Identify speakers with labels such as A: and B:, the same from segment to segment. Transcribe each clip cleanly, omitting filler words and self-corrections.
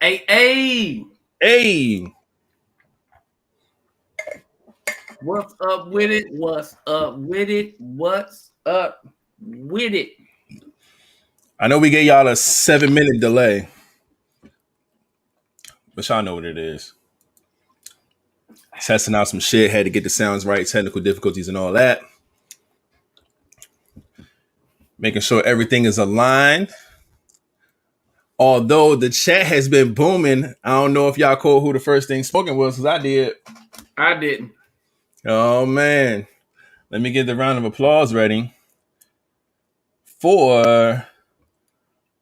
A: Hey.
B: Hey.
A: What's up with it? What's up with it? What's up with it?
B: I know we gave y'all a 7-minute delay, but y'all know what it is. Testing out some shit, had to get the sounds right, technical difficulties and all that. Making sure everything is aligned. Although the chat has been booming, I don't know if y'all caught who the first thing spoken was, because I did.
A: I didn't.
B: Oh, man. Let me get the round of applause ready for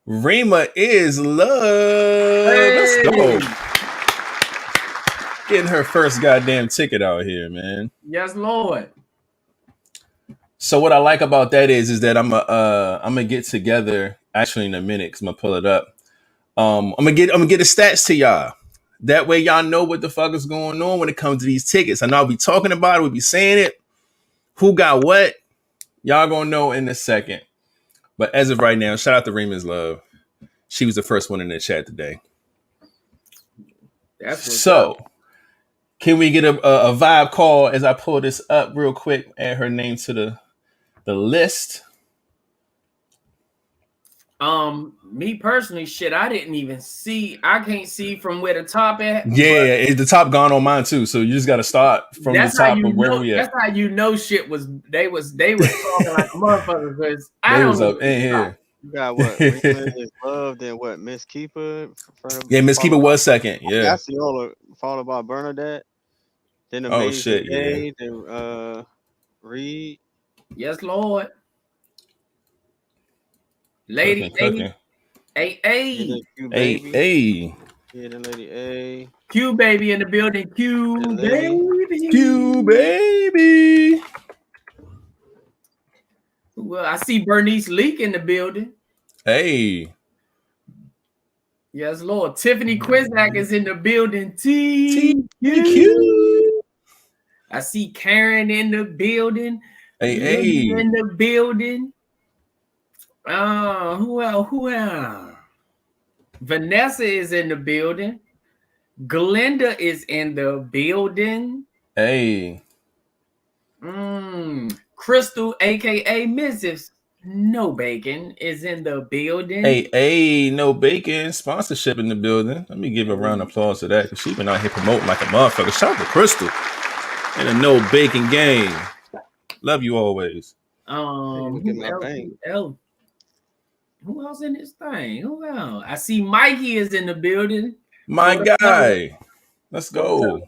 B: Rema is love.
A: Hey.
B: Let's go. Getting her first goddamn ticket out here, man.
A: Yes, Lord.
B: So what I like about that is that I'm gonna get together actually in a minute because I'm gonna pull it up. I'm gonna get the stats to y'all. That way y'all know what the fuck is going on when it comes to these tickets. I know I'll be talking about it, we'll be saying it. Who got what? Y'all gonna know in a second. But as of right now, shout out to Rema's Love. She was the first one in the chat today.
A: That's
B: so up. Can we get a vibe call as I pull this up real quick? Add her name to the list.
A: Me personally, shit, I didn't even see. I can't see from where the top at.
B: Yeah, the top gone on mine too. So you just got to start from the top of where we at.
A: That's how you know shit was. They was talking like motherfuckers because I don't
B: was up in here.
C: You got what? Rema is love. Then what? Miss Keeper.
B: Yeah, Miss Keeper was second. Yeah.
C: I see all followed by Bernadette. Then
B: Amazing
C: Day. Then Reed.
A: Yes, Lord. Lady A.
B: Hey.
C: Yeah, the Lady A.
A: Q baby in the building. Q
B: baby.
A: Well, I see Bernice Leak in the building.
B: Hey.
A: Yes, Lord. Tiffany Quizak is in the building.
B: TQ.
A: I see Karen in the building.
B: Hey.
A: In the building. Who else? Vanessa is in the building. Glenda is in the building.
B: Hey.
A: Crystal, aka Mrs. No Bacon, is in the building.
B: Hey, No Bacon sponsorship in the building. Let me give a round of applause to that because she's been out here promoting like a motherfucker. Shout out to Crystal and a No Bacon game. Love you always.
A: Who else in this thing? Who else? I see Mikey is in the building.
B: My guy. Let's go.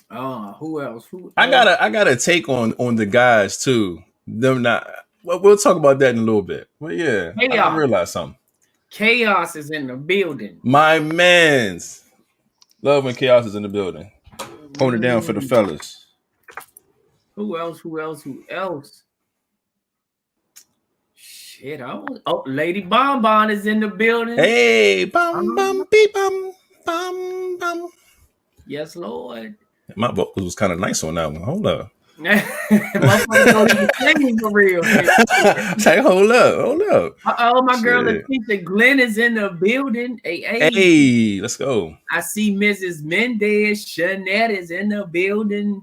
A: Who else?
B: I got a take on the guys too. Them not. Well, we'll talk about that in a little bit. But yeah, I realized something.
A: Chaos is in the building.
B: My man's. Love when Chaos is in the building. Hold it down for the fellas.
A: Who else? Shit, Lady Bonbon is in the building.
B: Hey, bum beep bum.
A: Yes, Lord.
B: My vocals was kind of nice on that one. Hold up.
A: Motherfucker don't even sing for real.
B: Say, hold up.
A: My girl Lakeisha Glenn is in the building.
B: Hey, let's go.
A: I see Mrs. Mendez. Shanette is in the building.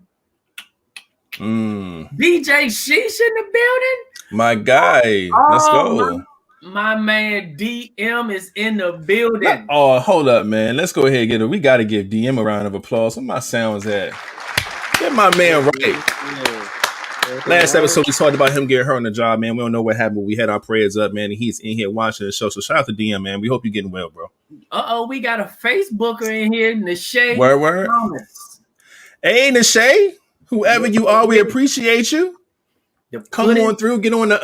A: DJ Sheesh in the building.
B: My guy. Let's go.
A: My man DM is in the building.
B: Hold up, man. Let's go ahead and get it. We got to give DM a round of applause. Where my sounds at? Get my man right. Last episode, we talked about him getting hurt on the job, man. We don't know what happened. We had our prayers up, man. And he's in here watching the show. So shout out to DM, man. We hope you're getting well, bro.
A: We got a Facebooker in here, Nashay.
B: Word. Hey, Nashay. Whoever you are, we appreciate you. Come on through. Get on the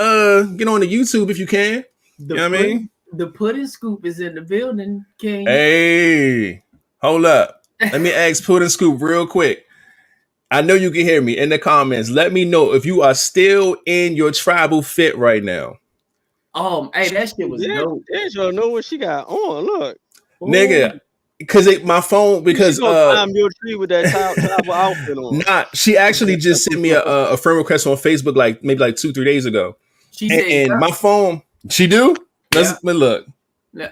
B: YouTube if you can. You know what I mean?
A: The pudding scoop is in the building, King.
B: Hey, hold up. Let me ask Pudding Scoop real quick. I know you can hear me in the comments. Let me know if you are still in your tribal fit right now.
A: Hey, that shit was dope.
C: Angela know what she got on. Look,
B: nigga, because my phone because
C: climb your tree with that tribal outfit on.
B: Nah, she actually just sent me a friend request on Facebook maybe 2-3 days ago. She said, my phone. She do? Let's look.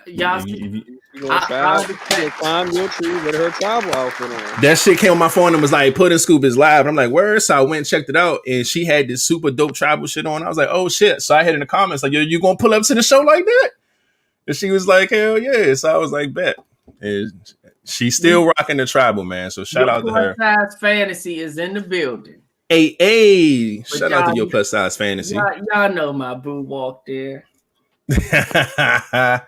A: Y'all see,
C: You gonna try to climb your tree with her travel outfit on.
B: That shit came on my phone and was like, Pudding Scoop is live. I'm like, where? So I went and checked it out, and she had this super dope tribal shit on. I was like, oh shit. So I hit in the comments like, yo, you gonna pull up to the show like that? And she was like, hell yeah. So I was like, bet. And she's still rocking the tribal, man. So shout out to her.
A: Plus size fantasy is in the building.
B: Hey, shout out to your plus size fantasy.
A: Y'all know my boo walked there.
B: I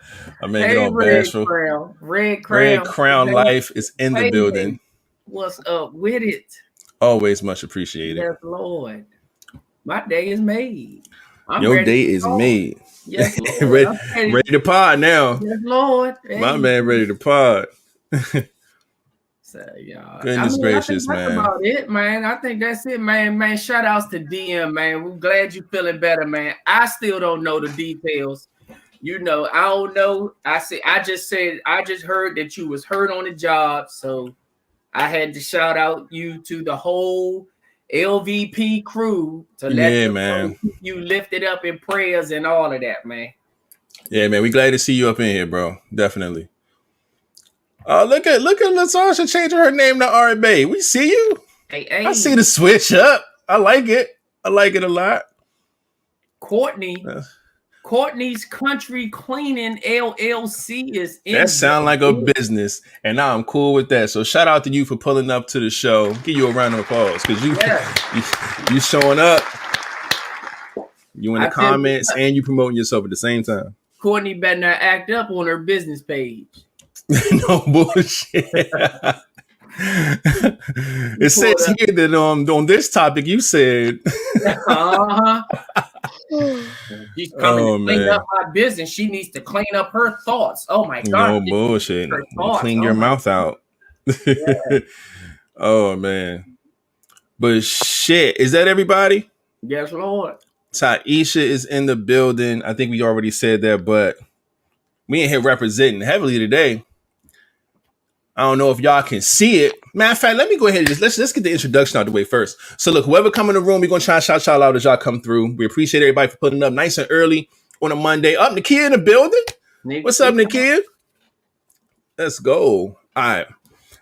B: mean, get all bashful.
A: Red
B: Crown life is in the building.
A: What's up with it?
B: Always much appreciated.
A: Yes, Lord. My day is made.
B: Your day is made.
A: Yes, Lord.
B: ready to pod now.
A: Yes, Lord. Hey.
B: My man ready to pod.
A: So, y'all.
B: Goodness gracious,
A: that's
B: man.
A: About it, man. I think that's it, man. Man, shout outs to DM, man. We're glad you're feeling better, man. I still don't know the details. You know, I don't know. I just heard that you was hurt on the job, so I had to shout out you to the whole LVP crew to let you lifted up in prayers and all of that, man.
B: Yeah, man. We glad to see you up in here, bro. Definitely. Look at LaSasha changing her name to RB. We see you.
A: Hey.
B: I see the switch up. I like it. I like it a lot.
A: Courtney's Country Cleaning LLC is in.
B: That sound like a business, and I'm cool with that. So shout out to you for pulling up to the show. Give you a round of applause because you showing up. You in the comments and you promoting yourself at the same time.
A: Courtney better not act up on her business page.
B: No bullshit. It says here that on this topic you said
A: she's coming to clean up my business. She needs to clean up her thoughts. Oh my god.
B: No bullshit. Clean your mouth out. Yeah. Oh man. But shit, is that everybody?
A: Yes, Lord.
B: Taisha is in the building. I think we already said that, but we in here representing heavily today. I don't know if y'all can see it. Matter of fact, let me go ahead and let's get the introduction out of the way first. So look, whoever come in the room, we're gonna try to shout y'all out as y'all come through. We appreciate everybody for putting up nice and early on a Monday. Up, Nakia in the building. What's up, Nakia? Let's go. All right.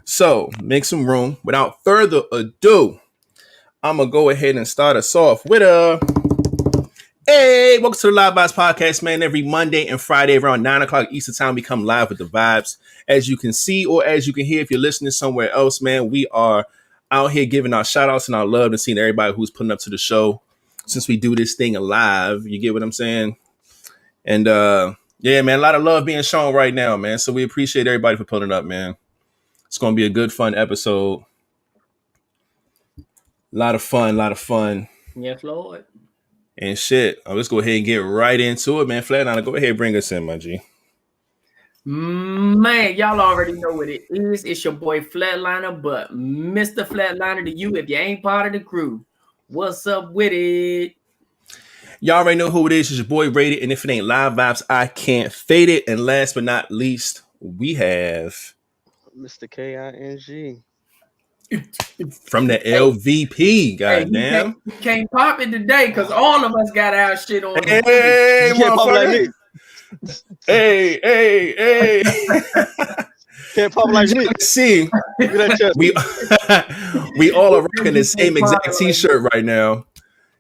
B: So make some room. Without further ado, I'm gonna go ahead and start us off with hey, welcome to the LiveVibezPodcast, man. Every Monday and Friday around 9 o'clock Eastern time, we come live with the vibes. As you can see or as you can hear if you're listening somewhere else, man, we are out here giving our shout outs and our love and seeing everybody who's putting up to the show since we do this thing live. You get what I'm saying? And yeah, man, a lot of love being shown right now, man. So we appreciate everybody for putting up, man. It's going to be a good, fun episode. A lot of fun.
A: Yes, Lord.
B: And shit, let's go ahead and get right into it, man. Flatliner, go ahead and bring us in, my G.
A: Man, y'all already know what it is. It's your boy Flatliner, but Mr. Flatliner to you if you ain't part of the crew. What's up with it?
B: Y'all already know who it is. It's your boy Rated, and if it ain't Live Vibes, I can't fade it. And last but not least, we have
C: Mr. KING.
B: From the LVP, goddamn.
A: You can't pop it today because all of us got our shit on.
B: Hey,
C: you can't pop like me.
B: Hey.
C: Can't pop like me.
B: See, we all are rocking the same exact t-shirt right now.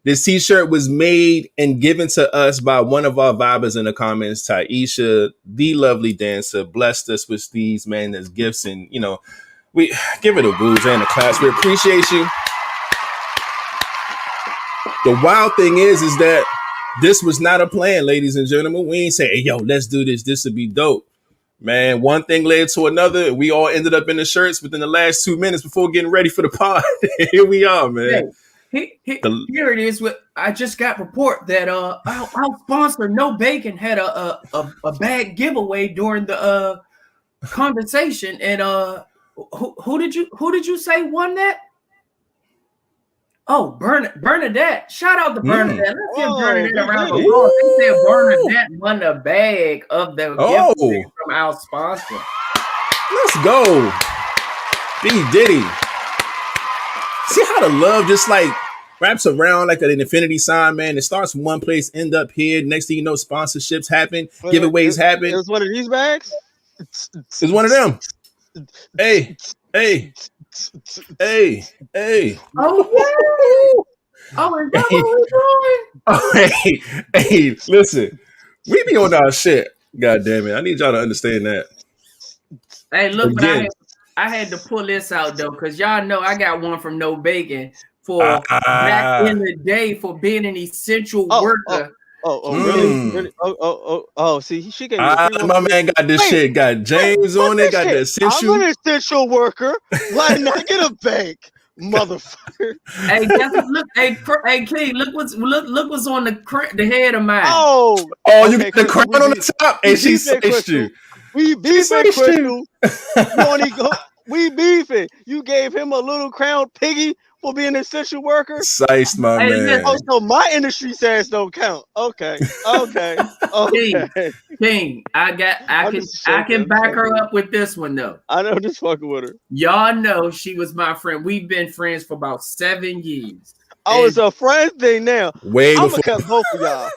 B: This t-shirt was made and given to us by one of our vibers in the comments, Taisha, the lovely dancer, blessed us with these, man, as gifts. And, you know, we give it a booze and a class. We appreciate you. The wild thing is that this was not a plan, ladies and gentlemen. We ain't say, hey, yo, let's do this. This would be dope. Man, one thing led to another. We all ended up in the shirts within the last 2 minutes before getting ready for the pod. Here we are, man.
A: Here it is. I just got report that our sponsor, No Bacon, had a bag giveaway during the conversation. And who did you say won that? Oh, Bernadette. Shout out to Bernadette. Let's give Bernadette a round of applause. They said Bernadette won the bag of the giveaway from our sponsor.
B: Let's go. B Diddy. See how the love just like wraps around like an infinity sign, man. It starts from one place, end up here. Next thing you know, sponsorships happen, giveaways happen.
C: It was one of these bags.
B: It's one of them. Hey.
A: Oh yeah. Oh, is that what we're doing?
B: Hey, listen. We be on our shit. God damn it. I need y'all to understand that.
A: Hey, look, but I had to pull this out though, because y'all know I got one from No Bacon for back in the day for being an essential worker.
C: Really? Oh, see, she gave me
B: my man got this shit. Got James on it. Got the essential.
C: I'm an essential worker. Why didn't I get a bank, motherfucker?
A: Hey, look, hey, King, look what's on the head of mine.
C: Oh,
B: you got the crown on the top, and she sliced you.
C: We beefing, Crystal. We beefing. You gave him a little crown piggy for being an essential worker.
B: Sliced, my man.
C: Oh, so my industry says don't count. Okay.
A: King, I can back her up with this one though.
C: I know, just fucking with her.
A: Y'all know she was my friend. We've been friends for about 7 years.
C: Oh, it's a friend thing now.
B: Way
C: I'm
B: before.
C: gonna cut both of y'all.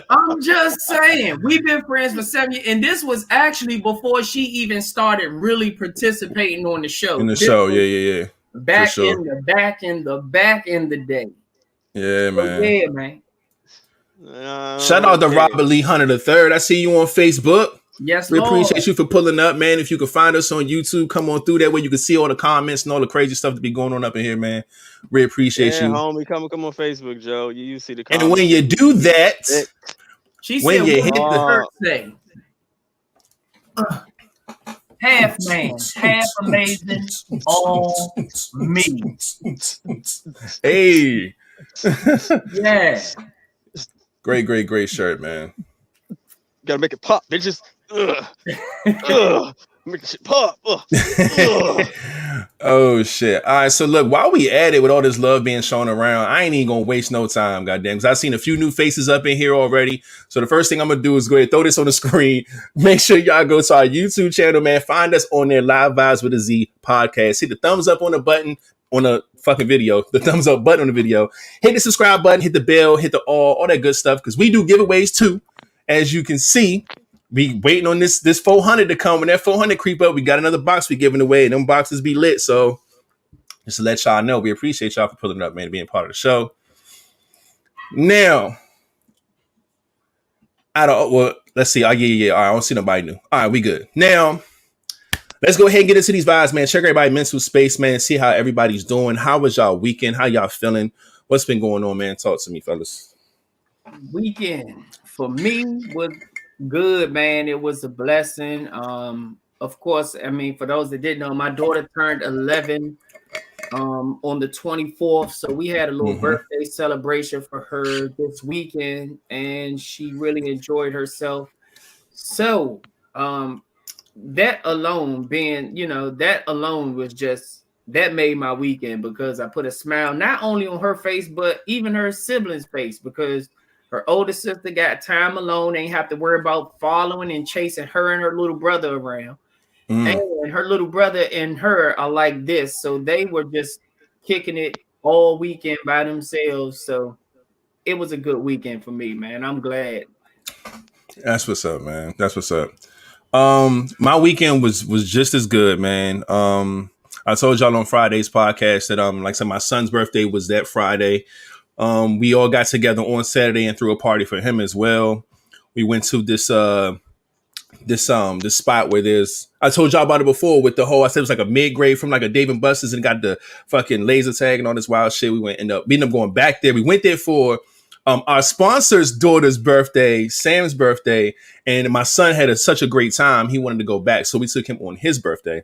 A: I'm just saying, we've been friends for 7 years, and this was actually before she even started really participating on the show.
B: Yeah.
A: Back in the day.
B: Yeah, man.
A: Yeah, man.
B: Shout out to Robert Lee Hunter III. I see you on Facebook.
A: Yes,
B: we
A: Lord.
B: appreciate you for pulling up, man. If you can find us on YouTube, come on through that way you can see all the comments and all the crazy stuff that be going on up in here, man. We appreciate you.
C: Homie, come on Facebook, Joe. You see the comments.
B: And when you do that,
A: she
B: when
A: said,
B: you
A: hit
B: the
A: say, half man, half amazing, all me.
B: Hey.
A: Yeah.
B: Great shirt, man.
C: Gotta make it pop, bitches. Make the shit pop.
B: Oh shit. All right, so look, while we at it with all this love being shown around, I ain't even gonna waste no time, goddamn, because I've seen a few new faces up in here already. So the first thing I'm gonna do is go ahead and throw this on the screen. Make sure y'all go to our YouTube channel, man. Find us on there, Live Vibes with a Z podcast. Hit the thumbs up on the button on the fucking video, the thumbs up button on the video. Hit the subscribe button, hit the bell, hit the all that good stuff, because we do giveaways too. As you can see, we waiting on this 400 to come. When that 400 creep up, we got another box we giving away. Them boxes be lit. So just to let y'all know, we appreciate y'all for pulling up, man, being part of the show. Now, let's see. Yeah. All right, I don't see nobody new. All right, we good. Now, let's go ahead and get into these vibes, man. Check everybody's mental space, man. See how everybody's doing. How was y'all weekend? How y'all feeling? What's been going on, man? Talk to me, fellas.
A: Weekend for me was good, man. It was a blessing. Of course, I mean, for those that didn't know, my daughter turned 11 on the 24th, so we had a little birthday celebration for her this weekend, and she really enjoyed herself. So that alone was just, that made my weekend, because I put a smile not only on her face but even her siblings' face, because her older sister got time alone, ain't have to worry about following and chasing her and her little brother around. And her little brother and her are like this, so they were just kicking it all weekend by themselves. So it was a good weekend for me, man. I'm glad.
B: That's what's up, man. That's what's up. My weekend was just as good, man. I told y'all on Friday's podcast that like I said, my son's birthday was that Friday. We all got together on Saturday and threw a party for him as well. We went to this spot where I told y'all about it before with the whole, I said it was like a mid-grade from like a Dave & Buster's and got the fucking laser tag and all this wild shit. We ended up going back there. We went there for our sponsor's daughter's birthday, Sam's birthday, and my son had such a great time. He wanted to go back, so we took him on his birthday.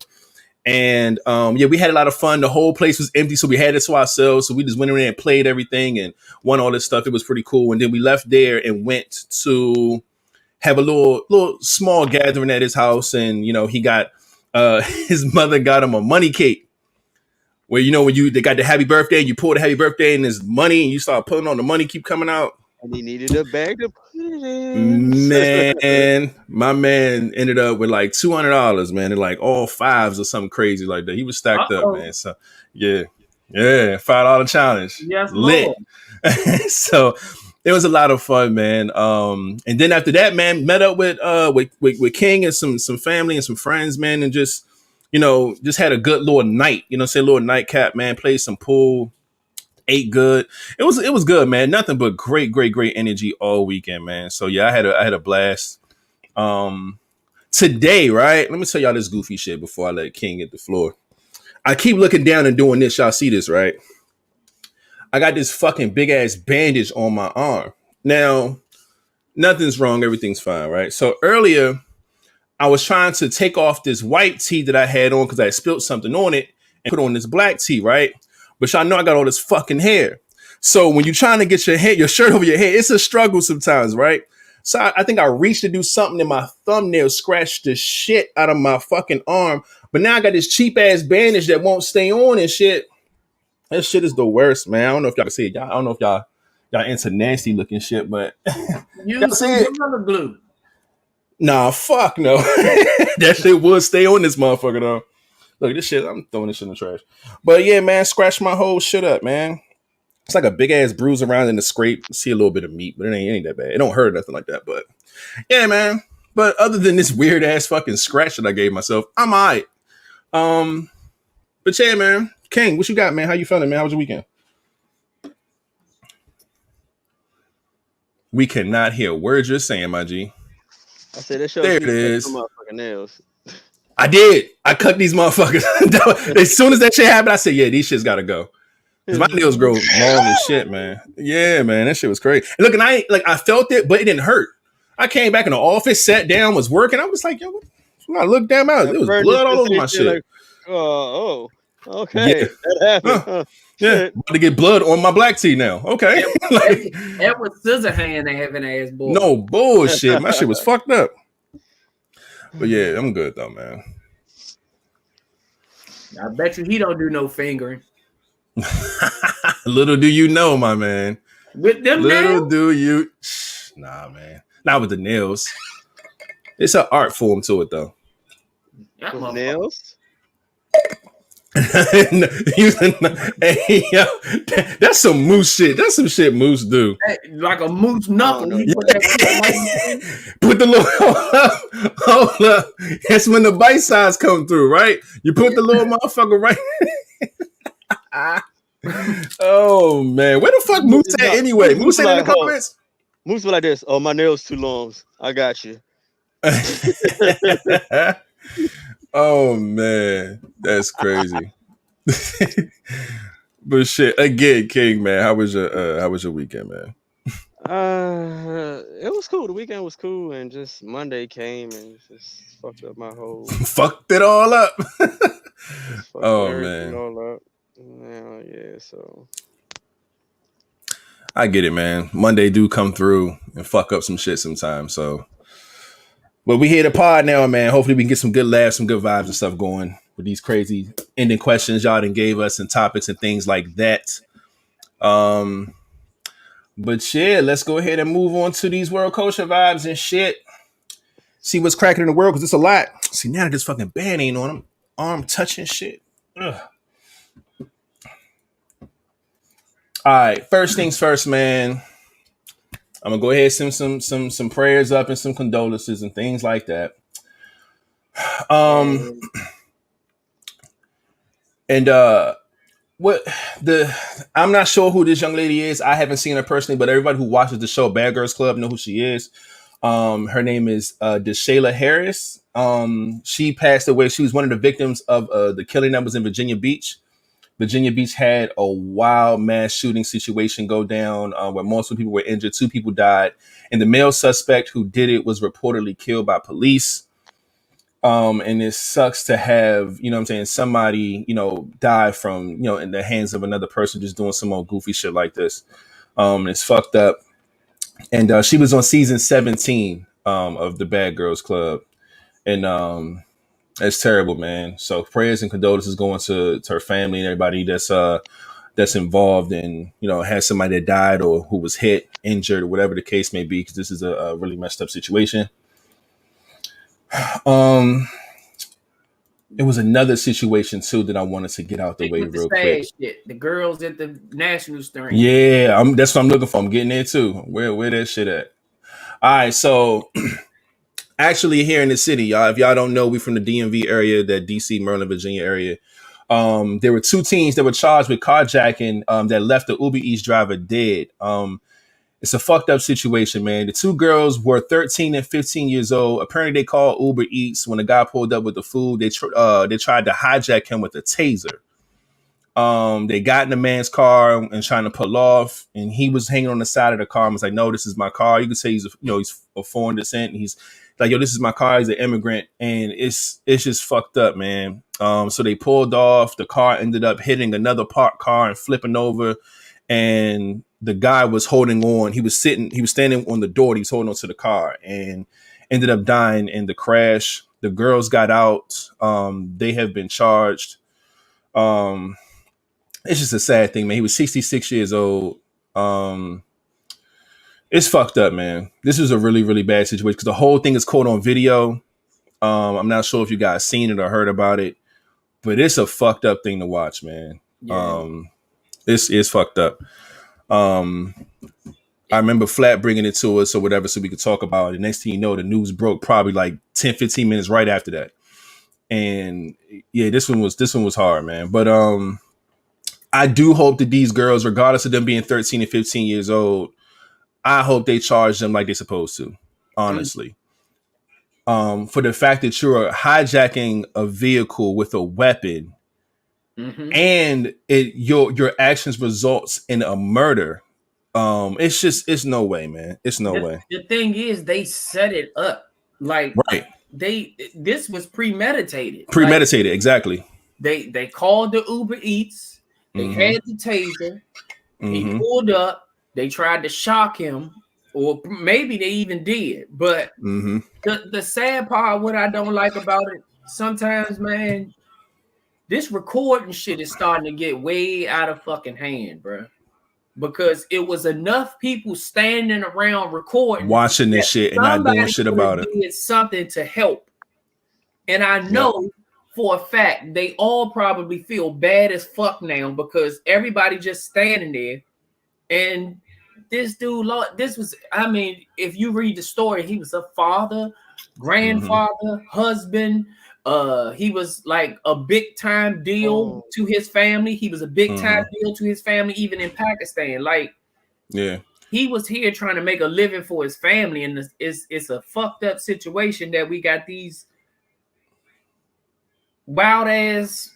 B: And we had a lot of fun. The whole place was empty, so we had it to ourselves. So we just went in there and played everything and won all this stuff. It was pretty cool. And then we left there and went to have a little small gathering at his house. And he got his mother got him a money cake, where when they got the happy birthday, and you pull the happy birthday and there's money, and you start pulling on the money, keep coming out.
C: And he needed a bag to put it in.
B: Man, my man ended up with like $200, man, and like all fives or something crazy like that. He was stacked up, man. So yeah, Yeah, $5 challenge.
A: Yes,
B: Lit.
A: Lord.
B: So it was a lot of fun, man. And then after that, man, met up with King and some family and some friends, man, and just just had a good little night. Say little nightcap, man. Played some pool, ate good. It was good, man. Nothing but great energy all weekend, man. So yeah, I had a blast. Today, right? Let me tell y'all this goofy shit before I let King hit the floor. I keep looking down and doing this. Y'all see this, right? I got this fucking big ass bandage on my arm. Now, nothing's wrong. Everything's fine, right? So earlier, I was trying to take off this white tee that I had on because I had spilled something on it and put on this black tee, right? But y'all know I got all this fucking hair. So when you're trying to get your shirt over your head, it's a struggle sometimes, right? So I think I reached to do something and my thumbnail scratched the shit out of my fucking arm. But now I got this cheap ass bandage that won't stay on and shit. That shit is the worst, man. I don't know if y'all can see it. I don't know if y'all into nasty looking shit, but
A: Use some Gorilla Glue.
B: Nah, fuck no. That shit would stay on this motherfucker though. Look, this shit, I'm throwing this shit in the trash. But yeah, man, scratch my whole shit up, man. It's like a big ass bruise around in the scrape. See a little bit of meat, but it ain't that bad. It don't hurt or nothing like that. But yeah, man. But other than this weird ass fucking scratch that I gave myself, I'm alright. But yeah, man. King, what you got, man? How you feeling, man? How was your weekend? We cannot hear words you're saying, my G.
C: I said that show.
B: There it is.
C: Some motherfucking nails.
B: I did. I cut these motherfuckers. As soon as that shit happened, I said, yeah, these shits gotta go. Cause my nails grow long as shit, man. Yeah, man, that shit was crazy. And look, and I felt it, but it didn't hurt. I came back in the office, sat down, was working. I was like, yo, I looked down my It was blood all over my shit.
C: Like, okay.
B: Yeah.
C: That happened.
B: Yeah, about to get blood on my black tee now. Okay.
A: That was scissor hand having ass boy.
B: No bullshit. My shit was fucked up. But yeah, I'm good though, man.
A: I bet you he don't do no fingering.
B: Little do you know, my man.
A: With them
B: Little
A: nails?
B: do you. Nah, man. Not with the nails. It's an art form to it though.
A: That
C: Nails?
B: Hey, yo, that's some moose shit. That's some shit moose do.
A: like a moose knuckle.
B: Put the little hold up. That's when the bite size come through, right? You put the little motherfucker right. Oh man, where the fuck Moose at anyway? Moose in the comments.
C: Moose was like this. Oh, my nails too long. I got you.
B: Oh man, that's crazy. But shit, again, King, man, how was your weekend, man?
C: It was cool. The weekend was cool, and just Monday came and just fucked up my whole.
B: Fucked it all up. Oh man.
C: All up. Yeah, so
B: I get it, man. Monday do come through and fuck up some shit sometimes. So, but we here to pod now, man. Hopefully we can get some good laughs, some good vibes and stuff going with these crazy ending questions y'all done gave us and topics and things like that. But yeah, let's go ahead and move on to these world culture vibes and shit. See what's cracking in the world because it's a lot. See, now this fucking band ain't on them. Arm touching shit. Ugh. All right, first things first, man. I'm gonna go ahead and send some prayers up and some condolences and things like that. I'm not sure who this young lady is. I haven't seen her personally, but everybody who watches the show Bad Girls Club know who she is. Her name is Deshayla Harris. She passed away. She was one of the victims of the killing that was in Virginia Beach. Virginia Beach had a wild mass shooting situation go down where multiple people were injured. 2 people died. And the male suspect who did it was reportedly killed by police. And it sucks to have, somebody, die from, in the hands of another person just doing some old goofy shit like this. It's fucked up. And she was on season 17 of the Bad Girls Club. And it's terrible, man. So prayers and condolences going to her family and everybody that's involved and, has somebody that died or who was hit, injured, or whatever the case may be, because this is a really messed up situation. It was another situation too that I wanted to get out the way
A: with the
B: real
A: sad
B: quick.
A: shit. The girls at the national string.
B: Yeah, that's what I'm looking for. I'm getting there too. Where that shit at? All right, so actually here in the city, y'all, if y'all don't know, we from the DMV area, that DC, Maryland, Virginia area. There were 2 teens that were charged with carjacking that left the Uber Eats driver dead. It's a fucked up situation, man. The 2 girls were 13 and 15 years old. Apparently, they called Uber Eats when the guy pulled up with the food. They tried to hijack him with a taser. They got in the man's car and trying to pull off, and he was hanging on the side of the car and was like, "No, this is my car." You could say he's of foreign descent. And he's like, "Yo, this is my car." He's an immigrant, and it's just fucked up, man. So they pulled off. The car ended up hitting another parked car and flipping over, and the guy was holding on. He was standing on the door. He was holding on to the car and ended up dying in the crash. The girls got out. They have been charged. It's just a sad thing, man. He was 66 years old. It's fucked up, man. This was a really, really bad situation because the whole thing is caught on video. I'm not sure if you guys seen it or heard about it, but it's a fucked up thing to watch, man. Yeah. It's fucked up. I remember Flat bringing it to us or whatever so we could talk about it. The next thing you know, the news broke probably like 10, 15 minutes right after that. And yeah, this one was hard, man. But I do hope that these girls, regardless of them being 13 and 15 years old, I hope they charge them like they're supposed to, honestly. For the fact that you're hijacking a vehicle with a weapon and your actions results in a murder. It's no way, man. It's no way.
A: The thing is, they set it up like
B: right.
A: This was premeditated.
B: Premeditated, like, exactly.
A: They called the Uber Eats. They had the taser. He pulled up. They tried to shock him, or maybe they even did. But the sad part, what I don't like about it, sometimes, man, this recording shit is starting to get way out of fucking hand, bro. Because it was enough people standing around recording,
B: watching this shit and not doing shit about it.
A: Did something to help. And I know for a fact they all probably feel bad as fuck now because everybody just standing there. And this dude, if you read the story, he was a father, grandfather, husband. He was like a big time deal to his family. He was a big time deal to his family, even in Pakistan. Like, he was here trying to make a living for his family, and it's a fucked up situation that we got these wild ass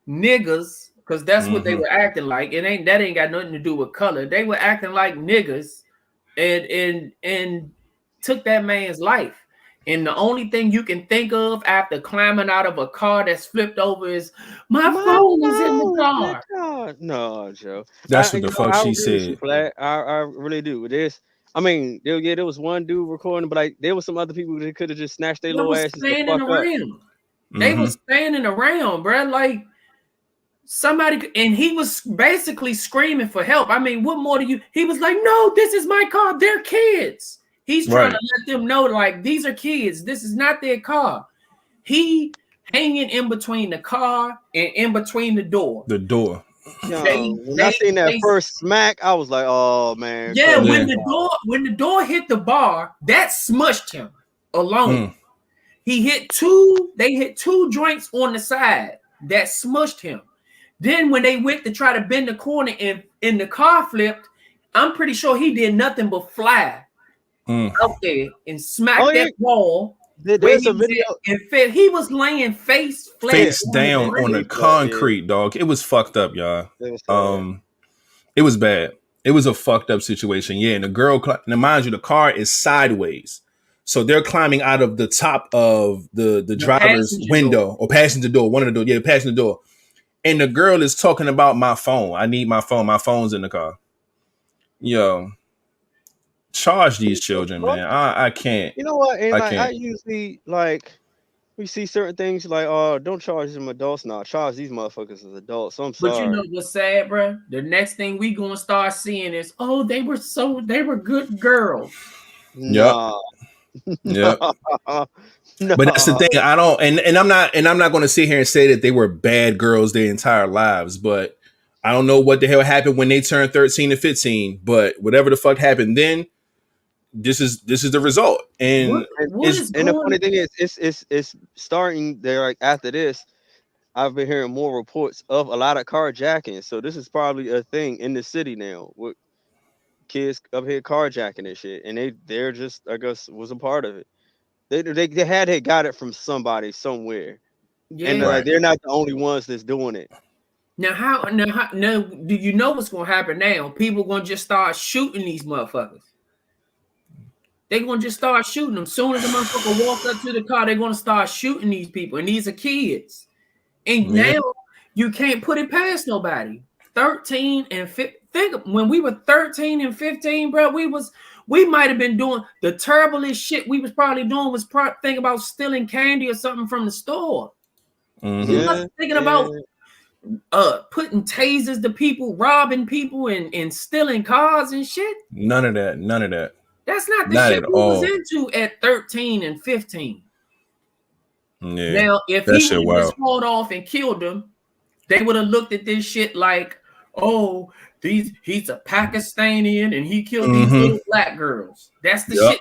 A: niggas, because that's what they were acting like. That ain't got nothing to do with color. They were acting like niggas, and took that man's life. And the only thing you can think of after climbing out of a car that's flipped over is my phone is in the car.
C: No, Joe.
B: That's what the fuck she said.
C: I really do with this. I mean, there was one dude recording, but like there was some other people that could have just snatched their little asses the fuck up.
A: They were standing around, bro. Like somebody, and he was basically screaming for help. I mean, what more do you? He was like, "No, this is my car. They're kids." He's trying to let them know, like, these are kids. This is not their car. He hanging in between the car and in between the door.
B: The door.
C: When I seen that first smack, I was like, "Oh man!"
A: Yeah, when the door hit the bar, that smushed him alone. He hit two. They hit 2 joints on the side that smushed him. Then when they went to try to bend the corner and the car flipped, I'm pretty sure he did nothing but fly out there and smack that wall.
C: There's a video.
A: He was laying face
B: down on the concrete, dog. It was fucked up, y'all. It was bad. It was a fucked up situation. Yeah, and the girl, now mind you, the car is sideways. So they're climbing out of the top of the driver's window or passenger door, one of the doors. Yeah, passenger door. And the girl is talking about my phone. I need my phone. My phone's in the car. Yo, charge these children, man. I can't.
C: You know what? And I usually like we see certain things like, oh, don't charge them adults now. Charge these motherfuckers as adults. So I'm sorry.
A: But you know what's sad, bro? The next thing we gonna start seeing is, oh, they were good girls.
B: Yep. Yeah.
C: No.
B: But that's the thing. I don't, and I'm not going to sit here and say that they were bad girls their entire lives. But I don't know what the hell happened when they turned 13 and 15. But whatever the fuck happened then, this is the result. And
C: The funny thing is, it's starting there. Like after this, I've been hearing more reports of a lot of carjacking. So this is probably a thing in the city now with kids up here carjacking and shit, and they're just, I guess, was a part of it. They had got it from somebody somewhere, and
A: Yeah.
C: they're not the only ones that's doing it.
A: Now, do you know what's gonna happen now? People gonna just start shooting these motherfuckers. They're gonna just start shooting them. Soon as the motherfucker walks up to the car, they're gonna start shooting these people, and these are kids. And now you can't put it past nobody. 13 and 15. Think when we were 13 and 15, bro, we might have been doing the terriblest shit we was probably doing was think about stealing candy or something from the store.
B: Mm-hmm.
A: We wasn't thinking about putting tasers to people, robbing people, and stealing cars and shit.
B: None of that.
A: That's not the shit we was into at 13 and 15.
B: Yeah.
A: Now, if he would have just hauled off and killed them, they would have looked at this shit like, oh, he's a Pakistani and he killed these little black girls. That's the shit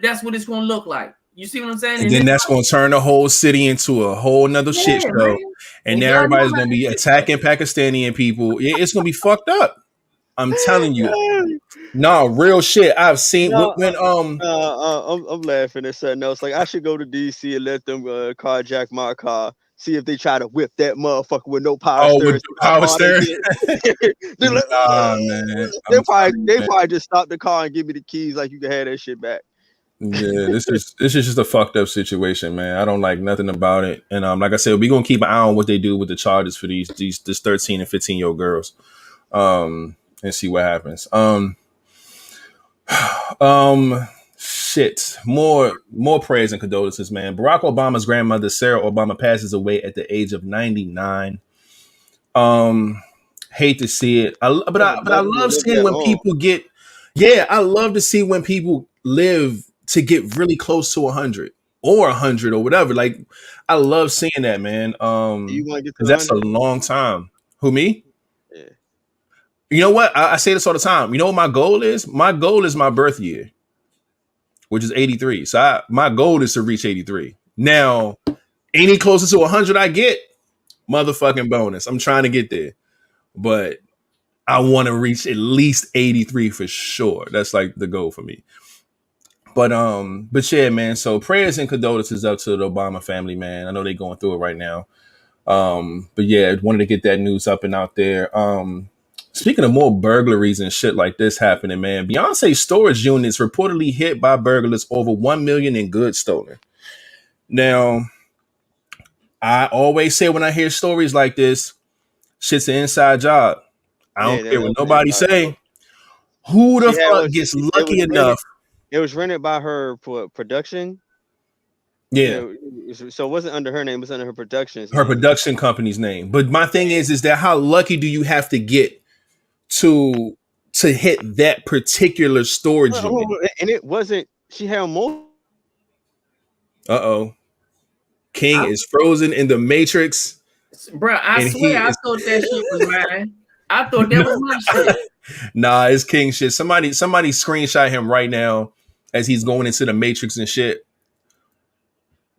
A: that's what it's gonna look like. You see what I'm saying?
B: And then that's gonna turn the whole city into a whole nother shit show. Man. And now everybody's gonna be attacking Pakistani people. Yeah, it's gonna be fucked up. I'm telling you. No, real shit. I've seen when
C: I'm laughing at something else. Like I should go to DC and let them carjack my car. See if they try to whip that motherfucker with no power steering.
B: With power steering?
C: Man. They probably just stop the car and give me the keys like you can have that shit back.
B: Yeah, this is just a fucked up situation, man. I don't like nothing about it. And like I said, we're gonna keep an eye on what they do with the charges for this 13 and 15-year-old girls. And see what happens. Shit. More prayers and condolences, man. Barack Obama's grandmother, Sarah Obama, passes away at the age of 99. Hate to see it. But I love seeing when people get. Yeah, I love to see when people live to get really close to 100 or 100 or whatever. Like, I love seeing that, man. Because that's a long time. Who, me?
C: Yeah.
B: You know what? I say this all the time. You know what my goal is? My goal is my birth year, which is 83. So my goal is to reach 83. Now, any closer to 100 I get, motherfucking bonus. I'm trying to get there. But I want to reach at least 83 for sure. That's like the goal for me. But yeah, man. So prayers and condolences up to the Obama family, man. I know they're going through it right now. But yeah, wanted to get that news up and out there. Speaking of more burglaries and shit like this happening, man, Beyonce storage units reportedly hit by burglars, over 1 million in goods stolen. Now, I always say when I hear stories like this, shit's an inside job. I don't care what nobody say. Who the fuck gets lucky enough?
C: It was rented by her production.
B: Yeah.
C: So it wasn't under her name, it was under her production's
B: her
C: name.
B: Production company's name. But my thing is that how lucky do you have to get to hit that particular storage unit?
C: And it wasn't, she had more.
B: King is frozen in the Matrix.
A: Bro, I swear I thought that shit was mine. I thought that was my shit.
B: Nah, it's King shit. Somebody screenshot him right now as he's going into the Matrix and shit,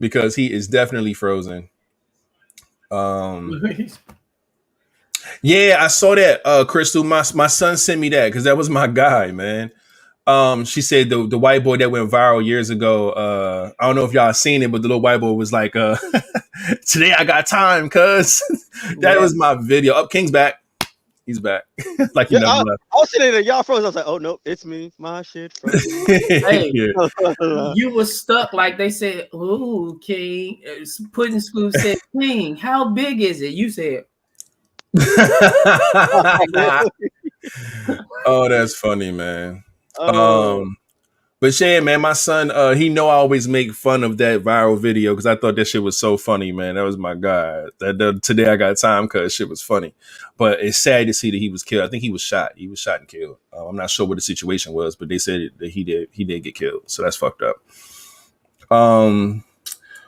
B: because he is definitely frozen. Yeah, I saw that, Crystal. My son sent me that because that was my guy, man. She said the white boy that went viral years ago. I don't know if y'all seen it, but the little white boy was like, today I got time, cuz. That was my video. Up, King's back. He's back. Like you never left.
C: I was sitting there, y'all froze. I was like, oh no, it's me. My shit froze.
A: Hey, you was stuck like they said, ooh, King. Pudding Scoop said, King, how big is it? You said.
B: Oh, that's funny, man. But yeah, man, my son, he know I always make fun of that viral video because I thought that shit was so funny, man. That was my guy. Today I got time because shit was funny. But it's sad to see that he was killed. I think he was shot. He was shot and killed. I'm not sure what the situation was, but they said that he did get killed. So that's fucked up.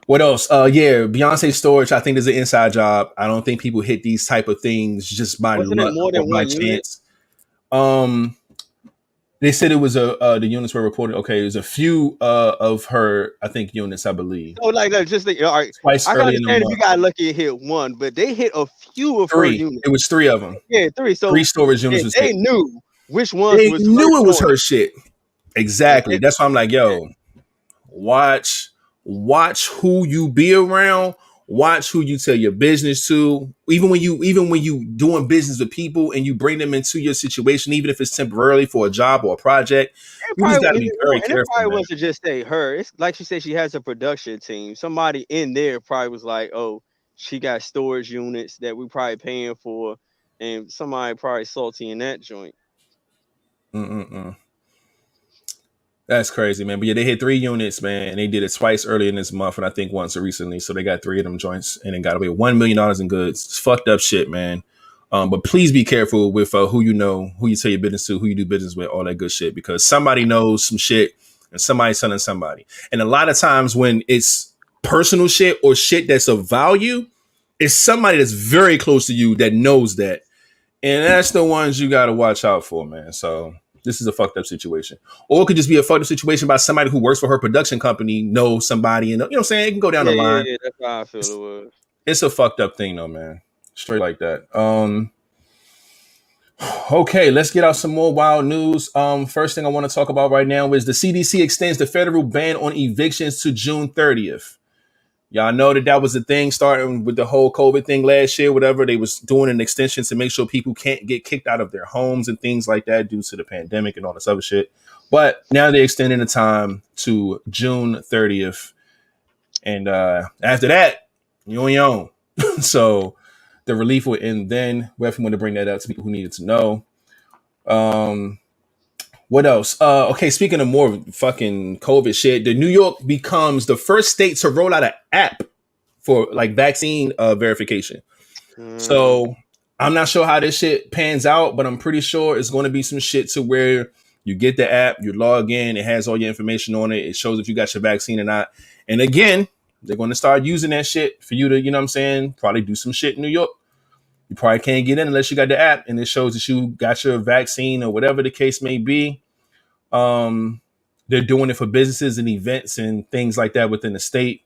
B: What else? Yeah, Beyonce storage. I think is an inside job. I don't think people hit these type of things just by
C: Wasn't it
B: luck
C: more
B: or
C: than
B: by
C: one unit?
B: chance. They said it was the units were reported. Okay, it was a few of her, I think, units, I believe.
C: So like just think, all right.
B: Twice
C: I can
B: early in the
C: understand if you
B: month.
C: got lucky and hit one, but they hit a few of her
B: Three.
C: units.
B: It was three of them.
C: Yeah, three.
B: Three
C: So
B: storage units was
C: they
B: hit.
C: knew which ones
B: They
C: was
B: knew it was
C: first
B: her shit. Exactly. That's why I'm like, yo, watch who you be around. Watch who you tell your business to. Even when you doing business with people and you bring them into your situation, even if it's temporarily for a job or a project, you just got to be very
C: and it
B: careful,
C: probably
B: man.
C: wasn't just say her. It's like she said, she has a production team. Somebody in there probably was like, "Oh, she got storage units that we probably paying for," and somebody probably salty in that joint.
B: Mm-mm-mm. That's crazy, man. But yeah, they hit 3 units, man, and they did it twice earlier in this month, and I think once recently. So they got 3 of them joints, and then got away $1 million in goods. It's fucked up shit, man. But please be careful with who you know, who you tell your business to, who you do business with, all that good shit, because somebody knows some shit, and somebody's telling somebody. And a lot of times when it's personal shit or shit that's of value, it's somebody that's very close to you that knows that, and that's the ones you got to watch out for, man. So this is a fucked up situation. Or it could just be a fucked up situation by somebody who works for her production company, knows somebody, and you know what I'm saying? It can go down the line.
C: Yeah, that's how I feel it was.
B: It's a fucked up thing though, man. Straight like that. Okay, let's get out some more wild news. First thing I want to talk about right now is the CDC extends the federal ban on evictions to June 30th. Y'all know that was the thing starting with the whole COVID thing last year, whatever. They was doing an extension to make sure people can't get kicked out of their homes and things like that due to the pandemic and all this other shit. But now they're extending the time to June 30th. And after that, you're on your own. So the relief will end then. We have to bring that up to people who needed to know. What else? Okay, speaking of more fucking COVID shit, the New York becomes the first state to roll out an app for like vaccine verification. So I'm not sure how this shit pans out, but I'm pretty sure it's going to be some shit to where you get the app, you log in, it has all your information on it. It shows if you got your vaccine or not. And again, they're going to start using that shit for you to, you know what I'm saying, probably do some shit in New York. You probably can't get in unless you got the app and it shows that you got your vaccine or whatever the case may be. They're doing it for businesses and events and things like that within the state.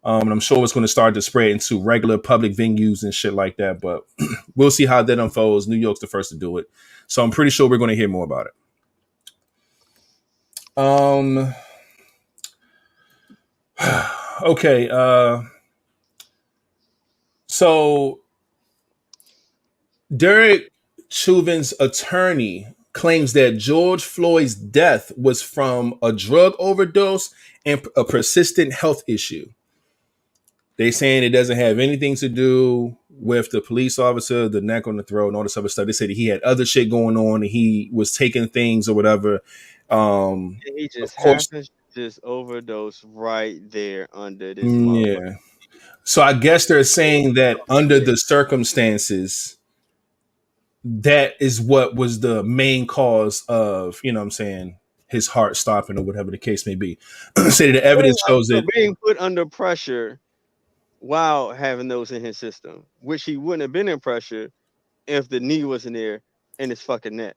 B: And I'm sure it's going to start to spread into regular public venues and shit like that. But we'll see how that unfolds. New York's the first to do it. So I'm pretty sure we're going to hear more about it. Okay. So Derek Chauvin's attorney claims that George Floyd's death was from a drug overdose and a persistent health issue. They saying it doesn't have anything to do with the police officer, the neck on the throat, and all this other stuff. They said that he had other shit going on and he was taking things or whatever.
C: And he just happens to just overdose right there under this.
B: Yeah. So I guess they're saying that under the circumstances, that is what was the main cause of, you know what I'm saying, his heart stopping or whatever the case may be. Say the evidence shows that
C: being put under pressure while having those in his system, which he wouldn't have been in pressure if the knee wasn't there in his fucking neck.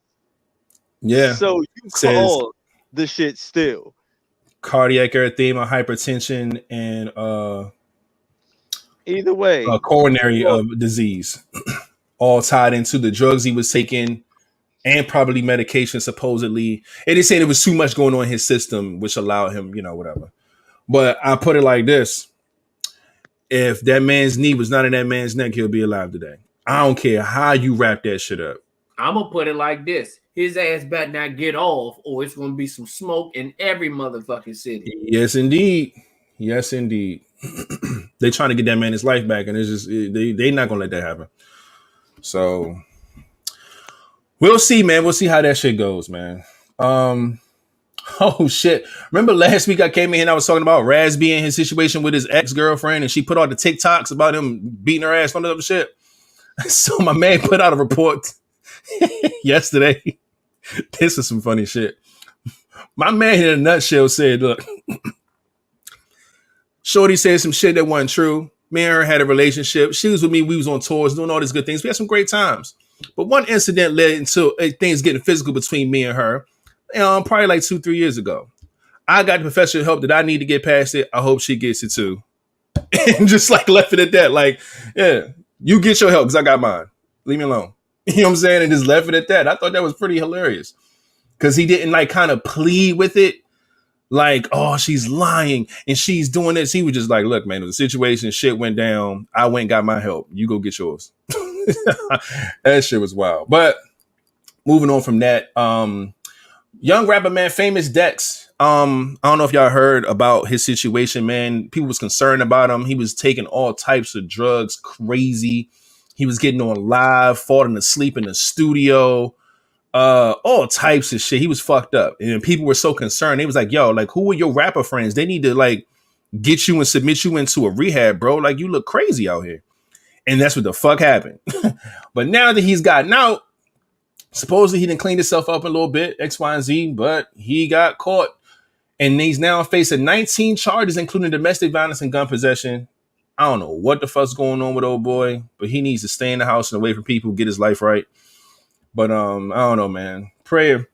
B: Yeah.
C: So you call the shit still.
B: Cardiac erythema, hypertension, and
C: either way,
B: coronary disease, all tied into the drugs he was taking and probably medication, supposedly. And they said it was too much going on in his system, which allowed him, you know, whatever. But I put it like this. If that man's knee was not in that man's neck, he'll be alive today. I don't care how you wrap that shit up.
A: I'm going to put it like this. His ass better not get off or it's going to be some smoke in every motherfucking city.
B: Yes, indeed. Yes, indeed. They trying to get that man his life back, and it's just they not gonna let that happen. So we'll see, man. We'll see how that shit goes, man. Oh shit! Remember last week I came in and I was talking about Razby and his situation with his ex-girlfriend, and she put all the TikToks about him beating her ass on the other shit. So my man put out a report yesterday. This is some funny shit. My man in a nutshell said, look, Shorty said some shit that wasn't true. Me and her had a relationship. She was with me. We was on tours, doing all these good things. We had some great times. But one incident led into things getting physical between me and her. Probably like 2-3 years ago. I got the professional help that I need to get past it. I hope she gets it too. And just like left it at that. Like, yeah, you get your help because I got mine. Leave me alone. You know what I'm saying? And just left it at that. I thought that was pretty hilarious. Because he didn't like kind of plead with it. Like, oh, she's lying and she's doing this. He was just like, look, man, the situation, shit went down. I went and got my help. You go get yours. That shit was wild. But moving on from that, young rapper, man, Famous Dex. I don't know if y'all heard about his situation, man. People was concerned about him. He was taking all types of drugs, crazy. He was getting on live, falling asleep in the studio. All types of shit. He was fucked up, and people were so concerned. They was like, "Yo, like, who are your rapper friends? They need to like get you and submit you into a rehab, bro. Like, you look crazy out here." And that's what the fuck happened. But now that he's gotten out, supposedly he didn't clean himself up a little bit, X, Y, and Z, but he got caught, and he's now facing 19 charges, including domestic violence and gun possession. I don't know what the fuck's going on with old boy, but he needs to stay in the house and away from people, get his life right. But I don't know, man. Prayer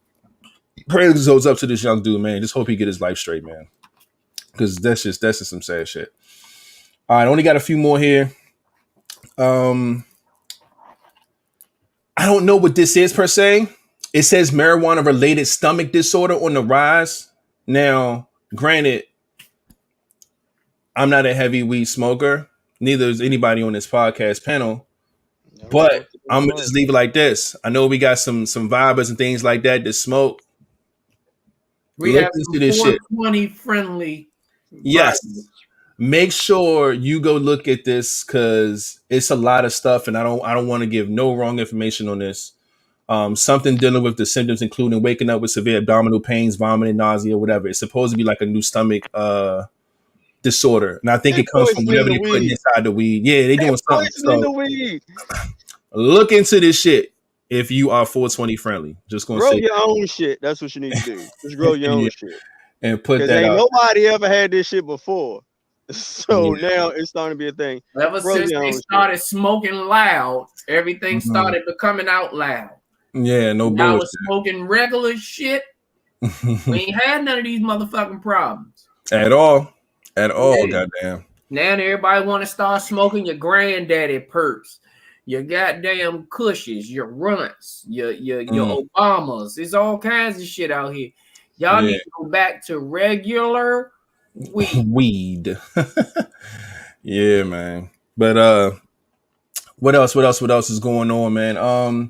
B: goes up to this young dude, man. Just hope he get his life straight, man. Because that's just some sad shit. All right, only got a few more here. I don't know what this is per se. It says marijuana-related stomach disorder on the rise. Now, granted, I'm not a heavy weed smoker. Neither is anybody on this podcast panel. But I'm gonna just leave it like this. I know we got some vibers and things like that smoke.
A: We have some 420 friendly.
B: Yes. Vibers. Make sure you go look at this because it's a lot of stuff, and I don't want to give no wrong information on this. Something dealing with the symptoms, including waking up with severe abdominal pains, vomiting, nausea, whatever. It's supposed to be like a new stomach disorder, and I think it comes from whatever you're putting inside the weed. Yeah, they doing something. So look into this shit if you are 420 friendly. Just gonna
C: grow
B: say
C: your own shit. That's what you need to do. Just grow your own shit
B: and put that
C: ain't
B: out.
C: Nobody ever had this shit before, so now it's starting to be a thing.
A: Ever since they started smoking loud, everything started becoming out loud.
B: Yeah, no bullshit.
A: I was smoking regular shit. We ain't had none of these motherfucking problems
B: at all. Goddamn.
A: Now everybody want to start smoking your granddaddy perks, your goddamn cushions, your runts, your Obamas. There's all kinds of shit out here. Y'all need to go back to regular weed.
B: Yeah, man. But what else is going on, man? All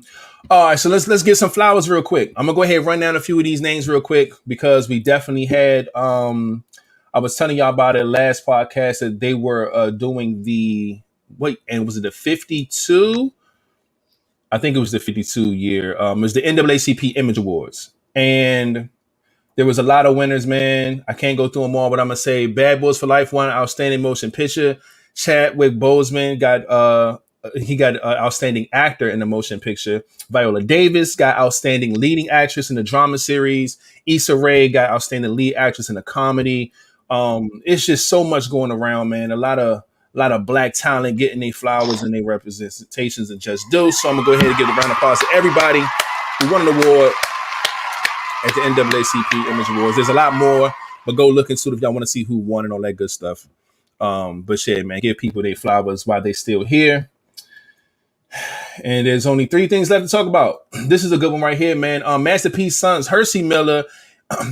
B: right, so let's get some flowers real quick. I'm gonna go ahead and run down a few of these names real quick because we definitely had I was telling y'all about it last podcast that they were doing was it the 52? I think it was the 52 year. It was the NAACP Image Awards. And there was a lot of winners, man. I can't go through them all, but I'm going to say Bad Boys for Life won Outstanding Motion Picture. Chadwick Boseman got Outstanding Actor in the Motion Picture. Viola Davis got Outstanding Leading Actress in the Drama Series. Issa Rae got Outstanding Lead Actress in a Comedy. It's just so much going around, man. A lot of black talent getting their flowers and their representations and just do. So I'm gonna go ahead and give a round of applause to everybody who won an award at the NAACP Image Awards. There's a lot more, but go look into it if y'all want to see who won and all that good stuff. But shit, man, give people their flowers while they still here. And there's only 3 things left to talk about. This is a good one right here, man. Master P's sons, Hersey Miller,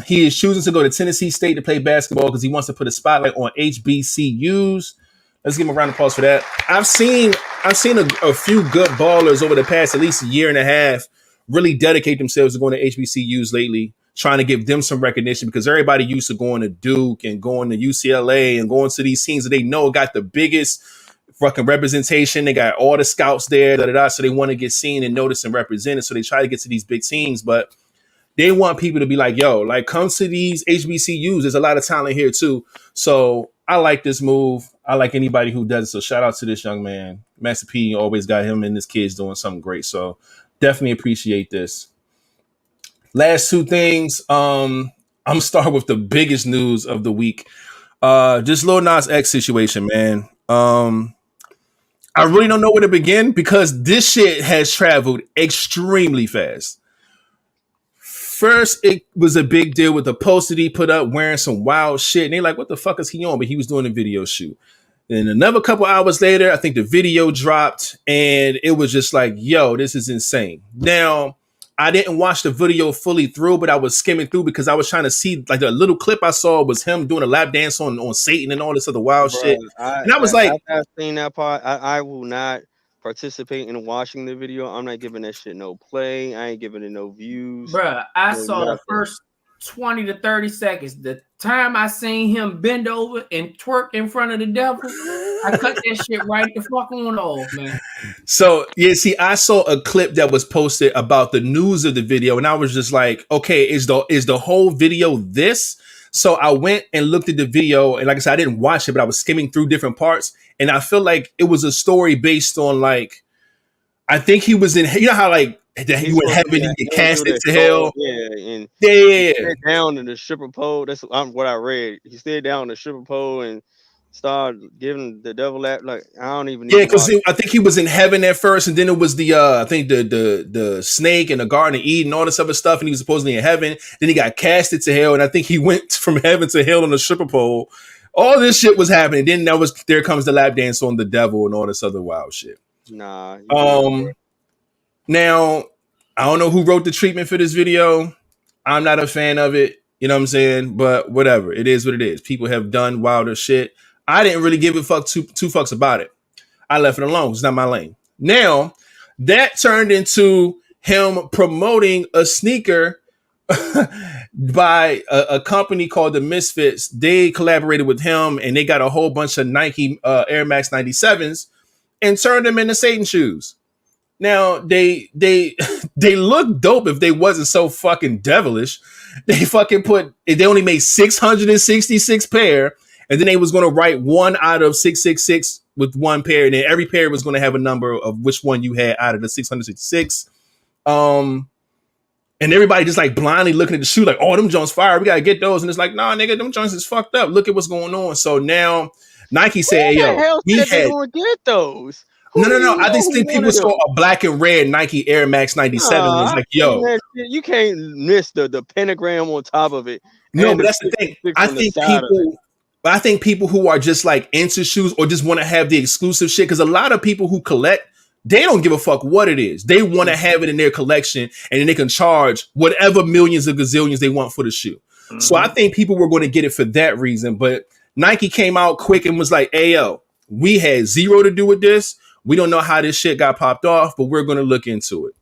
B: he is choosing to go to Tennessee State to play basketball because he wants to put a spotlight on HBCUs. Let's give him a round of applause for that. I've seen a few good ballers over the past at least a year and a half really dedicate themselves to going to HBCUs lately, trying to give them some recognition because everybody used to going to Duke and going to UCLA and going to these teams that they know got the biggest fucking representation. They got all the scouts there, so they want to get seen and noticed and represented. So they try to get to these big teams, but they want people to be like, yo, like come to these HBCUs. There's a lot of talent here too. So I like this move. I like anybody who does it. So shout out to this young man. Master P always got him and his kids doing something great. So definitely appreciate this. Last 2 things. I'm gonna start with the biggest news of the week. Just Lil Nas X situation, man. I really don't know where to begin because this shit has traveled extremely fast. First, it was a big deal with the post that he put up wearing some wild shit. And they like, what the fuck is he on? But he was doing a video shoot. And another couple hours later, I think the video dropped and it was just like, yo, this is insane. Now, I didn't watch the video fully through, but I was skimming through because I was trying to see, like, the little clip I saw was him doing a lap dance on Satan and all this other wild shit. And I was like,
C: I've seen that part. I will not participate in watching the video. I'm not giving that shit no play. I ain't giving it no views.
A: Bruh, I saw the first 20 to 30 seconds. The time I seen him bend over and twerk in front of the devil, I cut that shit right the fuck on off, man.
B: So, yeah, see, I saw a clip that was posted about the news of the video, and I was just like, okay, is the whole video this? So I went and looked at the video, and like I said, I didn't watch it, but I was skimming through different parts, and I feel like it was a story based on, like, I think he was in, you know how, like, you in heaven, you get casted to hell.
C: Yeah, and
B: he
C: stayed down in the stripper pole. That's what I read. He stayed down in the stripper pole and started giving the devil that. Like, I don't even.
B: Yeah, because I think he was in heaven at first, and then it was the I think the snake and the Garden of Eden, all this other stuff, and he was supposedly in heaven. Then he got casted to hell, and I think he went from heaven to hell on the stripper pole. All this shit was happening. Then there comes the lap dance on the devil and all this other wild shit.
C: Nah.
B: Now, I don't know who wrote the treatment for this video. I'm not a fan of it. You know what I'm saying? But whatever. It is what it is. People have done wilder shit. I didn't really give a fuck two fucks about it. I left it alone. It's not my lane. Now, that turned into him promoting a sneaker by a company called the Misfits. They collaborated with him and they got a whole bunch of Nike Air Max 97s and turned them into Satan shoes. Now they look dope if they wasn't so fucking devilish. They only made 666 pair, and then they was gonna write 1 out of 666 with one pair, and then every pair was gonna have a number of which one you had out of the 666. And everybody just like blindly looking at the shoe, like, oh, them joints fire, we gotta get those. And it's like, nah, nigga, them joints is fucked up. Look at what's going on. So now Nike said, hey, yo, we had
C: gonna get those.
B: No. I just think people saw a black and red Nike Air Max 97 and was like, yo.
C: You can't miss the pentagram on top of it.
B: No, but that's the thing. I think people who are just like into shoes or just want to have the exclusive shit, because a lot of people who collect, they don't give a fuck what it is. They want to have it in their collection and then they can charge whatever millions or gazillions they want for the shoe. Mm-hmm. So I think people were going to get it for that reason. But Nike came out quick and was like, hey, yo, we had zero to do with this. We don't know how this shit got popped off, but we're going to look into it.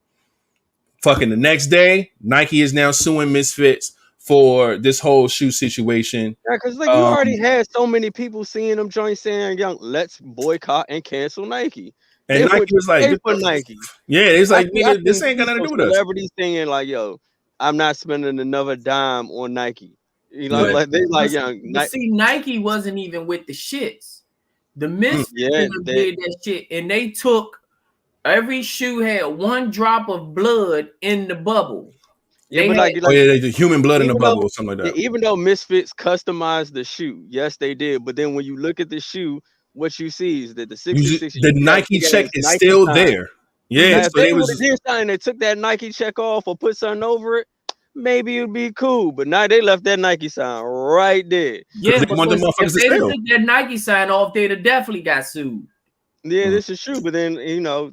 B: Fucking the next day, Nike is now suing Misfits for this whole shoe situation.
C: Yeah, because like you already had so many people seeing them joints saying, "Young, let's boycott and cancel Nike."
B: And Nike was like,
C: for Nike.
B: Yeah, it's like, this ain't got nothing to do with us.
C: Celebrities saying like, "Yo, I'm not spending another dime on Nike." You know, like they like, young.
A: See, Nike wasn't even with the shits. The Misfits did that shit, and they took every shoe had 1 drop of blood in the bubble.
B: Yeah, the human blood in the bubble or something like that.
C: Even though Misfits customized the shoe, yes, they did. But then when you look at the shoe, what you see is that the 66,
B: the Nike check is Nike still there. Yeah,
C: so they took that Nike check off or put something over it. Maybe it'd be cool, but now they left that Nike sign right there.
A: Yeah, if they didn't take that Nike sign off, they'd have definitely got sued.
C: Yeah, this is true. But then, you know,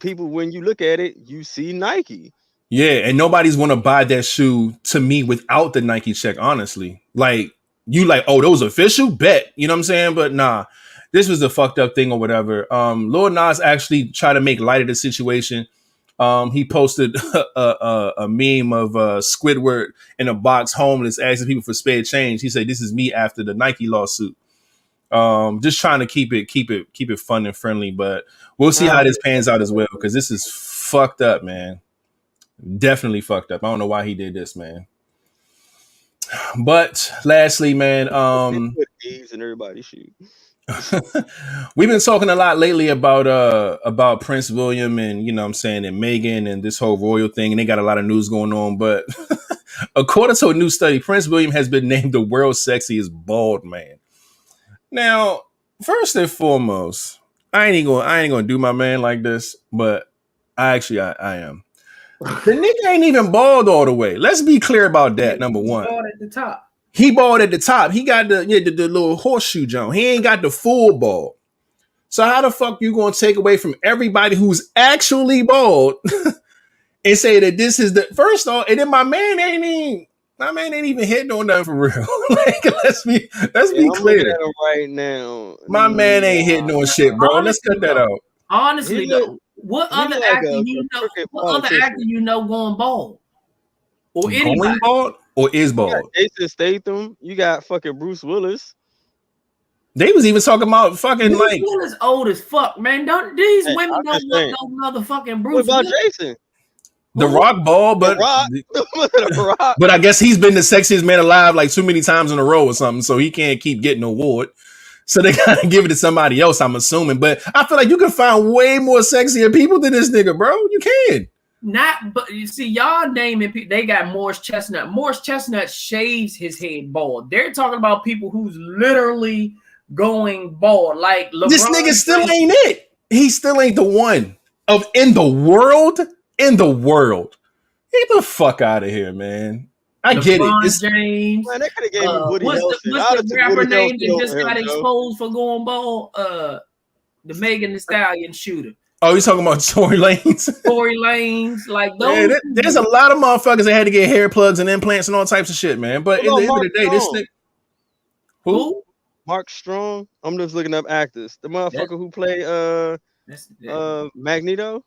C: people, when you look at it, you see Nike.
B: Yeah, and nobody's want to buy that shoe to me without the Nike check, honestly. Like, you like, oh, those official? Bet. You know what I'm saying? But nah, this was a fucked up thing or whatever. Lil Nas actually tried to make light of the situation. He posted a meme of Squidward in a box, homeless, asking people for spare change. He said, "This is me after the Nike lawsuit." Just trying to keep it fun and friendly, but we'll see how this pans out as well, because this is fucked up, man. Definitely fucked up. I don't know why he did this, man. But lastly, man,
C: Eves and everybody shoot.
B: We've been talking a lot lately about Prince William and, you know what I'm saying, and Meghan and this whole royal thing, and they got a lot of news going on. But according to a new study, Prince William has been named the world's sexiest bald man. Now, first and foremost, I ain't gonna do my man like this, but I am. The nigga ain't even bald all the way. Let's be clear about that. Number one,
A: bald at the top.
B: He bald at the top. He got the little horseshoe joint. He ain't got the full bald. So how the fuck you gonna take away from everybody who's actually bald and say that this is the first off? And then my man ain't even hitting on nothing for real. Like, let's be clear.
C: Right now,
B: my man ain't hitting on shit, bro. Let's cut that out.
A: Honestly, though, what other actor you know? What other actor you know going bald? Or anybody?
B: Going bald or is bald?
C: You got Jason Statham. You got fucking Bruce Willis.
B: They was even talking about fucking
A: Bruce
B: like
A: Willis old as fuck, man. Don't these women don't look no motherfucking Bruce?
C: What about
A: Willis?
C: Jason?
B: The Rock bald, but
C: The Rock.
B: But I guess he's been the sexiest man alive like too many times in a row or something, so he can't keep getting an award. So they gotta give it to somebody else, I'm assuming. But I feel like you can find way more sexier people than this nigga, bro. You can.
A: Not, but you see, y'all naming people. They got Morris Chestnut. Morris Chestnut shaves his head bald. They're talking about people who's literally going bald. Like LeBron
B: this nigga still ain't it. He still ain't the one of in the world. In the world, get the fuck out of here, man. I get it.
A: It's James.
C: Man, they could have gave him Woody
A: what's
C: Harrelson.
A: the rapper name that just got exposed for going bald? The Megan Thee Stallion shooter.
B: Oh, you talking about Tory Lanez?
A: Tory Lanez, like those.
B: Yeah, there's a lot of motherfuckers that had to get hair plugs and implants and all types of shit, man. But at the end of the day, this nigga. Who?
C: Mark Strong. I'm just looking up actors. The motherfucker who played Magneto.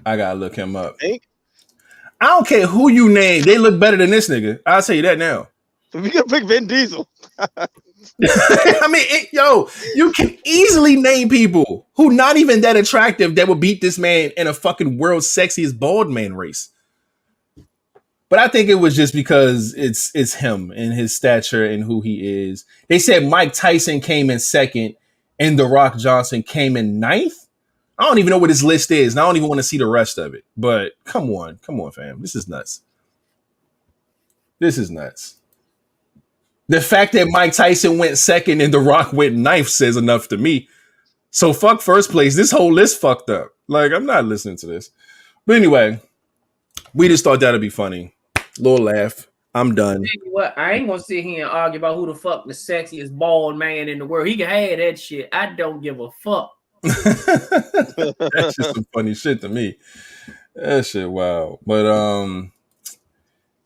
B: I gotta look him up. I don't care who you name. They look better than this nigga. I'll tell you that now.
C: So we can pick Vin Diesel.
B: I mean, you can easily name people who not even that attractive that would beat this man in a fucking world's sexiest bald man race. But I think it was just because it's him and his stature and who he is. They said Mike Tyson came in second and The Rock Johnson came in ninth. I don't even know what his list is, and I don't even want to see the rest of it. But come on, fam. This is nuts. The fact that Mike Tyson went second and The Rock went ninth says enough to me. So fuck first place. This whole list fucked up. Like, I'm not listening to this. But anyway, we just thought that'd be funny. Little laugh. I'm done.
A: What? I ain't gonna sit here and argue about who the fuck the sexiest bald man in the world. He can have that shit. I don't give a fuck.
B: That's just some funny shit to me. That shit wow. But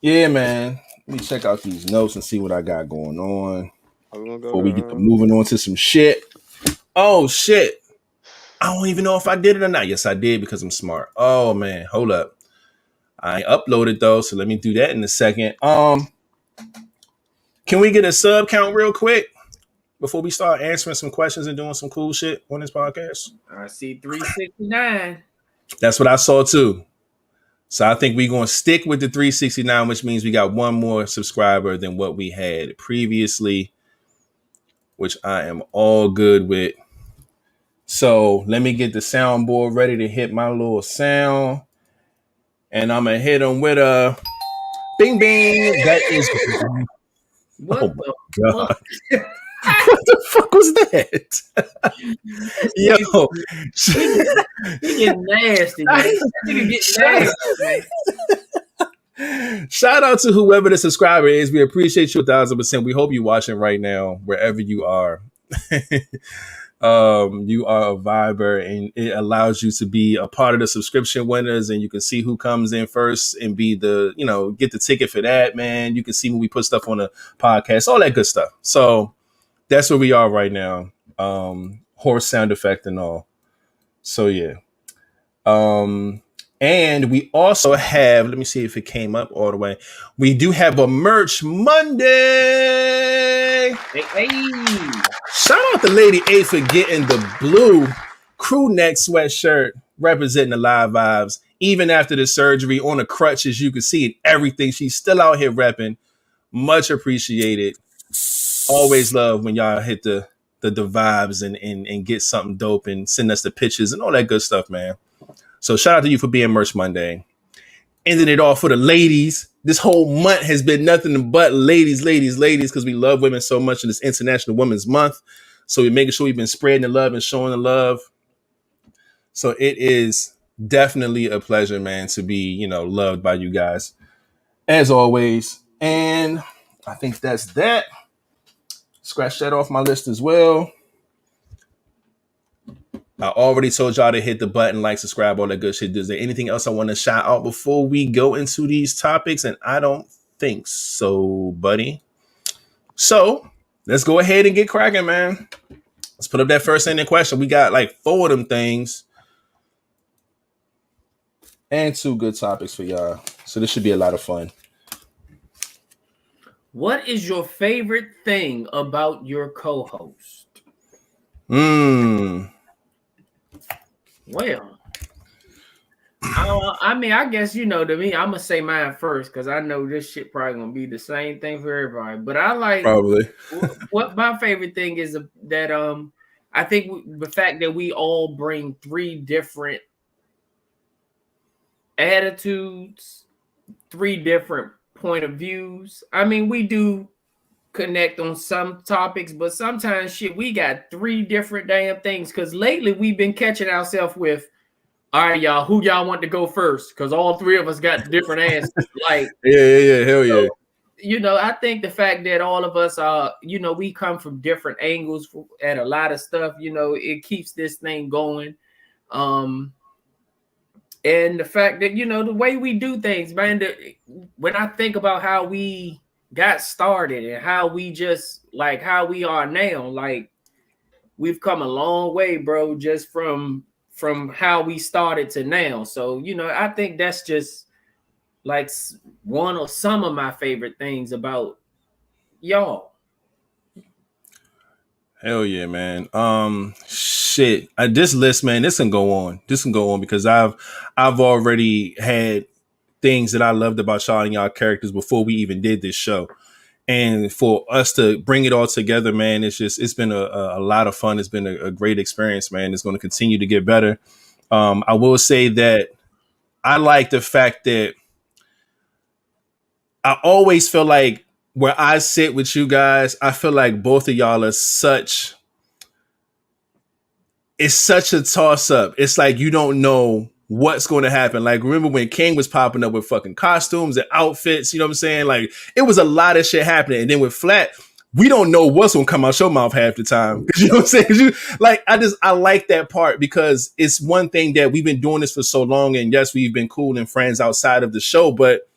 B: yeah, man. Let me check out these notes and see what I got going on before we get to moving on to some shit. Oh shit. I don't even know if I did it or not. Yes, I did because I'm smart. Oh man, hold up. I uploaded though, so let me do that in a second. Can we get a sub count real quick before we start answering some questions and doing some cool shit on this podcast?
A: I see 369.
B: That's what I saw too. So I think we're going to stick with the 369, which means we got one more subscriber than what we had previously, which I am all good with. So let me get the soundboard ready to hit my little sound. And I'm going to hit them with a bing, bing. That is.
A: What
B: oh my God. What the fuck was that? Yo,
A: he getting nasty, man. That nigga getting nasty,
B: Shout out to whoever the subscriber is. We appreciate you 1,000%. We hope you're watching right now, wherever you are. You are a Viber, and it allows you to be a part of the subscription winners, and you can see who comes in first and be the, get the ticket for that, man. You can see when we put stuff on the podcast, all that good stuff. So that's where we are right now. Horse sound effect and all. So yeah. And we also have, let me see if it came up all the way. We do have a merch Monday.
A: Hey.
B: Shout out to Lady A for getting the blue crew neck sweatshirt representing the Live Vibes. Even after the surgery on a crutch, as you can see it, everything. She's still out here repping. Much appreciated. Always love when y'all hit the vibes and get something dope and send us the pictures and all that good stuff, man. So shout out to you for being Merch Monday. Ending it off for the ladies. this whole month has been nothing but ladies, because we love women so much in this International Women's Month. So we're making sure we've been spreading the love and showing the love. So it is definitely a pleasure, man, to be, loved by you guys as always. And I think that's that. Scratch that off my list as well. I already told y'all to hit the button, like, subscribe, all that good shit. Is there anything else I want to shout out before we go into these topics? And I don't think so, buddy. So let's go ahead and get cracking, man. Let's put up that first ending question. We got like 4 of them things and 2 good topics for y'all. So this should be a lot of fun.
A: What is your favorite thing about your co-host? Well, I mean, I guess, to me, I'm going to say mine first because I know this shit probably going to be the same thing for everybody. But I like
B: probably
A: what my favorite thing is that I think the fact that we all bring 3 different attitudes, 3 different point of views. I mean, we do connect on some topics, but sometimes shit, we got 3 different damn things. Because lately we've been catching ourselves with, all right, y'all, who y'all want to go first? Because all 3 of us got different answers. Like,
B: yeah, hell yeah.
A: I think the fact that all of us are, we come from different angles at a lot of stuff, it keeps this thing going. And the fact that, the way we do things, man, when I think about how we got started and how we just, like, how we are now, like, we've come a long way, bro, just from how we started to now. So, I think that's just, like, one of some of my favorite things about y'all.
B: Hell yeah, man. Shit. This list, man, this can go on. This can go on because I've already had things that I loved about y'all and y'all characters before we even did this show. And for us to bring it all together, man, it's been a lot of fun. It's been a great experience, man. It's going to continue to get better. I will say that I like the fact that I always feel like where I sit with you guys, I feel like both of y'all are it's such a toss up. It's like you don't know what's going to happen. Like, remember when King was popping up with fucking costumes and outfits, you know what I'm saying? Like, it was a lot of shit happening. And then with Flat, we don't know what's going to come out your mouth half the time. You know what I'm saying? I like that part because it's one thing that we've been doing this for so long. And yes, we've been cool and friends outside of the show, but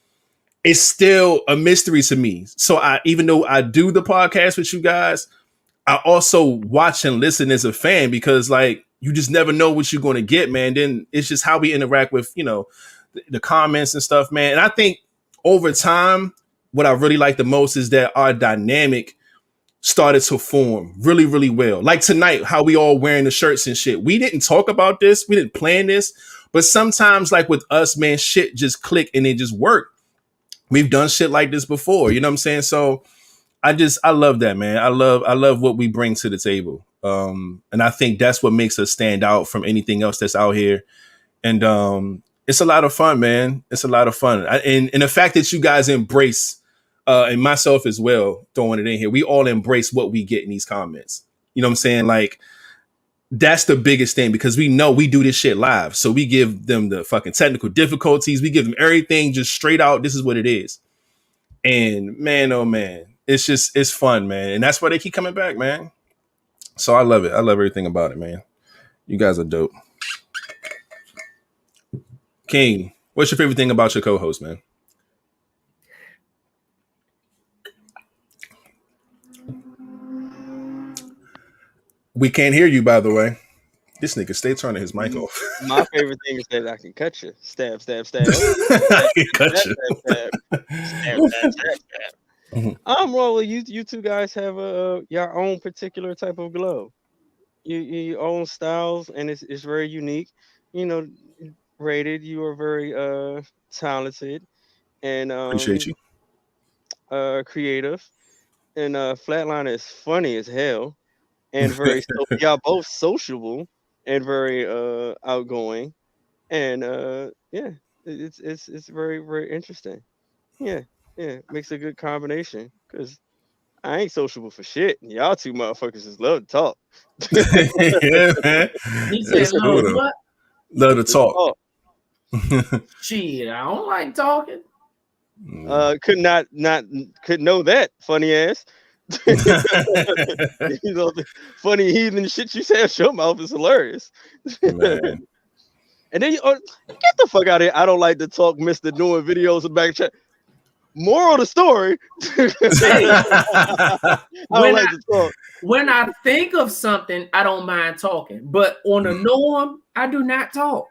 B: it's still a mystery to me. So even though I do the podcast with you guys, I also watch and listen as a fan because, like, you just never know what you're going to get, man. Then it's just how we interact with, the comments and stuff, man. And I think over time, what I really like the most is that our dynamic started to form really, really well. Like tonight, how we all wearing the shirts and shit. We didn't talk about this. We didn't plan this. But sometimes, like with us, man, shit just click and it just worked. We've done shit like this before. You know what I'm saying? So I love that, man. I love what we bring to the table. And I think that's what makes us stand out from anything else that's out here. And it's a lot of fun, man. It's a lot of fun. And the fact that you guys embrace, and myself as well, throwing it in here, we all embrace what we get in these comments. You know what I'm saying? Like, that's the biggest thing because we know we do this shit live. So we give them the fucking technical difficulties. We give them everything just straight out. This is what it is. And man, oh man, it's fun, man. And that's why they keep coming back, man. So I love it. I love everything about it, man. You guys are dope. King, what's your favorite thing about your co-host, man? We can't hear you, by the way. This nigga stay turning his mic off.
C: My favorite thing is that I can cut you. Stab, stab, stab.
B: I can cut you.
C: Stab, stab, stab, stab. Well, you two guys have your own particular type of glove. Your own styles, and it's very unique. Rated, you are very talented and
B: Appreciate you.
C: Creative, and Flatline is funny as hell, and very y'all both sociable and very outgoing, and yeah, it's very, very interesting. Yeah, makes a good combination because I ain't sociable for shit. Y'all two motherfuckers just love to talk.
B: Yeah, man.
A: He said,
B: It's cool
A: "Love
B: though.
A: what?
B: Love to
C: To
B: talk.
C: talk.
A: Shit, I don't like talking."
C: Could know that funny ass. You know, the funny heathen shit you say out your mouth is hilarious.
B: Man.
C: And then get the fuck out of here. I don't like to talk, Mr. Doing videos of back chat. Moral of the story.
A: Hey,
C: I don't like to talk.
A: when I think of something, I don't mind talking, but on the norm, I do not talk.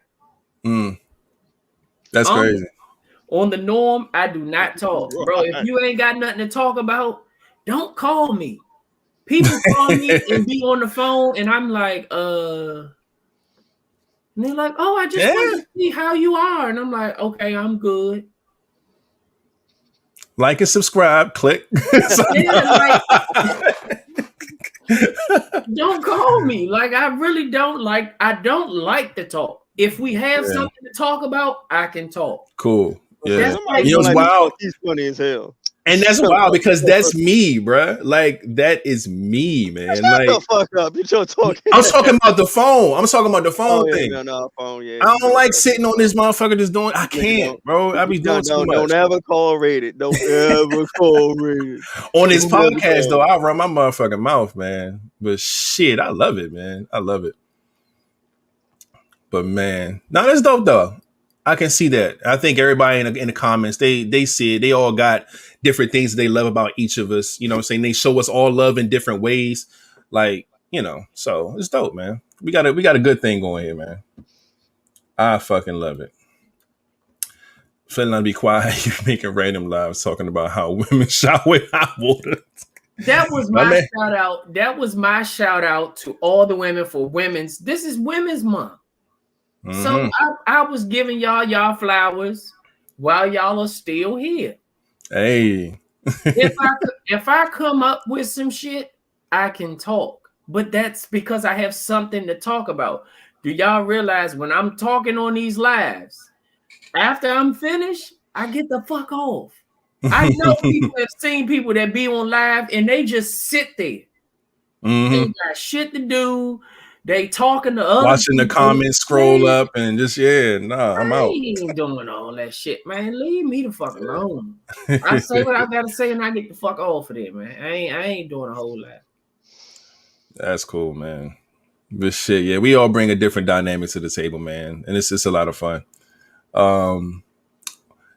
B: That's crazy.
A: On the norm, I do not talk, bro. If you ain't got nothing to talk about, don't call me. People call me and be on the phone, and I'm like, and they're like, "Oh, I just want to see how you are," and I'm like, "Okay, I'm good."
B: Like and subscribe, click.
A: Yeah, don't call me. Like, I really don't like. I don't like to talk. If we have something to talk about, I can talk.
B: Cool. Yeah.
A: That's like,
B: You know, it's wild.
C: He's funny as hell.
B: And that's wild because that's me, bruh. Like, that is me, man.
C: Shut
B: like,
C: the fuck up. You're talking.
B: I'm talking about the phone. I'm talking about the phone thing.
C: Phone, yeah.
B: I don't like sitting on this motherfucker just doing. I can't, bro. I be doing too much.
C: Don't ever call rated. Don't ever call rated.
B: On this podcast, though, I run my motherfucking mouth, man. But shit, I love it, man. I love it. But man, no, that's dope though. I can see that. I think everybody in the comments, they see it. They all got different things that they love about each of us. You know what I'm saying? They show us all love in different ways. Like, you know, so it's dope, man. We got a good thing going here, man. I fucking love it. Feeling to be quiet, you making random lives talking about how women shower with hot water.
A: That was my shout out. That was my shout out to all the women for women's. This is Women's Month. Mm-hmm. So I was giving y'all flowers while y'all are still here.
B: Hey.
A: if I come up with some shit, I can talk. But that's because I have something to talk about. Do y'all realize when I'm talking on these lives, after I'm finished, I get the fuck off. I know people have seen people that be on live and they just sit there. Mm-hmm. They got shit to do. They talking to others.
B: Watching the comments scroll up and just, I'm out.
A: I ain't doing all that shit, man. Leave me the fuck alone. I say what I gotta say and I get the fuck off of it, man. I ain't doing a whole lot.
B: That's cool, man. But shit, yeah, we all bring a different dynamic to the table, man. And it's just a lot of fun.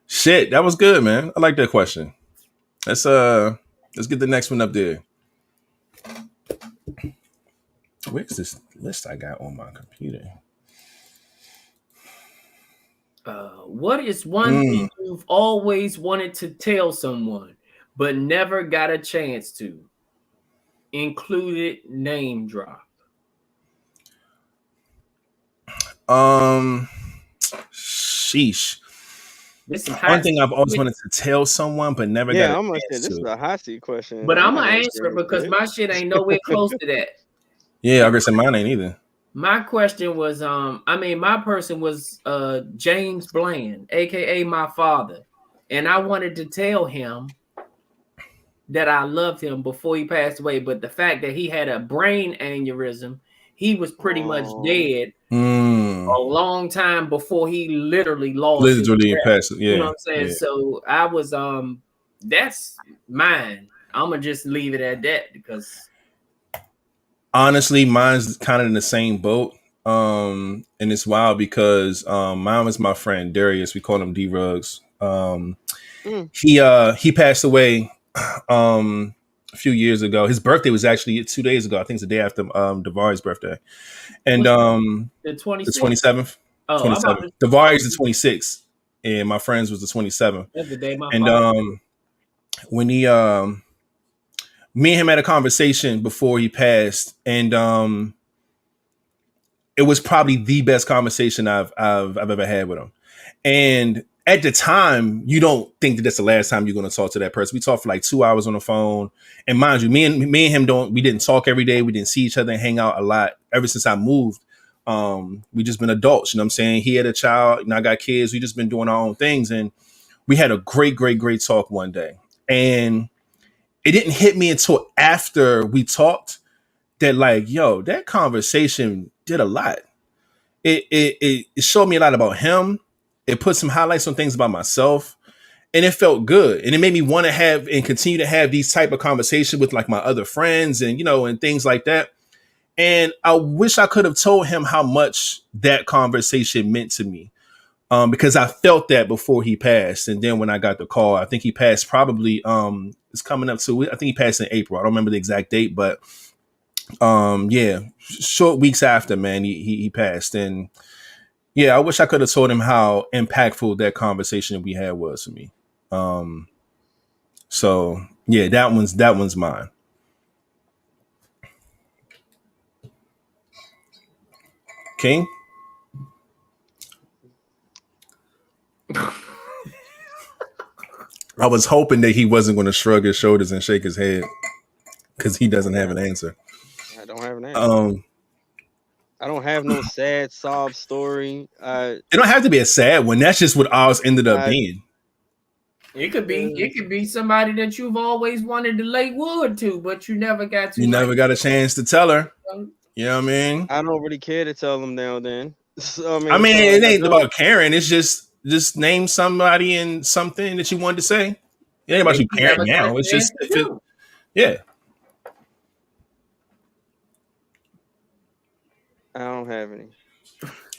B: Shit, that was good, man. I like that question. Let's get the next one up there. Where's this list I got on my computer?
A: What is one thing you've always wanted to tell someone but never got a chance to? Included name drop.
B: Sheesh.
A: One
B: thing I've always wanted to tell someone but never got a chance to.
C: This is a hot seat question.
A: But I'm gonna answer it because my shit ain't nowhere close to that.
B: Yeah, I guess mine ain't either.
A: My question was, my person was James Bland, aka my father, and I wanted to tell him that I loved him before he passed away. But the fact that he had a brain aneurysm, he was pretty much dead a long time before he literally lost.
B: Literally passed. Yeah,
A: you know what I'm saying. Yeah. So I was, that's mine. I'm gonna just leave it at that because.
B: Honestly, mine's kind of in the same boat. And it's wild because mine was my friend Darius. We call him D-Rugs. He passed away a few years ago. His birthday was actually 2 days ago. I think it's the day after Davari's birthday. And
A: the
B: 27th.
A: Oh,
B: 27th. Davari's the 26th. And my friend's was the 27th.
A: That's the day my
B: when he me and him had a conversation before he passed, and it was probably the best conversation I've ever had with him. And at the time, you don't think that that's the last time you're going to talk to that person. We talked for like 2 hours on the phone, and mind you, me and him we didn't talk every day. We didn't see each other and hang out a lot ever since I moved. We just been adults, you know what I'm saying? He had a child, and I got kids. We just been doing our own things, and we had a great talk one day, and it didn't hit me until after we talked that, like, yo, that conversation did a lot. It showed me a lot about him. It put some highlights on things about myself, and it felt good. And it made me want to have and continue to have these type of conversations with like my other friends and, and things like that. And I wish I could have told him how much that conversation meant to me. Because I felt that before he passed. And then when I got the call, I think he passed probably, it's coming up to, I think he passed in April. I don't remember the exact date, but yeah, short weeks after, man, he passed. And yeah, I wish I could have told him how impactful that conversation we had was for me. So yeah, that one's mine. King? I was hoping that he wasn't going to shrug his shoulders and shake his head because he doesn't have an answer.
C: I don't have an answer. I don't have no sad sob story.
B: It don't have to be a sad one. That's just what ours ended up being.
A: It could be somebody that you've always wanted to lay wood to, but you never got to.
B: You never got a chance to tell her. You know what I mean?
C: I don't really care to tell them now then. So,
B: I mean, it ain't about caring. It's just name somebody and something that you wanted to say. It ain't about you caring now. It's just yeah.
C: I don't have any.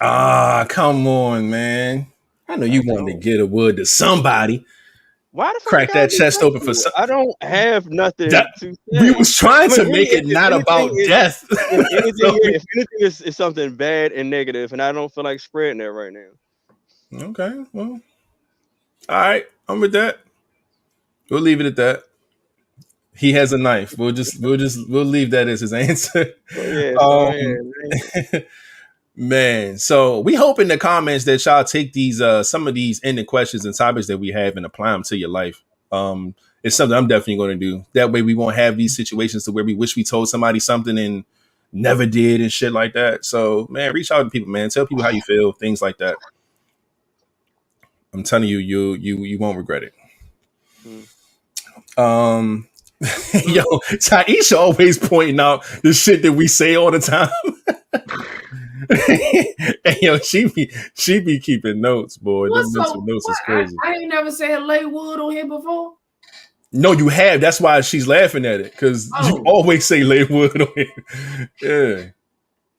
B: Ah, come on, man. I know you wanted to get a wood to somebody.
C: Why the fuck
B: crack that chest open for some?
C: I don't have nothing to say.
B: We was trying to make it not about death.
C: If anything is something bad and negative, and I don't feel like spreading that right now.
B: Okay, well, all right, I'm with that. We'll leave it at that. He has a knife. We'll leave that as his answer. Man, so we hope in the comments that y'all take these some of these ending questions and topics that we have and apply them to your life. It's something I'm definitely going to do. That way we won't have these situations to where we wish we told somebody something and never did and shit like that. So, man, reach out to people, man. Tell people how you feel, things like that. I'm telling you, you won't regret it. Yo, Taisha always pointing out the shit that we say all the time. And yo, she be keeping notes, boy. Them mental notes is crazy.
A: I ain't never said lay wood on here before.
B: No, you have. That's why she's laughing at it, because you always say lay wood on here. Yeah.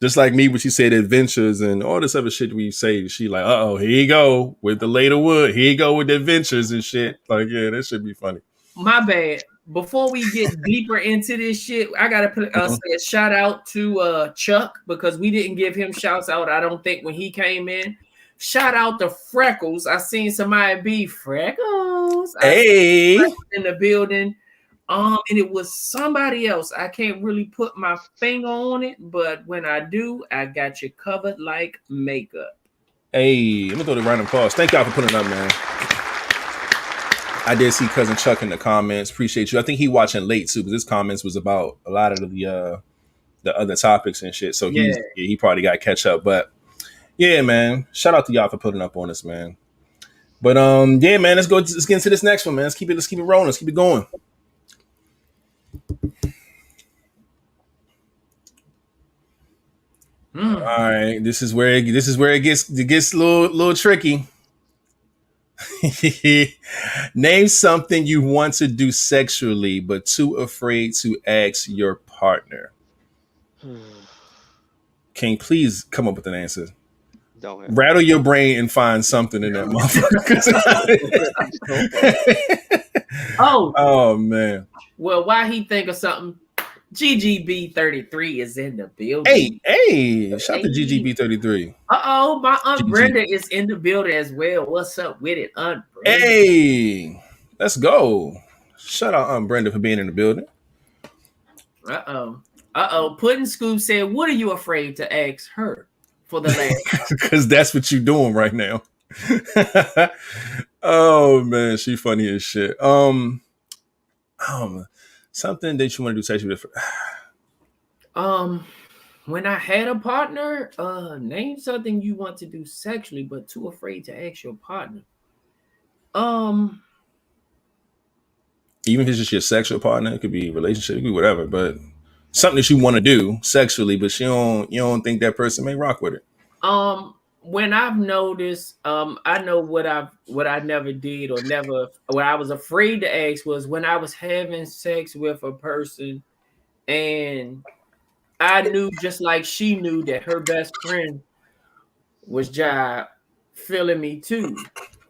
B: Just like me when she said adventures and all this other shit we say, she like, uh-oh, here you go with the later wood. Here you go with the adventures and shit. Like, yeah, that should be funny.
A: My bad. Before we get deeper into this shit, I gotta say a shout out to Chuck, because we didn't give him shouts out, I don't think, when he came in. Shout out to Freckles. I seen somebody be Freckles.
B: Hey,
A: in the building. And it was somebody else. I can't really put my finger on it, but when I do, I got you covered like makeup.
B: Hey, let me throw the round of applause. Thank y'all for putting it up, man. I did see Cousin Chuck in the comments. Appreciate you. I think he watching late too, because his comments was about a lot of the other topics and shit. So he probably got to catch up. But yeah, man, shout out to y'all for putting up on us, man. But yeah, man, let's get into this next one, man. Let's keep it rolling. Let's keep it going. All right, this is where it gets a little tricky. Name something you want to do sexually but too afraid to ask your partner. King, please come up with an answer.
C: Don't
B: rattle your brain and find something in that motherfucker. Oh man.
A: Well, while he think of something, GGB33 is in the building.
B: Hey, shout out to GGB33.
A: My Aunt Brenda is in the building as well. What's up with it, Aunt Brenda?
B: Hey, let's go. Shout out Aunt Brenda for being in the building.
A: Puddin' Scoop said, what are you afraid to ask her for the last?
B: Because that's what you're doing right now. Oh man, she funny as shit. Something that you want to do sexually with.
A: When I had a partner, name something you want to do sexually but too afraid to ask your partner. Um,
B: Even if it's just your sexual partner, it could be a relationship, it could be whatever, but something that you want to do sexually, but you don't think that person may rock with it.
A: when I've noticed, I know what I never did or never what I was afraid to ask was when I was having sex with a person and I knew just like she knew that her best friend was jive feeling me too.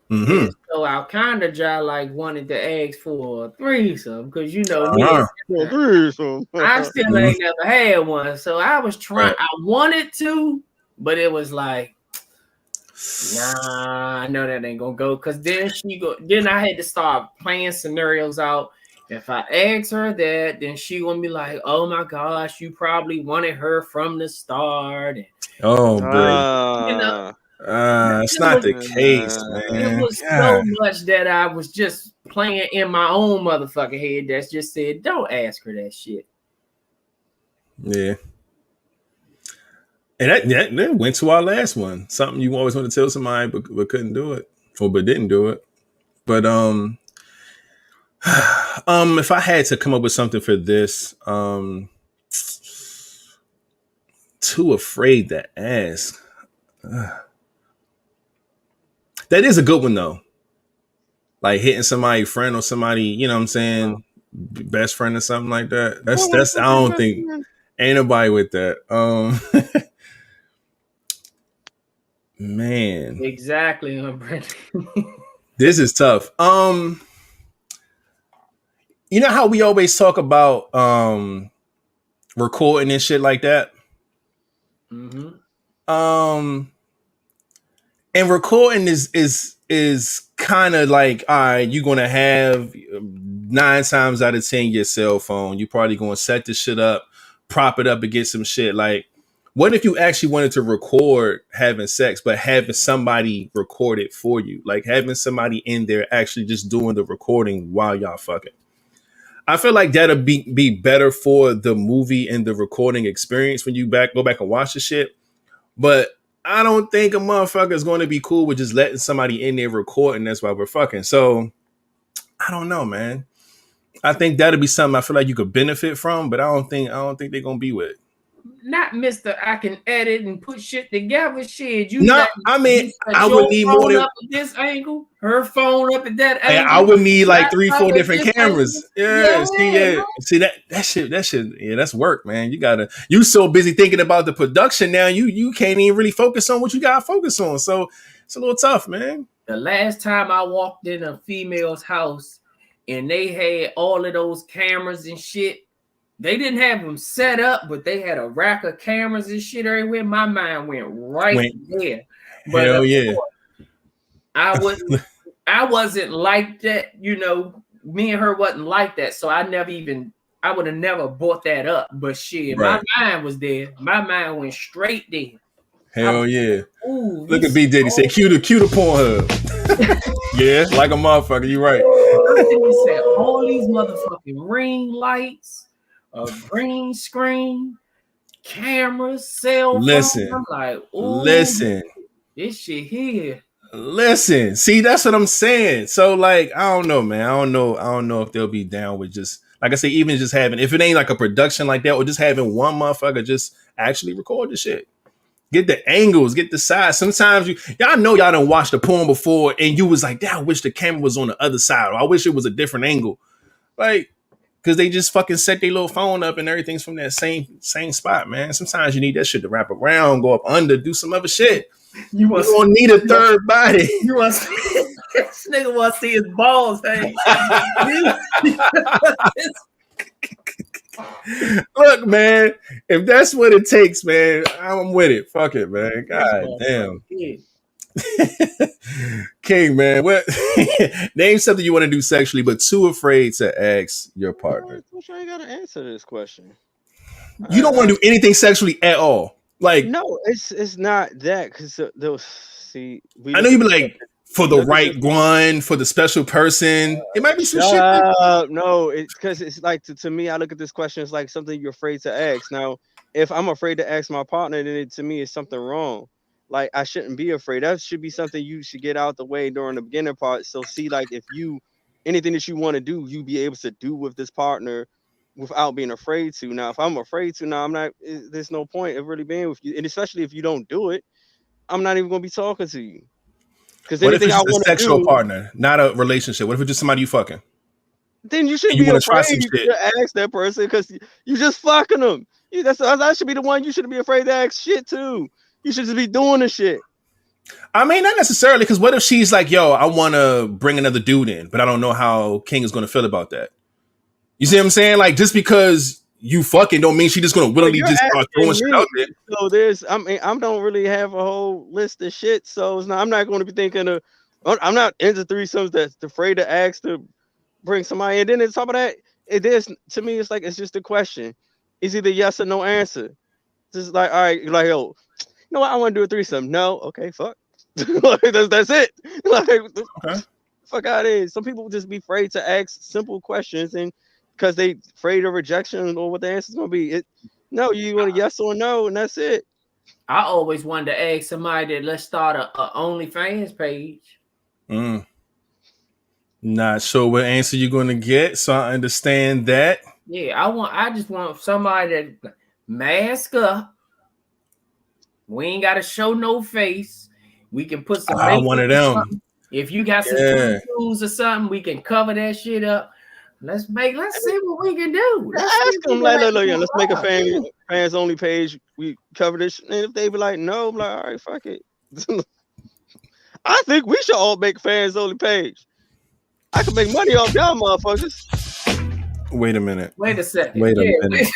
B: Mm-hmm.
A: And so I kind of jive like wanted to ask for a threesome because you know me
B: Uh-huh.
A: I still ain't never had one. So I was trying,
B: Right.
A: I wanted to, but it was like, nah, I know that ain't gonna go. Cause then I had to start playing scenarios out. If I ask her that, then she gonna be like, oh my gosh, you probably wanted her from the start. And,
B: Oh, bro.
A: you know,
B: It's
A: it
B: not
A: was
B: the case,
A: it
B: man.
A: was so
B: God.
A: much that I was just playing in my own motherfucking head that just said, don't ask her that shit.
B: Yeah. And that went to our last one. Something you always want to tell somebody, but couldn't do it, or but didn't do it. But if I had to come up with something for this, too afraid to ask. That is a good one though. Like hitting somebody friend or somebody, you know what I'm saying, best friend or something like that. That's I don't think ain't nobody with that. Man,
A: Exactly, Brandon.
B: this is tough. You know how we always talk about recording and shit like that.
A: Mm-hmm.
B: And recording is kind of like, all right, you're gonna have 9 times out of 10 your cell phone. You're probably gonna set the shit up, prop it up against some shit. Like, what if you actually wanted to record having sex, but having somebody record it for you? Like having somebody in there actually just doing the recording while y'all fucking. I feel like that'll be better for the movie and the recording experience when you go back and watch the shit. But I don't think a motherfucker is going to be cool with just letting somebody in there recording. That's why we're fucking. So I don't know, man. I think that'll be something I feel like you could benefit from, but I don't think they're gonna be with.
A: Not Mr. I can edit and put shit together. Shit, you
B: No,
A: let
B: I mean, I
A: your
B: would need more
A: phone
B: than
A: up at this angle, her phone up at that angle.
B: I would need like 3-4
A: laptop at
B: different
A: this
B: cameras.
A: angle.
B: Yeah, see that shit. Yeah, that's work, man. You so busy thinking about the production now, you can't even really focus on what you gotta focus on. So it's a little tough, man.
A: The last time I walked in a female's house and they had all of those cameras and shit, they didn't have them set up, but they had a rack of cameras and shit everywhere. My mind went right there. But
B: Hell yeah.
A: I wasn't like that, you know. Me and her wasn't like that, so I would have never bought that up. But shit,
B: Right.
A: my mind was there. My mind went straight there.
B: Hell yeah.
A: Ooh,
B: Look at B Diddy say cue the Pornhub. Yeah, like a motherfucker. You right.
A: He said all these motherfucking ring lights, a green screen, cameras, cell phone.
B: Listen.
A: I'm like, ooh,
B: listen.
A: This shit here.
B: Listen. See, that's what I'm saying. So, like, I don't know, man. I don't know if they'll be down with just, like I say, even just having, if it ain't like a production like that, or just having one motherfucker just actually record the shit. Get the angles, get the size. Sometimes y'all know y'all done watched the porn before and you was like, damn, I wish the camera was on the other side, or I wish it was a different angle. Like, because they just fucking set their little phone up and everything's from that same spot, man. Sometimes you need that shit to wrap around, go up under, do some other shit. You don't need a third body.
A: You want this nigga want to see his balls hang.
B: Look, man, if that's what it takes, man, I'm with it. Fuck it, man. God damn. King, man, what name something you want to do sexually but too afraid to ask your partner?
C: I'm sure you gotta answer this question.
B: You don't want to do anything sexually at all. Like,
C: no, it's not that, because they'll see.
B: I know you be like, for the right one, for the special person. It might be some shit.
C: No, it's because it's like to me, I look at this question, it's like something you're afraid to ask. Now, if I'm afraid to ask my partner, then to me it's something wrong. like I shouldn't be afraid. That should be something you should get out the way during the beginner part. So see, like if you anything that you want to do, you be able to do with this partner without being afraid to. Now, if I'm afraid to, now I'm not. There's no point of really being with you, and especially if you don't do it, I'm not even gonna be talking to you. Because
B: What if
C: anything
B: it's
C: I
B: just a
C: want to
B: sexual
C: do,
B: partner, not a relationship? What if it's just somebody you fucking
C: then you
B: and
C: shouldn't
B: you
C: be
B: want to try some
C: afraid
B: shit?
C: to ask that person because you just fucking them. That should be the one you shouldn't be afraid to ask shit to. You should just be doing the shit.
B: I mean, not necessarily, because what if she's like, yo, I want to bring another dude in, but I don't know how King is going to feel about that. You see what I'm saying? Like, just because you fucking don't mean she just going to willingly just start throwing shit out there.
C: So I don't really have a whole list of shit. So I'm not going to be thinking of, I'm not into threesomes that's afraid to ask to bring somebody. And then on top of that, it is, to me, it's like, it's just a question. It's either yes or no answer. Just like, all right, like, yo, you know what? I want to do a threesome. No. Okay, fuck. Like, that's it. Like,
B: Okay.
C: fuck out of here. Some people just be afraid to ask simple questions, and because they afraid of rejection or what the answer's gonna be. No, you want a yes or no, and that's it.
A: I always wanted to ask somebody that let's start a OnlyFans page.
B: Not sure what answer you're going to get, so I understand that.
A: Yeah, I just want somebody that mask up. We ain't got to show no face. We can put some makeup
B: one of
A: or
B: them.
A: something. If you got some tattoos or something, we can cover that shit up. Let's see what we can do.
C: Ask them like, look, let's make a fans only page. We cover this, and if they be like, no, I'm like, all right, fuck it. I think we should all make fans only page. I can make money off y'all motherfuckers.
B: Wait a minute.
A: Wait a second.
B: Wait a minute.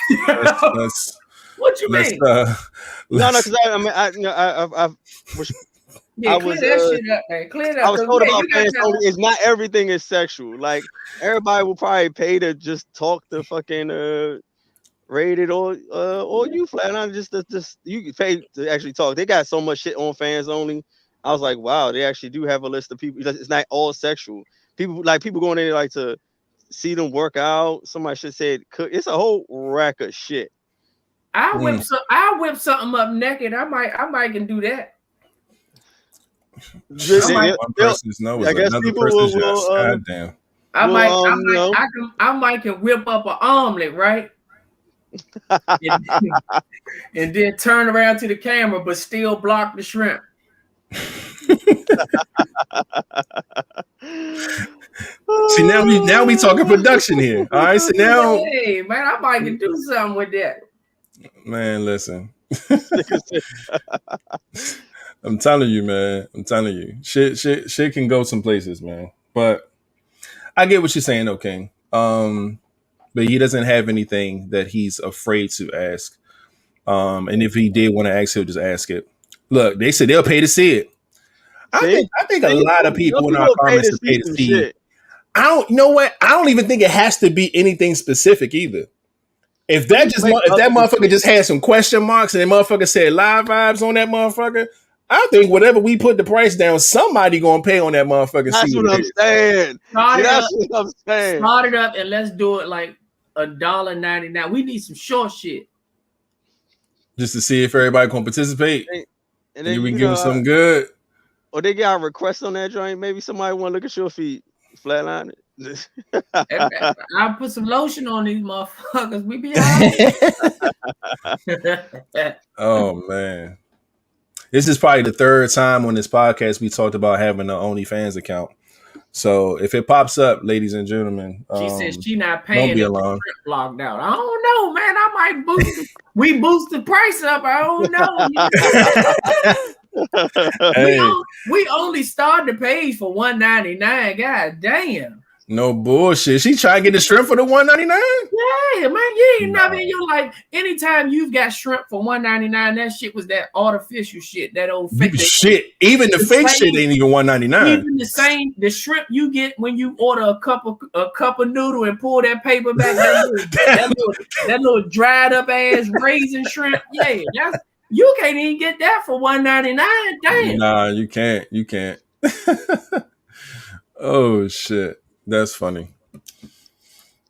B: Let's,
A: what you mean?
C: No, because I was.
A: Yeah, clear that shit up, man. Clear that.
C: I was told about fans only. It's not everything is sexual. Like everybody will probably pay to just talk to fucking rated or you flat on just you can pay to actually talk. They got so much shit on fans only. I was like, wow, they actually do have a list of people. It's not all sexual. People going in there like to see them work out. Somebody should say it's a whole rack of shit.
A: I whip something up naked. I might can do that.
B: One person's no, I guess another person's yes. God damn.
A: I might can whip up an omelet, right? and then turn around to the camera, but still block the shrimp.
B: See, now we talking production here. All right, so now,
A: hey man, I might can do something with that.
B: Man, listen. I'm telling you, man. I'm telling you, shit can go some places, man. But I get what you're saying, though, King. But he doesn't have anything that he's afraid to ask. And if he did want to ask, he'll just ask it. Look, they said they'll pay to see it. I think a lot of people in our comments have paid to see it. You know what? I don't even think it has to be anything specific either. If that motherfucker just had some question marks and that motherfucker said live vibes on that motherfucker, I think whatever we put the price down, somebody gonna pay on that motherfucker.
C: That's what I'm saying. That's what I'm saying.
A: Start it up and let's do it like $1.99. We need some short shit.
B: Just to see if everybody gonna participate. And then we can give them something good.
C: Or they got a request on that joint. Maybe somebody want to look at your feet. Flatline it.
A: I'll put some lotion on these motherfuckers. We be all
B: Oh man. This is probably the third time on this podcast we talked about having an OnlyFans account. So if it pops up, ladies and gentlemen,
A: she says she not paying.
B: Don't be alarmed.
A: Blocked out. I don't know, man. I might boost. We boost the price up. I don't know. Hey. We only started the page for $1.99. God damn.
B: No bullshit. She trying to get the shrimp for the $1.99?
A: Yeah, man. You ain't never. You're like, anytime you've got shrimp for $1.99, that shit was that artificial shit, that old fake
B: shit. Even the fake shit ain't even $1.99.
A: Even the shrimp you get when you order a cup of noodle and pull that paper back, that little dried up ass raisin shrimp. Yeah, you can't even get that for $1.99. Damn.
B: Nah, you can't. Oh shit. That's funny.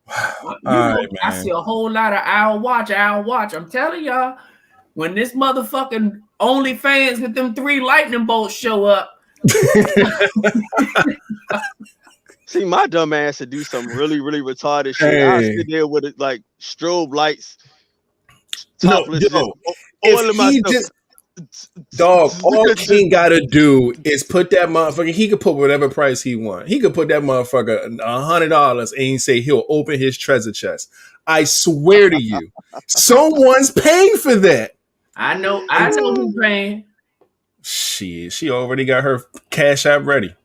A: I see a whole lot of I'll watch. I'm telling y'all, when this motherfucking OnlyFans with them 3 lightning bolts show up.
C: See, my dumb ass to do some really, really retarded shit. I sit there with it like strobe lights, topless,
B: dog, all he gotta do is put that motherfucker. He could put whatever price he want. He could put that motherfucker $100 and he say he'll open his treasure chest. I swear to you, someone's paying for that.
A: I know who's paying.
B: She already got her cash app ready.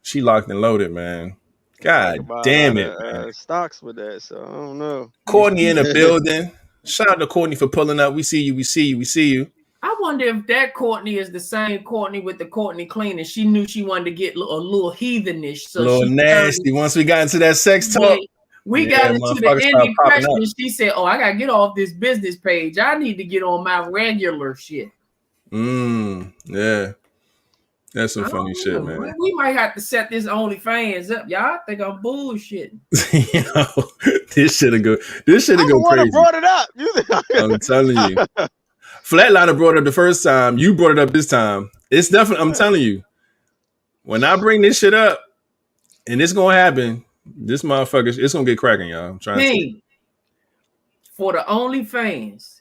B: She locked and loaded, man. God damn it, man.
C: Stocks with that, so I don't know.
B: Courtney in the building. Shout out to Courtney for pulling up. We see you.
A: I wonder if that Courtney is the same Courtney with the Courtney cleaning. She knew she wanted to get a little heathenish. So
B: a little nasty. Once we got into that sex talk.
A: We got into the ending question. She said, "Oh, I got to get off this business page. I need to get on my regular shit."
B: Yeah. That's some funny shit, man.
A: We might have to set this OnlyFans up. Y'all think I'm bullshitting.
B: This shit'll go crazy.
C: Brought it up.
B: I'm telling you. Flatliner brought it up the first time. You brought it up this time. It's definitely, I'm telling you, when I bring this shit up, and it's gonna happen, this motherfucker, it's gonna get cracking, y'all. I'm trying to
A: for the OnlyFans,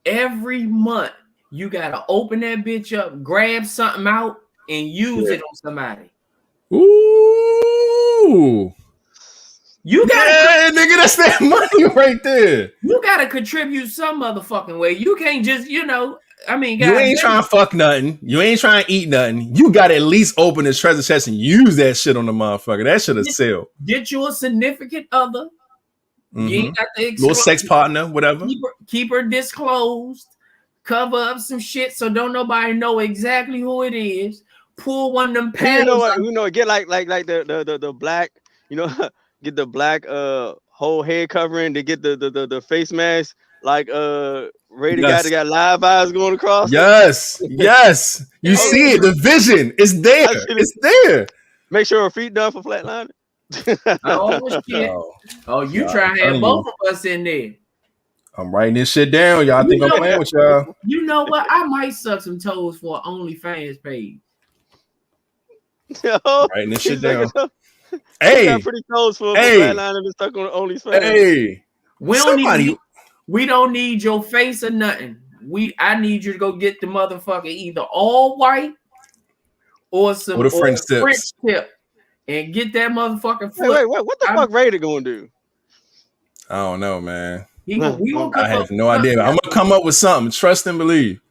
A: every month you gotta open that bitch up, grab something out, and use it on somebody.
B: Ooh. You got nigga, that's that money right there.
A: You gotta contribute some motherfucking way. You can't just, you ain't
B: trying to fuck nothing. You ain't trying to eat nothing. You gotta at least open this treasure chest and use that shit on the motherfucker. That shit'll sell.
A: Get you a significant other. You ain't got the
B: little sex partner, whatever.
A: Keep her disclosed. Cover up some shit so don't nobody know exactly who it is. Pull one of them panties.
C: Get like the black, get the black whole head covering to get the face mask like Ray got live eyes going across.
B: Yes. You see it, the vision is there. It's there.
C: Make sure her feet done for flatliner.
A: Oh shit. You try to have both of us in there.
B: I'm writing this shit down. Y'all think I'm playing with y'all?
A: You know what? I might suck some toes for an OnlyFans page.
B: Writing this shit down. Hey,
C: got pretty toes for a flatliner to stuck on OnlyFans.
B: Hey,
A: we don't need your face or nothing. I need you to go get the motherfucker either all white or some French tip and get that motherfucker.
C: Wait, what the fuck Raider gonna do?
B: I don't know, man. I have no idea. I'm gonna come up with something. Trust and believe.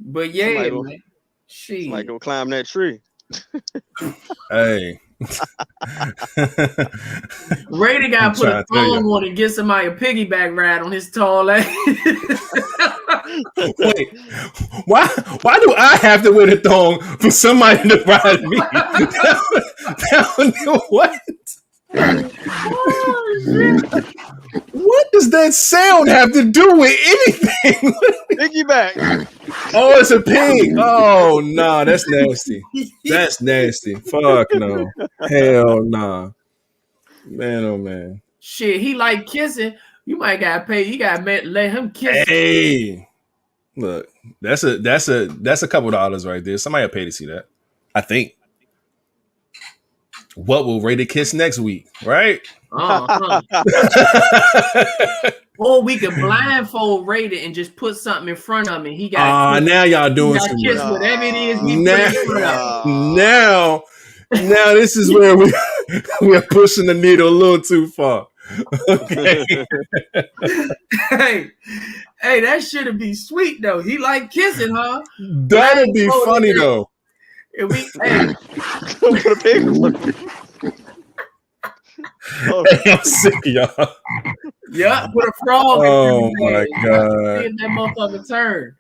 A: But yeah,
C: somebody go climb that tree.
B: Hey.
A: Raider got to put a thong on and get somebody a piggyback ride on his tall ass.
B: Wait, why do I have to wear the thong for somebody to ride me? What? What does that sound have to do with anything?
C: Piggyback.
B: Oh, it's a pig. Oh no, that's nasty. That's nasty. Fuck no. Hell no. Man, oh man.
A: Shit, he like kissing. You might gotta pay. You gotta let him kiss.
B: Hey, look, that's a couple dollars right there. Somebody will pay to see that. I think. What will Raider kiss next week? Right?
A: Or we could blindfold Raider and just put something in front of him. He got.
B: Now y'all doing some.
A: Kiss whatever it is.
B: Now this is where we're pushing the needle a little too far. Okay.
A: Hey, that should be sweet though. He like kissing, huh?
B: That'd be funny though.
A: If we,
C: put a pig.
B: Hey, I'm sick of y'all.
A: Yeah, put a frog.
B: Oh my god!
A: Get that motherfucker turn.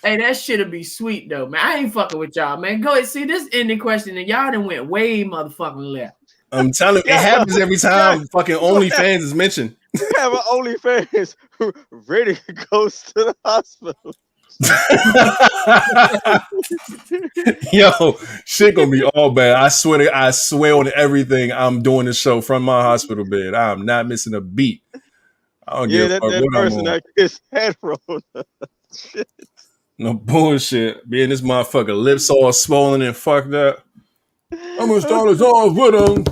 A: Hey, that shit'll be sweet though, man. I ain't fucking with y'all, man. Go ahead, see this ending question, and y'all done went way motherfucking left.
B: I'm telling you, it happens every time fucking OnlyFans is mentioned.
C: You have an OnlyFans ready to go to the hospital.
B: Yo, shit gonna be all bad. I swear on everything. I'm doing the show from my hospital bed. I'm not missing a beat. I don't give
C: Yeah,
B: a fuck
C: that
B: what I'm
C: person
B: on.
C: that his head rolled. Shit.
B: No bullshit. Being this motherfucker lips all swollen and fucked up. I'm gonna start us off with him.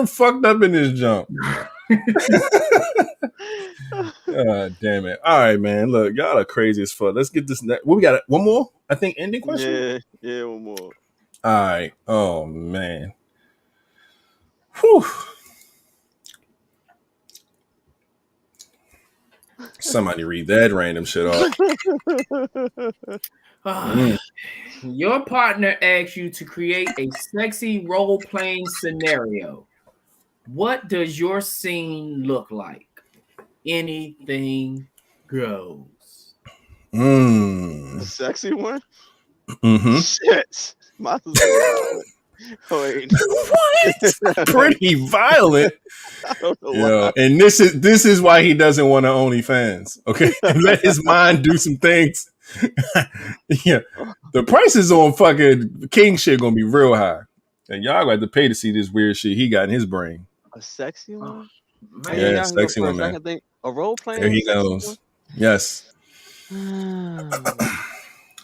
B: Fucked up in this jump. God damn it. All right, man. Look, y'all are crazy as fuck. Let's get this. What we got? One more? I think ending question?
C: Yeah, one more.
B: All right. Oh, man. Whew. Somebody read that random shit off.
A: Your partner asks you to create a sexy role-playing scenario. What does your scene look like? Anything goes.
C: The sexy one?
B: Mm-hmm.
C: Shit. Might as well. Wait.
B: What? Pretty violent.
C: I don't know
B: Yeah,
C: why.
B: and this is why he doesn't want to OnlyFans. Okay, let his mind do some things. Yeah, the prices on fucking King shit gonna be real high, and y'all got to pay to see this weird shit he got in his brain.
C: A sexy one?
A: Man,
B: Yeah,
C: y'all can go
B: sexy one,
C: first. I
B: man.
C: can think a role playing.
B: There he goes. Yes.
A: I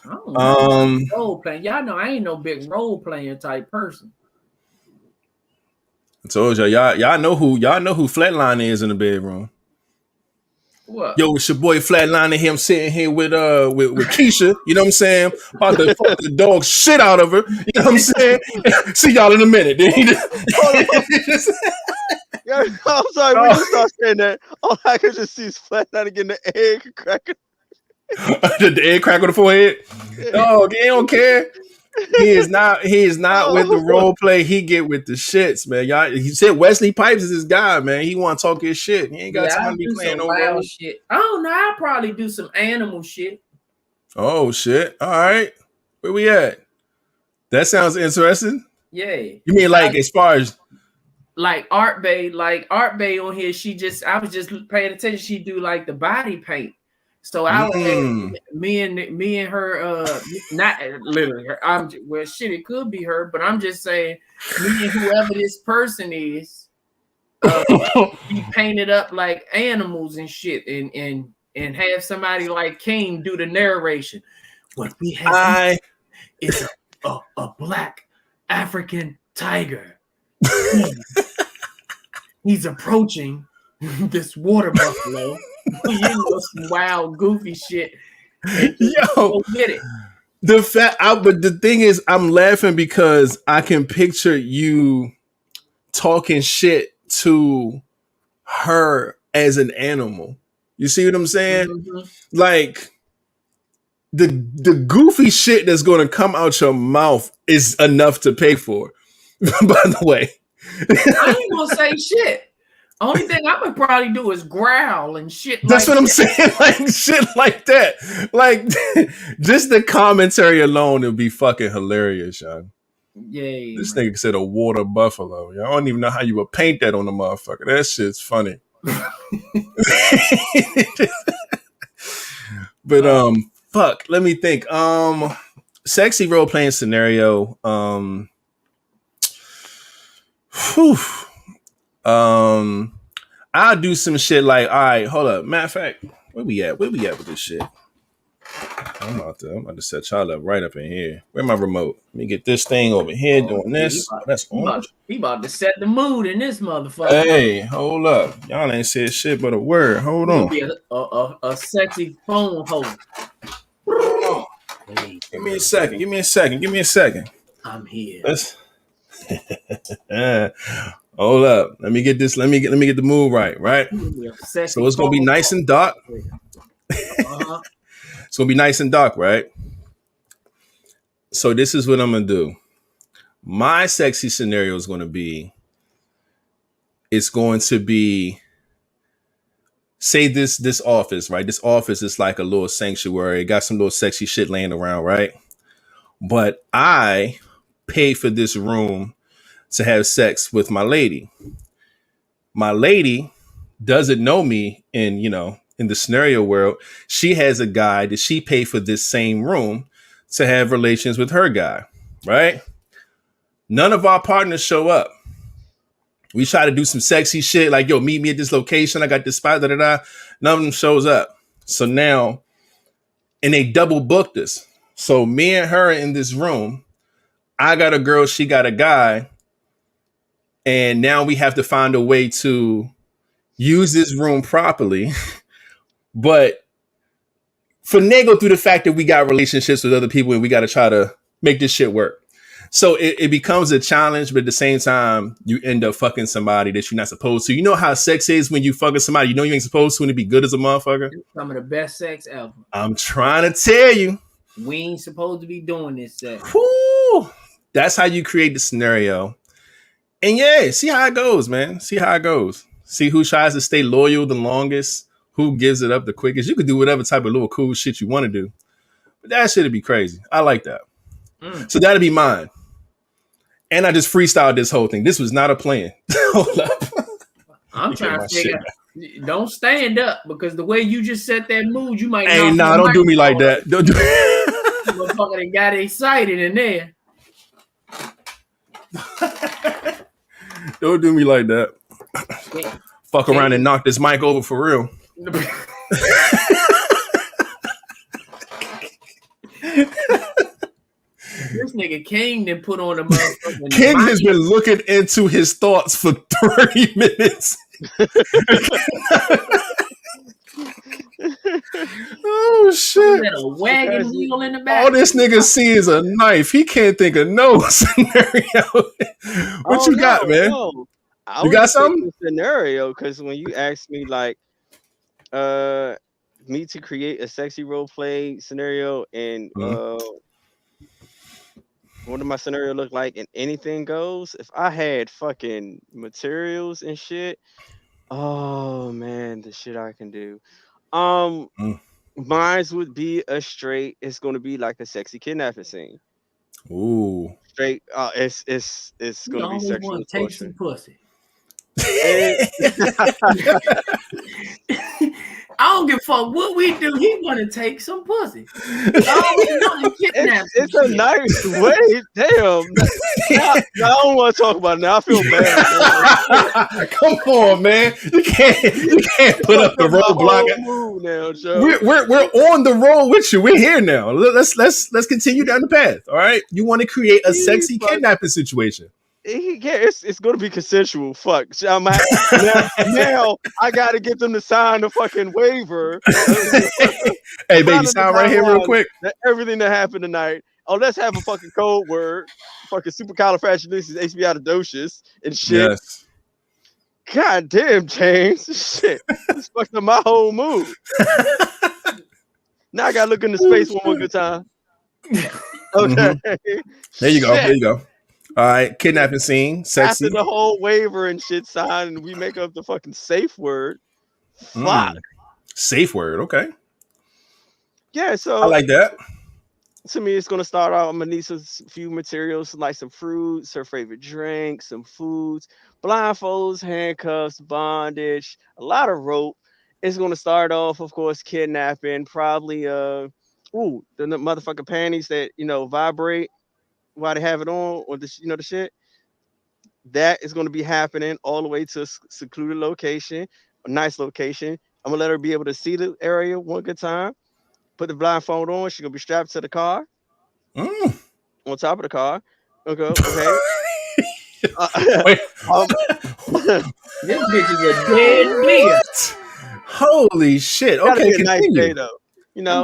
A: don't know. Role playing. Y'all know I ain't no big role playing type person.
B: I told y'all know who Flatline is in the bedroom.
A: What?
B: Yo, it's your boy Flatline and him sitting here with Keisha, you know what I'm saying? About to fuck the dog shit out of her. You know what I'm saying? See y'all in a minute.
C: Yeah, I'm sorry, when you start saying that, all I can just see is Flatline getting the egg cracker.
B: The egg crack on the forehead. Dog, he don't care. He is not with the role play. He get with the shits, man. Y'all, he said Wesley Pipes is his guy, man. He want to talk his shit. He ain't got time to be playing no role
A: shit. I don't know. I'll probably do some animal shit.
B: Oh shit! All right, where we at? That sounds interesting.
A: Yeah.
B: You mean like as far as
A: like Art Bay on here? I was just paying attention. She do like the body paint. So I would me and her not literally her. It could be her, but I'm just saying me and whoever this person is be painted up like animals and shit and have somebody like King do the narration. What we have is a black African tiger. He's approaching this water buffalo. You know, some wild, goofy shit.
B: Yo,
A: get it.
B: But the thing is, I'm laughing because I can picture you talking shit to her as an animal. You see what I'm saying? Mm-hmm. Like the goofy shit that's going to come out your mouth is enough to pay for. By the way,
A: I ain't gonna say shit. Only thing I would probably do is growl and shit.
B: That's what I'm saying. Like shit like that. Like just the commentary alone would be fucking hilarious, Sean.
A: Yay.
B: This nigga said a water buffalo. I don't even know how you would paint that on the motherfucker. That shit's funny. But fuck. Let me think. Sexy role playing scenario. I'll do some shit like, all right, hold up. Matter of fact, where we at with this shit? I'm about to set y'all up right up in here. Where my remote? Let me get this thing over here doing this. That's orange.
A: He about to set the mood in this motherfucker.
B: Hey, hold up. Y'all ain't said shit but a word. Hold on.
A: Be a sexy phone host.
B: Give me a second. I'm here. Hold up. Let me get this. Let me get the move right. So it's gonna be nice and dark. It's gonna be nice and dark, right? So this is what I'm gonna do. My sexy scenario is gonna be. It's going to be. Say this office, right? This office is like a little sanctuary. It got some little sexy shit laying around, right? But I pay for this room to have sex with my lady. My lady doesn't know me in the scenario world. She has a guy that she paid for this same room to have relations with her guy, right? None of our partners show up. We try to do some sexy shit like, yo, meet me at this location. I got this spot, da da da. None of them shows up. So now, and they double booked us. So me and her in this room. I got a girl, she got a guy. And now we have to find a way to use this room properly. But finagle through the fact that we got relationships with other people and we got to try to make this shit work. So it becomes a challenge, but at the same time, you end up fucking somebody that you're not supposed to. You know how sex is when you fucking somebody you know you ain't supposed to and it be good as a motherfucker?
A: It's some of the best sex ever.
B: I'm trying to tell you.
A: We ain't supposed to be doing this sex.
B: Whoo! That's how you create the scenario. And yeah, see how it goes, man. See how it goes. See who tries to stay loyal the longest, who gives it up the quickest. You could do whatever type of little cool shit you want to do. But that shit'd be crazy. I like that. So that'll be mine. And I just freestyled this whole thing. This was not a plan. Hold up.
A: I'm trying to figure out. Don't stand up because the way you just set that mood, you might.
B: Hey, nah, don't do me like that. Don't do.
A: Motherfucker got excited in there.
B: Don't do me like that. Fuck around and knock this mic over for real.
A: This nigga King done put on a motherfucking
B: King has been looking into his thoughts for 30 minutes. Oh shit.
A: A wagon wheel in the back.
B: All this nigga see is a knife. He can't think of no scenario. What you got, man?
C: No.
B: You got something?
C: Scenario, because when you asked me like me to create a sexy role play scenario and what did my scenario look like and anything goes, if I had fucking materials and shit, oh man, the shit I can do. Mine's would be a straight, it's gonna be like a sexy kidnapping scene.
B: Ooh.
C: Straight, it's gonna be sexual
A: take some pussy. I don't give a fuck what we do. He want to take some pussy.
C: It's a nice way. Damn. I don't want to talk about it now. I feel bad.
B: Come on, man. You can't put up the roadblock.
C: Now, Joe.
B: We're on the road with you. We're here now. Let's continue down the path. All right. You want to create a sexy kidnapping situation.
C: It's going to be consensual. Fuck. Now I got to get them to sign the fucking waiver.
B: Hey, baby, sign right here real quick.
C: Everything that happened tonight. Oh, let's have a fucking code word. Fucking supercalifragilisticexpialidocious and shit. Yes. God damn, James. Shit. This fucked up my whole mood. Now I got to look into space one more good time. Okay.
B: Mm-hmm. There you go. There you go. All right, kidnapping scene, sexy.
C: After the whole waiver and shit signed, and we make up the fucking safe word. Fuck.
B: Safe word, okay.
C: Yeah, so
B: I like that.
C: To me, it's gonna start out. I'm gonna need a few materials like some fruits, her favorite drink, some foods, blindfolds, handcuffs, bondage, a lot of rope. It's gonna start off, of course, kidnapping. Probably the motherfucking panties that vibrate while they have it on, or the shit that is going to be happening all the way to a secluded location, a nice location. I'm gonna let her be able to see the area one good time. Put the blindfold on. She's gonna be strapped to the car, on top of the car. Okay.
A: This bitch is a dead deer.
B: Holy shit! Okay, continue.
C: Nice day, though.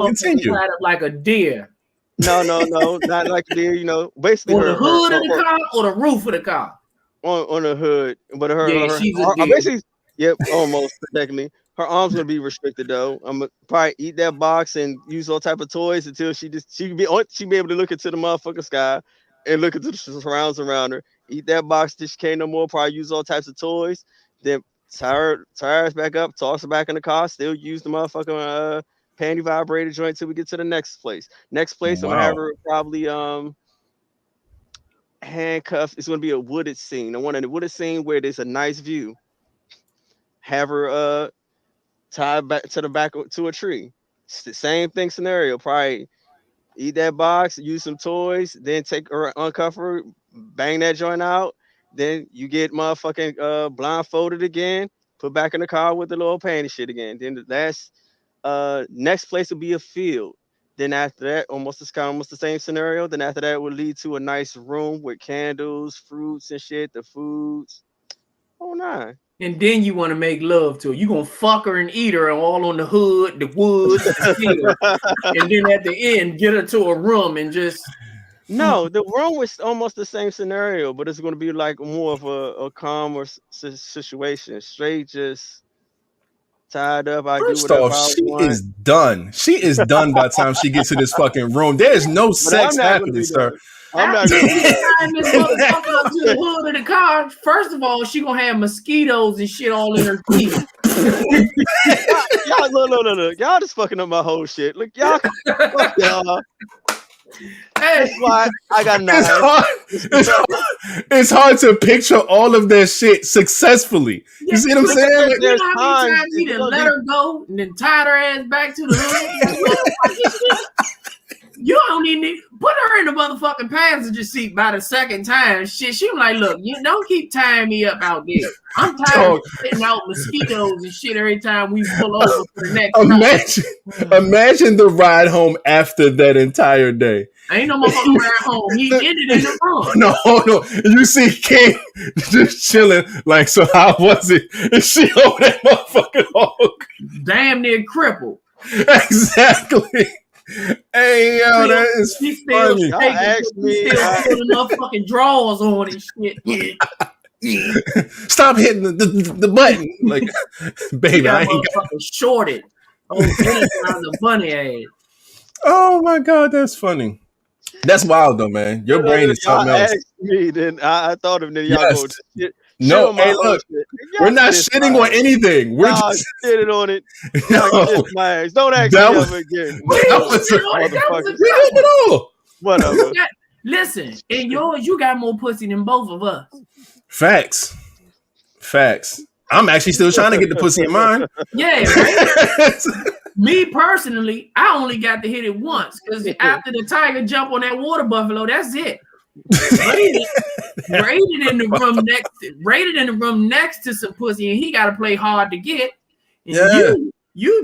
B: Continue.
A: Flat up like a deer.
C: No, not like a deer. Basically
A: on the hood of the car or the roof of the car.
C: On the hood, but
A: she's a deer.
C: Basically, yep, almost technically. Her arms gonna be restricted though. I'm gonna probably eat that box and use all type of toys until she be able to look into the motherfucking sky and look into the surrounds around her. Eat that box till she can't no more. Probably use all types of toys. Then tie her back up, toss her back in the car. Still use the motherfucking panty vibrator joint till we get to the next place. I'm gonna have her probably handcuffed. It's gonna be a wooded scene. I want a wooded scene where there's a nice view. Have her tied back to a tree. It's the same thing scenario. Probably eat that box, use some toys, then take her, uncuff her, bang that joint out, Then you get motherfucking blindfolded again, put back in the car with the little panty shit again. Then the last next place will be a field. Then after that, almost the same scenario. Then after that would lead to a nice room with candles, fruits and shit, the foods. Oh nah.
A: And then you want to make love to her. You gonna fuck her and eat her all on the hood, the woods, the field. And then at the end, get her to a room and just
C: No, the room was almost the same scenario, but it's going to be like more of a calmer situation. Straight, just tied up. I
B: First
C: do whatever
B: off,
C: I
B: she
C: want.
B: is done. She is done by the time she gets to this fucking room. There's no
C: But
B: sex
C: I'm not gonna
B: happening,
C: be
B: sir.
C: done. I'm not gonna be done.
A: time this motherfucker up to the hood of the car. First of all, she gonna have mosquitoes and shit all in her teeth.
C: Y'all, look. Y'all just fucking up my whole shit. Look, y'all, fuck y'all.
A: Hey,
C: That's why I got knives.
B: It's hard to picture all of that shit successfully. You see what I'm saying?
A: You
B: Like,
A: know
C: There's
A: how many
C: times
A: times he
C: it's
A: done
C: gonna
A: let
C: be-
A: her go and then tied her ass back to the hood? You don't even need put her in the motherfucking passenger seat by the second time. Shit, she was like, look, you don't keep tying me up out there. I'm tired of sitting out mosquitoes and shit every time we pull over for the next time.
B: imagine the ride home after that entire day.
A: Ain't no motherfucking ride home. He ended in the room.
B: No. You see King just chilling. Like, so how was it? Is she over that motherfucking hog?
A: Damn near crippled.
B: Exactly. Hey, yo, that is
A: He still
B: funny.
C: Y'all asked me.
A: putting motherfucking drawers on and shit.
B: Stop hitting the button. Like, baby, I ain't got.
A: Motherfucking shorted. Oh, the bunny ass.
B: Oh my God, that's funny. That's wild though, man. Your brain is something
C: y'all
B: else.
C: asked me, then I thought of it. Y'all
B: Yes.
C: go shit.
B: No,
C: on my
B: hey,
C: own
B: look,
C: shit.
B: we're not
C: Just
B: shitting
C: my
B: on
C: ass.
B: anything. We're
C: Y'all
B: just
C: shitted on it. Y'all
B: no,
C: kissed my ass. Don't ask
B: That
C: me
B: was-
C: ever again.
B: that was a-
C: Motherfucker.
B: we didn't at all.
C: Whatever.
A: Listen, in yours, you got more pussy than both of us.
B: Facts. I'm actually still trying to get the pussy in mine.
A: Yeah, right? Me personally, I only got to hit it once because after the tiger jump on that water buffalo, that's it. Rated in the room next to some pussy, and he got to play hard to get. And
B: Yeah.
A: you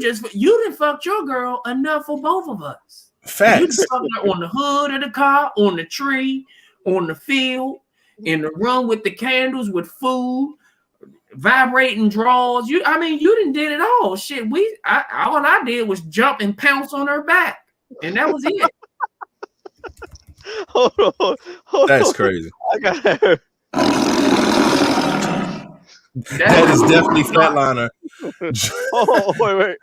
A: done fucked your girl enough for both of us. You
B: Facts.
A: done fucked her on the hood of the car, on the tree, on the field, in the room with the candles, with food, vibrating drawers. You done did it all. Shit, all I did was jump and pounce on her back, and that was it.
C: Hold on.
B: That's crazy.
C: I got her.
B: That is definitely flatliner.
C: Oh, wait.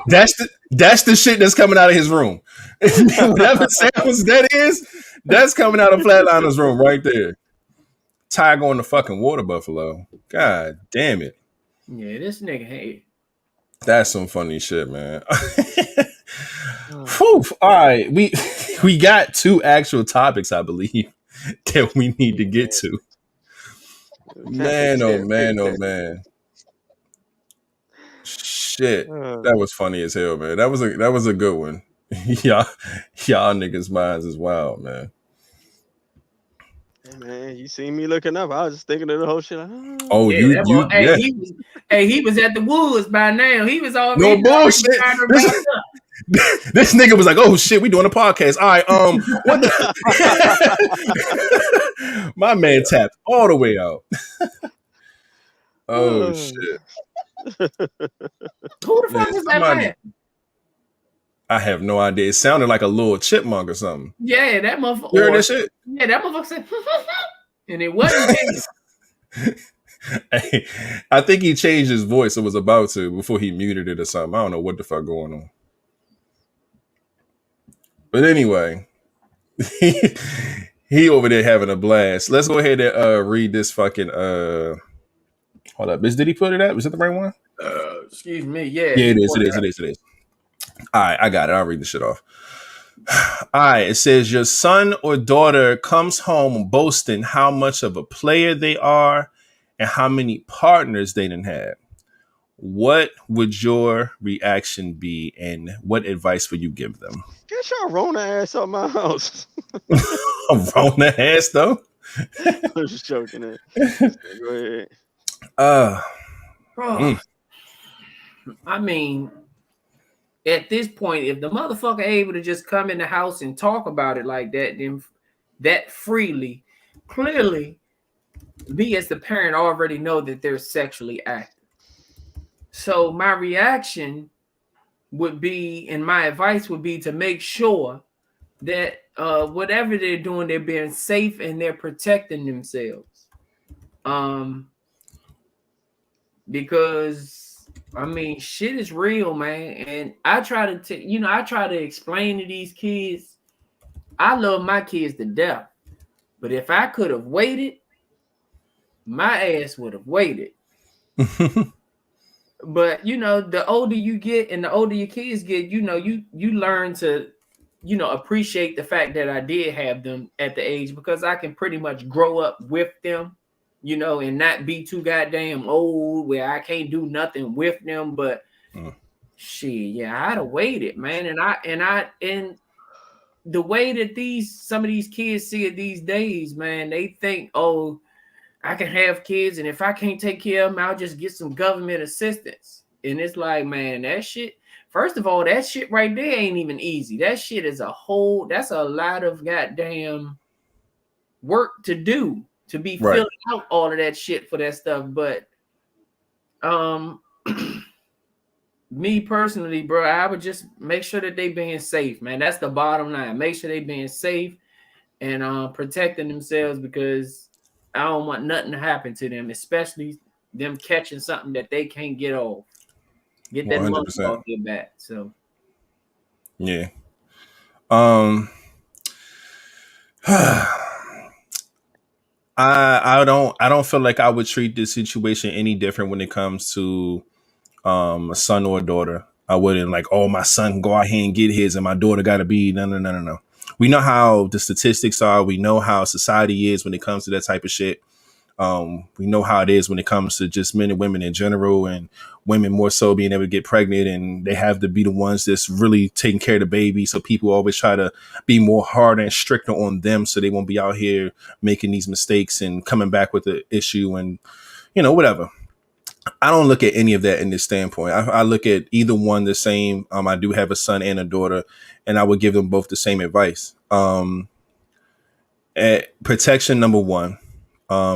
B: That's the shit that's coming out of his room. Whatever sounds that is, that's coming out of Flatliner's room right there. Tiger on the fucking water buffalo. God damn it.
A: Yeah, this nigga, hey.
B: That's some funny shit, man. Whew. All right. We got 2 actual topics, I believe, that we need to get to. Man, oh man. Shit. That was funny as hell, man. That was a good one. y'all niggas' minds is wild, man.
C: Hey, man, you see me looking up. I was just thinking of the whole shit. Like,
B: Oh,
A: Yeah,
B: yeah.
A: he was at the woods by now. He was already
B: No bullshit. This nigga was like, "Oh shit, we doing a podcast." All right, what the? My man tapped all the way out. Oh shit!
A: Who the fuck is that man?
B: I have no idea. It sounded like a little chipmunk or something.
A: Yeah, that motherfucker.
B: You heard that shit?
A: Yeah, that motherfucker said, and it wasn't him.
B: Hey, I think he changed his voice. Or was about to before he muted it or something. I don't know what the fuck going on. But anyway, he over there having a blast. Let's go ahead and read this fucking hold up. Did he put it up? Was it the right one?
A: Excuse me. Yeah.
B: Yeah, it is. All right, I got it. I'll read the shit off. All right, it says your son or daughter comes home boasting how much of a player they are and how many partners they didn't have. what would your reaction be, and what advice would you give them?
C: Get your Rona ass out my house.
B: I'm wrong the ass though.
C: I'm just joking. Go ahead.
A: Bro, I mean, at this point, if the motherfucker able to just come in the house and talk about it like that, then that freely, clearly, me as the parent already know that they're sexually active. So my reaction would be, and my advice would be to make sure that whatever they're doing, they're being safe and they're protecting themselves. Because I mean, shit is real, man. And I try to explain to these kids, I love my kids to death. But if I could have waited, my ass would have waited. But the older you get and the older your kids get, you learn to, appreciate the fact that I did have them at the age, because I can pretty much grow up with them, and not be too goddamn old where I can't do nothing with them. But shit, yeah, I'd have waited, man. And the way that some of these kids see it these days, man, they think, oh, I can have kids, and if I can't take care of them, I'll just get some government assistance. And it's like, man, that shit, first of all, that shit right there ain't even easy. That shit is that's a lot of goddamn work to do, to be filling out all of that shit for that stuff. But me personally, bro, I would just make sure that they being safe, man. That's the bottom line. Make sure they being safe and protecting themselves, because I don't want nothing to happen to them, especially them catching something that they can't get off. Get that money off their back. So
B: yeah. I don't feel like I would treat this situation any different when it comes to a son or a daughter. I wouldn't like, oh, my son can go out here and get his and my daughter gotta be no. We know how the statistics are. We know how society is when it comes to that type of shit. We know how it is when it comes to just men and women in general, and women more so being able to get pregnant, and they have to be the ones that's really taking care of the baby. So people always try to be more hard and stricter on them, so they won't be out here making these mistakes and coming back with the issue and, whatever. I don't look at any of that in this standpoint. I look at either one the same. I do have a son and a daughter, and I would give them both the same advice. Protection, number one.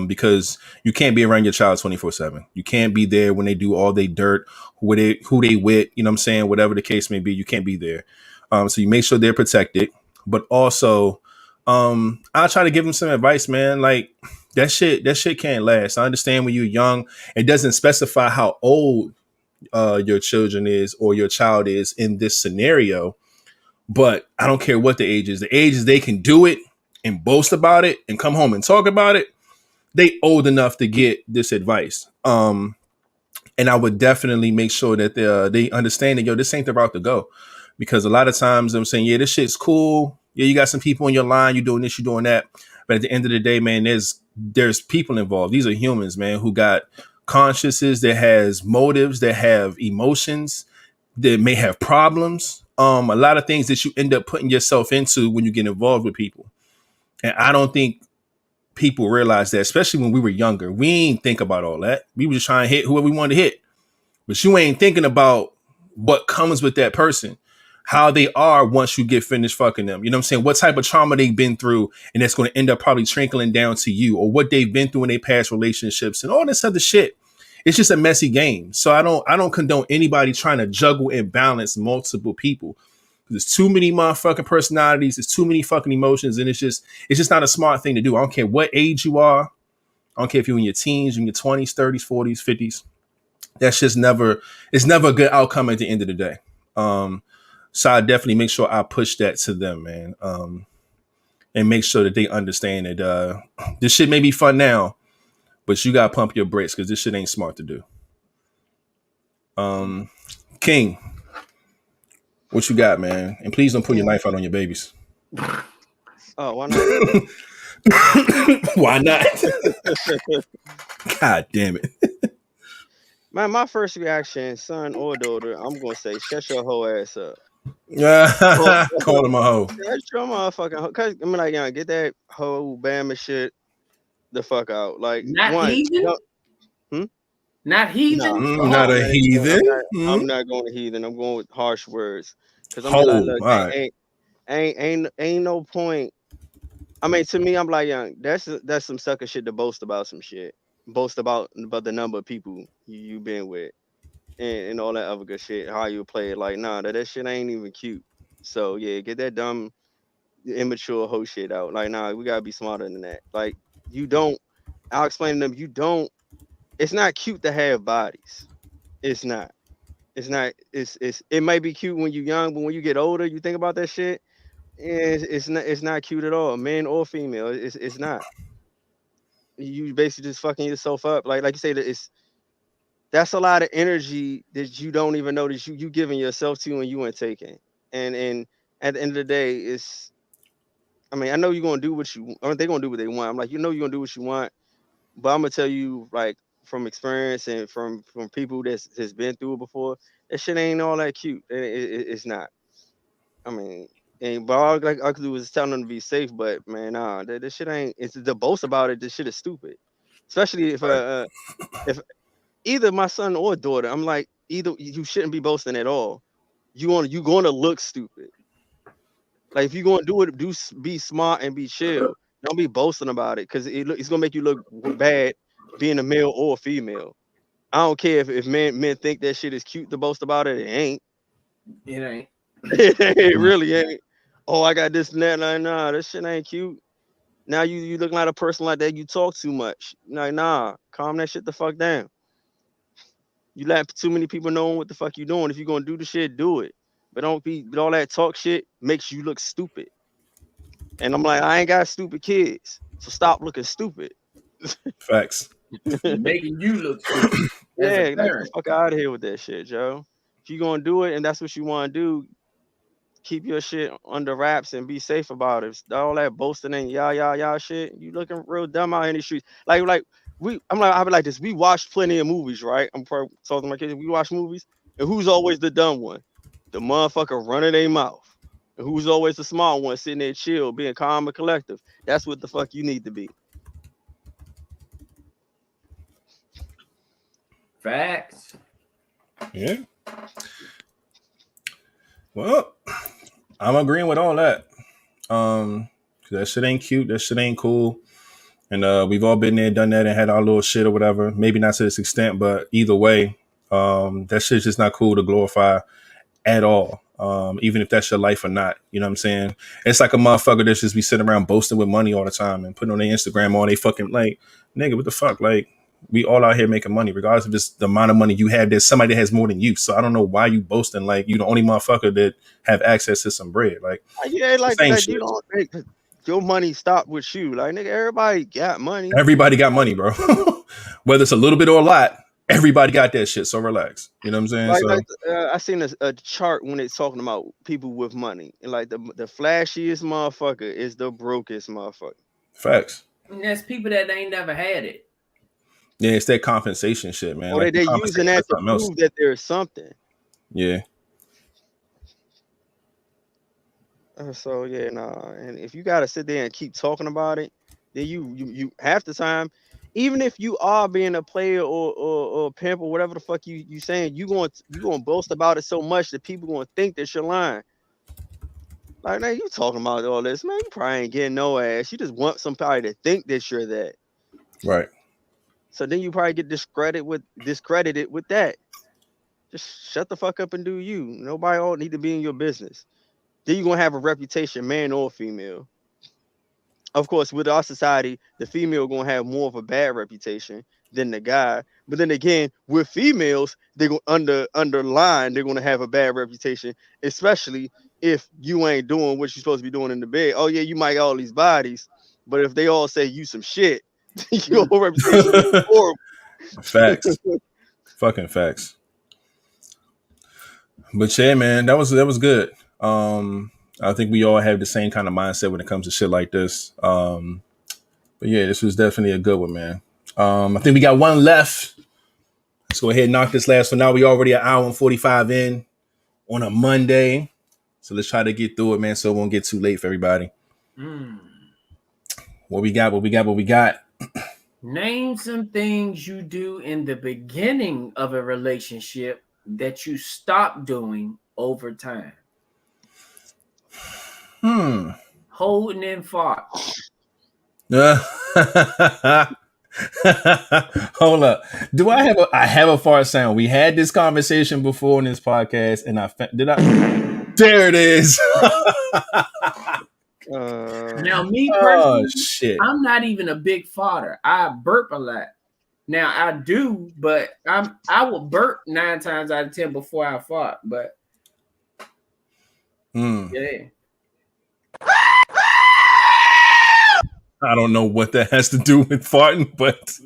B: Because you can't be around your child 24/7. You can't be there when they do all they dirt, who they with, you know what I'm saying? Whatever the case may be, you can't be there. So you make sure they're protected, but also, I'll try to give them some advice, man. Like that shit can't last. I understand when you're young, it doesn't specify how old, your children is or your child is in this scenario, but I don't care what the age is. The age is they can do it and boast about it and come home and talk about it. They old enough to get this advice. And I would definitely make sure that they understand that, this ain't the route to go. Because a lot of times I'm saying, yeah, this shit's cool. Yeah, you got some people on your line, you're doing this, you're doing that. But at the end of the day, man, there's people involved. These are humans, man, who got consciences, that has motives, that have emotions, that may have problems. A lot of things that you end up putting yourself into when you get involved with people. And I don't think people realize that, especially when we were younger. We ain't think about all that. We were just trying to hit whoever we wanted to hit. But you ain't thinking about what comes with that person, how they are once you get finished fucking them. You know what I'm saying? What type of trauma they've been through, and that's going to end up probably trickling down to you, or what they've been through in their past relationships and all this other shit. It's just a messy game. So I don't condone anybody trying to juggle and balance multiple people. There's too many motherfucking personalities. There's too many fucking emotions. And it's just not a smart thing to do. I don't care what age you are. I don't care if you're in your teens, in your 20s, 30s, 40s, 50s. That's just it's never a good outcome at the end of the day. So I definitely make sure I push that to them, man. And make sure that they understand that this shit may be fun now, but you got to pump your brakes, because this shit ain't smart to do. King, what you got, man? And please don't pull your knife out on your babies.
C: Oh, why not?
B: Why not? God damn it.
C: My first reaction, son or daughter, I'm gonna say, shut your whole ass up. Oh,
B: Call him a hoe.
C: shut your motherfucking cause I'm like, yeah, get that whole Bama shit the fuck out. Like
A: Not
C: one,
A: heathen?
C: hmm?
A: Not
C: Nah,
A: heathen? Come
B: Not
C: I'm
A: on.
B: a
C: not even going.
B: heathen.
C: I'm not going to heathen. I'm going with harsh words. Cause I'm be like,
B: Hoe.
C: look,
B: All right.
C: ain't no point. I mean, to me, I'm like, young. That's some sucker shit to boast about some shit. Boast about the number of people you been with and all that other good shit. How you play it? Like, nah, that shit ain't even cute. So yeah, get that dumb, immature hoe shit out. Like, nah, we gotta be smarter than that. Like, you don't. I'll explain to them. You don't. It's not cute to have bodies. It's not. It's not. It's. It might be cute when you're young, but when you get older, you think about that shit. It's not. It's not cute at all, man or female. It's not. You basically just fucking yourself up. Like you say that that's a lot of energy that you don't even know that you giving yourself to and you ain't taking. And at the end of the day, it's. I mean, I know you're gonna do what you. Or they're gonna do what they want. I'm like, you're gonna do what you want, but I'm gonna tell you like from experience and from people that's been through it before. That shit ain't all that cute. It's not. I mean, and but all like I could do was tell them to be safe. But man, nah, that shit ain't. It's the boast about it. This shit is stupid. Especially
B: Right.
C: if either my son or daughter, I'm like either you shouldn't be boasting at all. You gonna look stupid. Like if you gonna do it, be smart and be chill. Don't be boasting about it because it's gonna make you look bad being a male or a female. I don't care if men think that shit is cute to boast about it. It ain't.
A: It ain't.
C: It really ain't. Oh, I got this and that. Like, nah, this shit ain't cute. Now you looking like a person like that. You talk too much. Like, nah, calm that shit the fuck down. You let too many people know what the fuck you doing. If you gonna do the shit, do it. But don't be but all that talk shit makes you look stupid. And I'm like, I ain't got stupid kids, so stop looking stupid.
B: Facts.
A: Making you look stupid as a
C: Yeah, like, get the
A: parent.
C: fuck out of here with that shit, Joe. If you gonna do it and that's what you want to do, keep your shit under wraps and be safe about it. All that boasting and y'all shit, you looking real dumb out in the streets. Like I be like this. We watched plenty of movies, right? I'm probably talking to my kids. We watch movies, and who's always the dumb one? The motherfucker running their mouth. And who's always the smart one sitting there chill, being calm and collective? That's what the fuck you need to be.
A: Facts.
B: Yeah. Well, I'm agreeing with all that. That shit ain't cute. That shit ain't cool. And we've all been there, done that, and had our little shit or whatever. Maybe not to this extent, but either way, that shit's just not cool to glorify at all. Even if that's your life or not. You know what I'm saying? It's like a motherfucker that just be sitting around boasting with money all the time and putting on their Instagram all they fucking like, nigga, what the fuck? Like, we all out here making money, regardless of just the amount of money you have. There's somebody that has more than you. So I don't know why you boasting like you the only motherfucker that have access to some bread. Like,
C: Yeah,
B: it's the
C: like
B: same
C: like
B: shit.
C: you don't your money stop with you. Like nigga, everybody got money.
B: Everybody got money, bro. Whether it's a little bit or a lot, everybody got that shit. So relax. You know what I'm saying?
C: Like,
B: So
C: I seen a chart when it's talking about people with money, and like the flashiest motherfucker is the brokest motherfucker.
B: facts.
A: And there's people that ain't never had it.
B: Yeah, it's that compensation shit, man.
C: Or
B: Like you
C: they
B: compensate
C: using
B: for
C: that to
B: something else.
C: prove that there's something.
B: Yeah.
C: So yeah, nah. And if you gotta sit there and keep talking about it, then you half the time, even if you are being a player or a pimp or whatever the fuck you saying, you gonna boast about it so much that people gonna think that you're lying. Like, man, you talking about all this, man? You probably ain't getting no ass. You just want somebody to think that you're that.
B: Right.
C: So then you probably get discredited with that. Just shut the fuck up and do you. Nobody all need to be in your business. Then you're gonna have a reputation, man or female. Of course, with our society, the female gonna have more of a bad reputation than the guy. But then again, with females, they're gonna underline they're gonna have a bad reputation, especially if you ain't doing what you're supposed to be doing in the bed. Oh yeah, you might got all these bodies, but if they all say you some shit, your reputation is horrible.
B: Facts. Fucking facts. But yeah, man, that was good. I think we all have the same kind of mindset when it comes to shit like this. But yeah, this was definitely a good one, man. I think we got one left. Let's go ahead and knock this last one out. We already an hour and 45 in on a Monday. So let's try to get through it, man, so it won't get too late for everybody. What we got?
A: Name some things you do in the beginning of a relationship that you stop doing over time. Holding in fart.
B: Hold up. Do I have a fart sound? We had this conversation before in this podcast, and there it is.
A: Now, me personally, I'm not even a big farter. I burp a lot. Now I do, but I will burp 9 times out of 10 before I fart. But yeah.
B: I don't know what that has to do with farting, but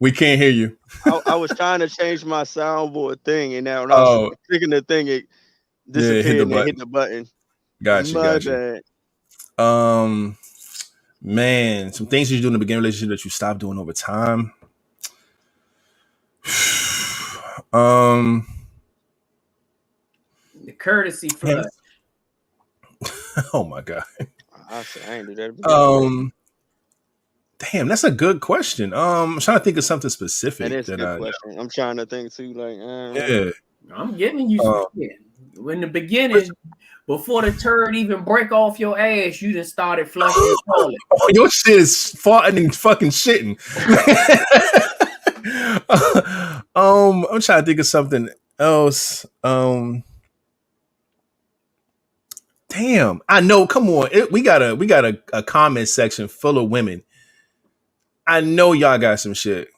B: we can't hear you.
C: I was trying to change my soundboard thing, and now when I was clicking the thing, it disappeared and hit the button.
B: Gotcha. Man, some things you do in the beginning of a relationship that you stop doing over time.
A: The courtesy flush.
B: Oh my God.
C: I ain't do that.
B: Damn, that's a good question. I'm trying to think of something specific.
C: That is a good question. I'm trying to think too.
B: Yeah.
A: I'm giving you some shit. In the beginning, before the turd even break off your ass, you just started flushing the toilet.
B: Oh, your shit is farting and fucking shitting. I'm trying to think of something else. Damn, I know. Come on, we got a comment section full of women. I know y'all got some shit.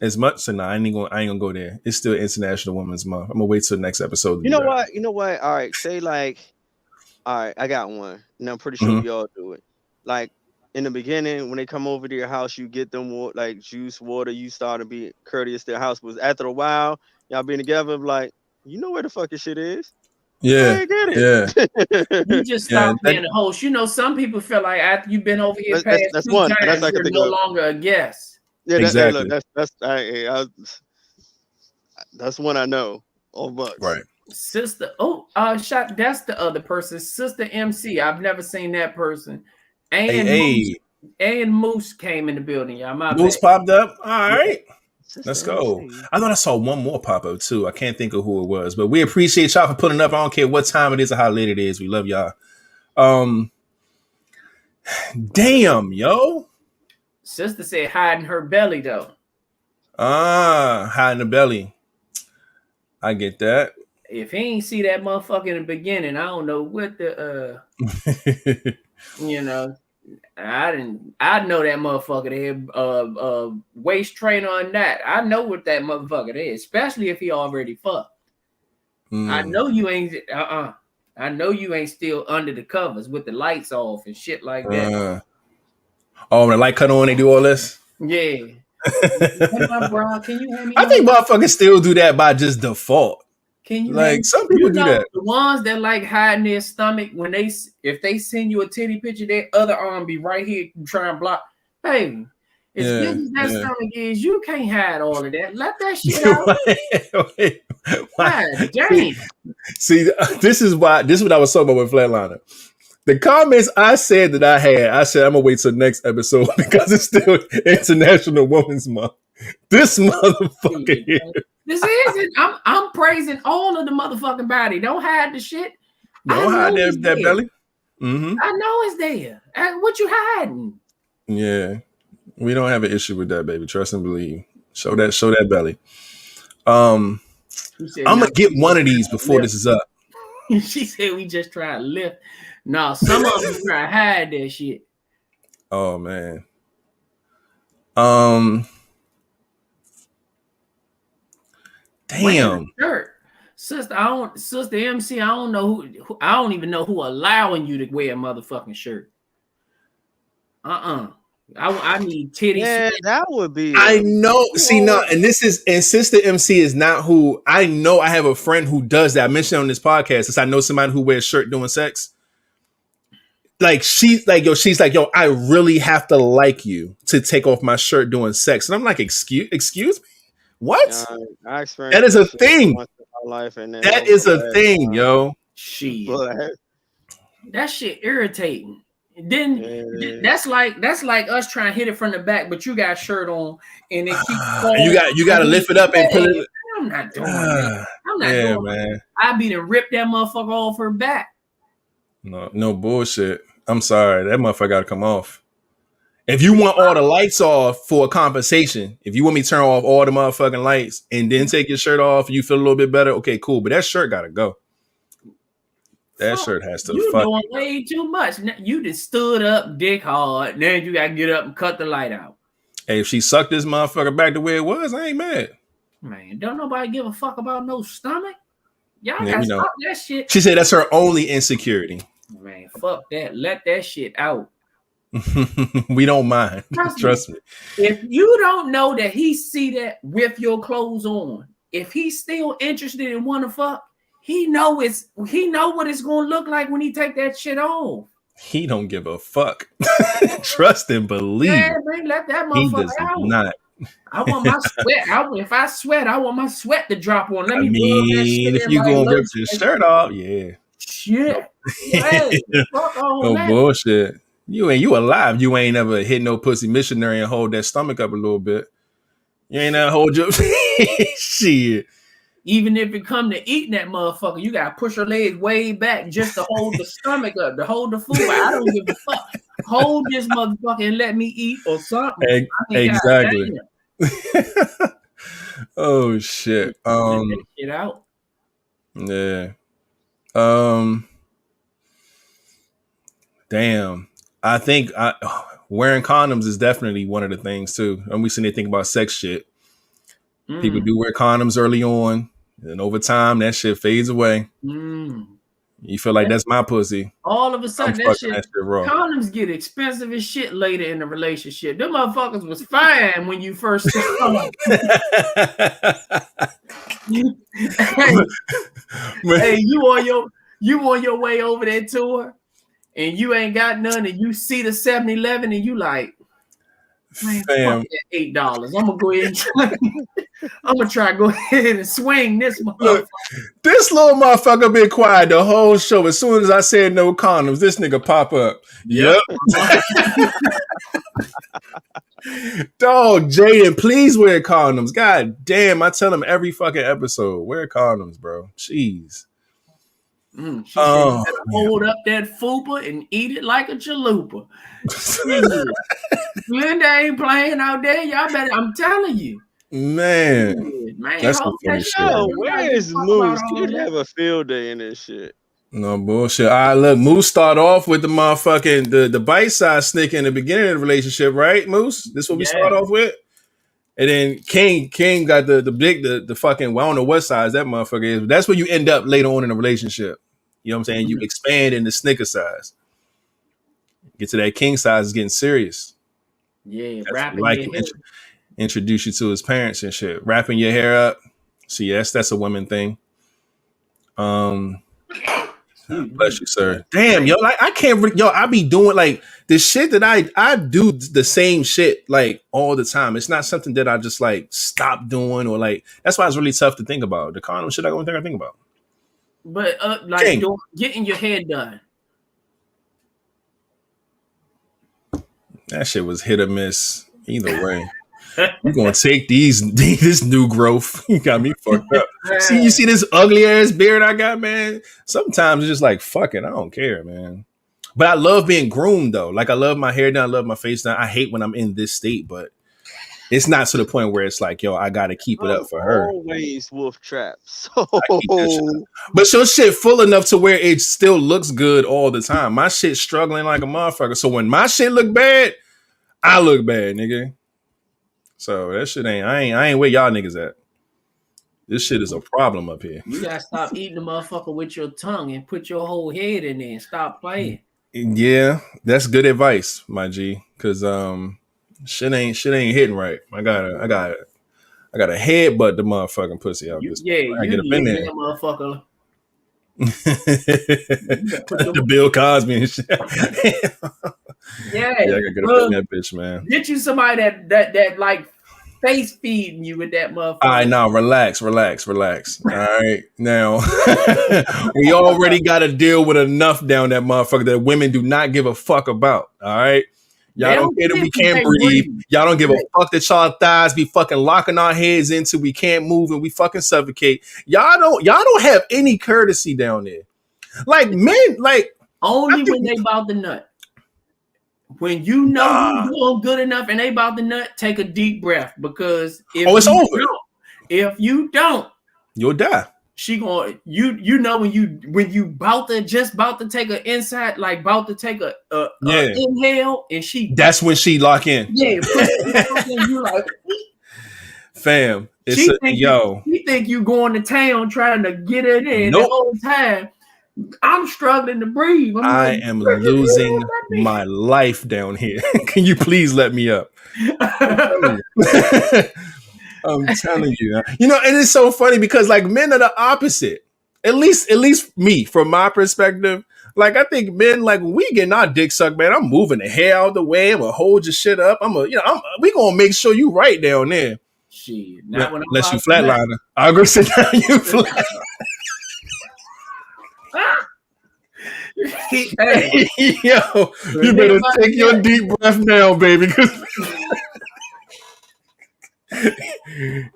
B: As much, so I ain't gonna go there. It's still International Women's Month. I'm gonna wait till the next episode.
C: You know what? All right, say all right, I got one, and I'm pretty sure we all do it. Like in the beginning, when they come over to your house, you get them like juice, water. You start to be courteous to their house, but after a while, y'all being together, like you know where the fuck your shit is.
B: Yeah,
A: You just stop being a host. You know, some people feel like after you've been over here past that's 2 times, you're no longer a guest.
C: Yeah,
B: exactly.
C: That's one I know. All bucks.
B: Right.
A: Sister, that's the other person. Sister MC. I've never seen that person. And Moose came in the building, y'all.
B: Moose popped up. All right. Let's go. I thought I saw one more pop up too. I can't think of who it was, but we appreciate y'all for putting up. I don't care what time it is or how late it is. We love y'all. Damn, yo.
A: Sister said hiding her belly though.
B: Hiding the belly. I get that.
A: If he ain't see that motherfucker in the beginning, I don't know what the you know. I know that motherfucker there, waist trainer on that. I know what that motherfucker is, especially if he already fucked. I know you ain't I know you ain't still under the covers with the lights off and shit like that.
B: When the light cut on, they do all this?
A: Yeah. Can you hear me?
B: I think motherfuckers still do that by just default.
A: Can you
B: like some people do that?
A: The ones that like hiding their stomach when if they send you a titty picture, their other arm be right here trying to block. Hey, as big as that stomach is, you can't hide all of that. Let that shit out. God damn.
B: See, this is what I was talking about with Flatliner. The comments I said that I said I'm gonna wait till next episode because it's still International Women's Month. This motherfucker here.
A: This isn't. I'm praising all of the motherfucking body. Don't hide the shit.
B: Don't hide that belly. Mm-hmm.
A: I know it's there. What you hiding?
B: Yeah, we don't have an issue with that, baby. Trust and believe. Show that belly. I'm gonna get one of these before this is up.
A: She said we just try to lift. No, some of them try to hide that shit.
B: Oh man. Damn.
A: Sister MC, I don't know who I don't even know who allowing you to wear a motherfucking shirt. I need titties.
C: Yeah, that would be.
B: I know. See, no, and Sister MC is not who I know. I have a friend who does that. I mentioned on this podcast since I know somebody who wears shirt doing sex. Like she's like, yo, I really have to like you to take off my shirt doing sex. And I'm like, excuse me? What?
C: I experienced
B: That is a
C: shit
B: thing.
C: once in my life, and then
B: That
C: was
B: is
C: the
B: a
C: last
B: thing,
C: time.
B: yo.
A: Shit.
C: But
A: That shit irritating. Then
C: yeah.
A: that's like us trying to hit it from the back, but you got a shirt on and it keeps falling.
B: You got to lift it up and put it.
A: I'm not doing that. I'm not
B: Yeah,
A: doing
B: man.
A: that. I be to rip that motherfucker off her back.
B: No bullshit. I'm sorry. That motherfucker got to come off. If you want all the lights off for a compensation, if you want me to turn off all the motherfucking lights and then take your shirt off, you feel a little bit better. Okay, cool. But that shirt got to go. That shirt has to.
A: You doing way too much. You just stood up, dick hard. Then you got to get up and cut the light out.
B: Hey, if she sucked this motherfucker back the way it was, I ain't mad.
A: Man, don't nobody give a fuck about no stomach. Y'all gotta stop that shit.
B: She said that's her only insecurity.
A: Man, fuck that. Let that shit out.
B: We don't mind. Trust me.
A: If you don't know that he see that with your clothes on, if he's still interested in want to fuck, he know what it's gonna look like when he take that shit off.
B: He don't give a fuck. Trust and believe.
A: Yeah, man, let that motherfucker out.
B: Not.
A: I want my sweat. If I sweat, I want my sweat to drop on. Let me
B: that shit if you gonna rip your shirt off, yeah.
A: Shit. Hey, fuck all that.
B: Bullshit. You alive. You ain't ever hit no pussy missionary and hold that stomach up a little bit. You ain't ever hold your shit.
A: Even if it come to eating that motherfucker, you gotta push your legs way back just to hold the stomach up, to hold the food. I don't give a fuck. Hold this motherfucker and let me eat or something.
B: Exactly. Oh shit.
A: Get out.
B: Yeah. Damn. I think wearing condoms is definitely one of the things too. And we seen they think about sex shit. People do wear condoms early on, and over time that shit fades away. You feel like that's my pussy.
A: All of a sudden that shit raw. Condoms get expensive as shit later in the relationship. Them motherfuckers was fine when you first started. Hey, you on your way over there to her, and you ain't got none, and you see the 7-Eleven, and you like, man, fuck that $8. I'm gonna go ahead and try to go ahead and swing this motherfucker.
B: Look, this little motherfucker been quiet the whole show. As soon as I said no condoms, this nigga pop up. Yep. Dog, Jaden, please wear condoms. God damn, I tell him every fucking episode, wear condoms, bro. Jeez.
A: She said you better hold up that fupa and eat it like a chalupa. Glenda ain't playing out there. Y'all better, I'm telling you.
B: Man, that's some funny shit.
C: Where is Moose? He'd have a field day in this shit.
B: No bullshit. All right, look, Moose start off with the motherfucking the bite size snicker in the beginning of the relationship, right, Moose? This is what we start off with. And then King got the big the fucking, well, I don't know what size that motherfucker is, but that's where you end up later on in a relationship. You know what I'm saying? You expand in the snicker size. Get to that king size, is getting serious.
A: Yeah, wrapping your hair.
B: Introduce you to his parents and shit. Wrapping your hair up. So yes, that's a woman thing. Bless you, sir. Damn, yo, like I can't. I be doing like the shit that I do the same shit like all the time. It's not something that I just like stop doing or like. That's why it's really tough to think about. The condom shit, I don't think about.
A: But like getting your hair done.
B: That shit was hit or miss. Either way, you're gonna take this new growth. You got me fucked up. You see this ugly ass beard I got, man. Sometimes it's just like fuck it, I don't care, man. But I love being groomed though. Like I love my hair done, I love my face done. I hate when I'm in this state, but it's not to the point where it's like, yo, I gotta keep it up for her.
C: Always wolf trap. So,
B: but your shit full enough to where it still looks good all the time. My shit struggling like a motherfucker. So when my shit look bad, I look bad, nigga. So that shit I ain't where y'all niggas at. This shit is a problem up here.
A: You gotta stop eating the motherfucker with your tongue and put your whole head in there and stop playing.
B: Yeah, that's good advice, my G. Cause shit ain't hitting right. I got a headbutt the motherfucking pussy out this.
A: Yeah,
B: I get up in there,
A: motherfucker.
B: The Bill Cosby and shit.
A: Yeah,
B: I gotta get up in that bitch, man.
A: Get you somebody that like face feeding you with that motherfucker.
B: All right, now relax. All right, now we already got to deal with enough down that motherfucker that women do not give a fuck about. All right, y'all don't care that we can't breathe. Y'all don't give a fuck that y'all thighs be fucking locking our heads into. We can't move and we fucking suffocate. Y'all don't have any courtesy down there. Like men, like
A: only when they about the nut. When you know you're doing good enough and they about the nut, take a deep breath because
B: it's over.
A: If you don't,
B: you'll die.
A: She going you know when you about to take an inside, like about to take a inhale, and that's
B: when she lock in.
A: Yeah, you like
B: fam.
A: She think you going to town trying to get it in the whole time. I'm struggling to breathe.
B: I am losing my life down here. Can you please let me up? I'm telling you. You know, and it's so funny because like men are the opposite. At least me, from my perspective. Like I think men, like when we getting our dick sucked, man, I'm moving the hair out of the way. I'm gonna hold your shit up. We gonna make sure you right down there.
A: Shit, not when I'm
B: unless you flatliner. I'm gonna sit down. You flat.
A: Hey,
B: yo, you better take your deep breath now, baby, because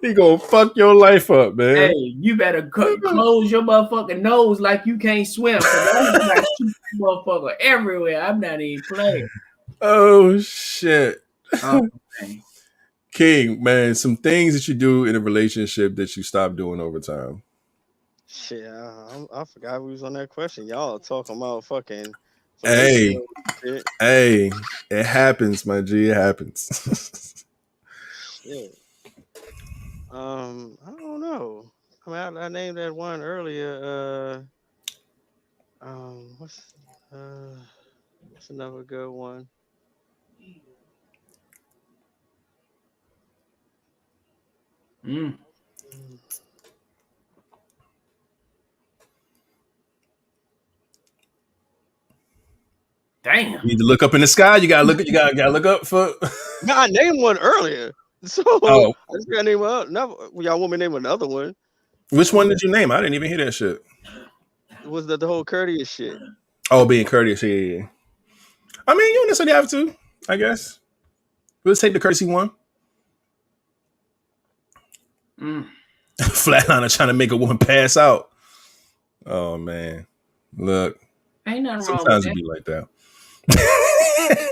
B: he gonna fuck your life up, man.
A: Hey, you better close your motherfucking nose like you can't swim. Like motherfucker everywhere. I'm not even playing.
B: Oh shit.
A: Oh, okay.
B: King, man, some things that you do in a relationship that you stop doing over time.
C: Shit, I forgot we was on that question. Y'all talking about fucking.
B: Hey, it happens, my G. It happens.
C: Shit. I don't know. I named that one earlier. What's another good one?
A: Damn.
B: You need to look up in the sky. You gotta look up for.
C: No, I named one earlier. So I just gotta name another. Y'all want me to name another one?
B: Which one did you name? I didn't even hear that shit.
C: It was the whole courteous shit.
B: Oh, being courteous, yeah. I mean, you don't necessarily have to, I guess. Let's take the courtesy one. Flatliner trying to make a woman pass out. Oh man, look.
A: Ain't nothing wrong with that.
B: Sometimes it be like that.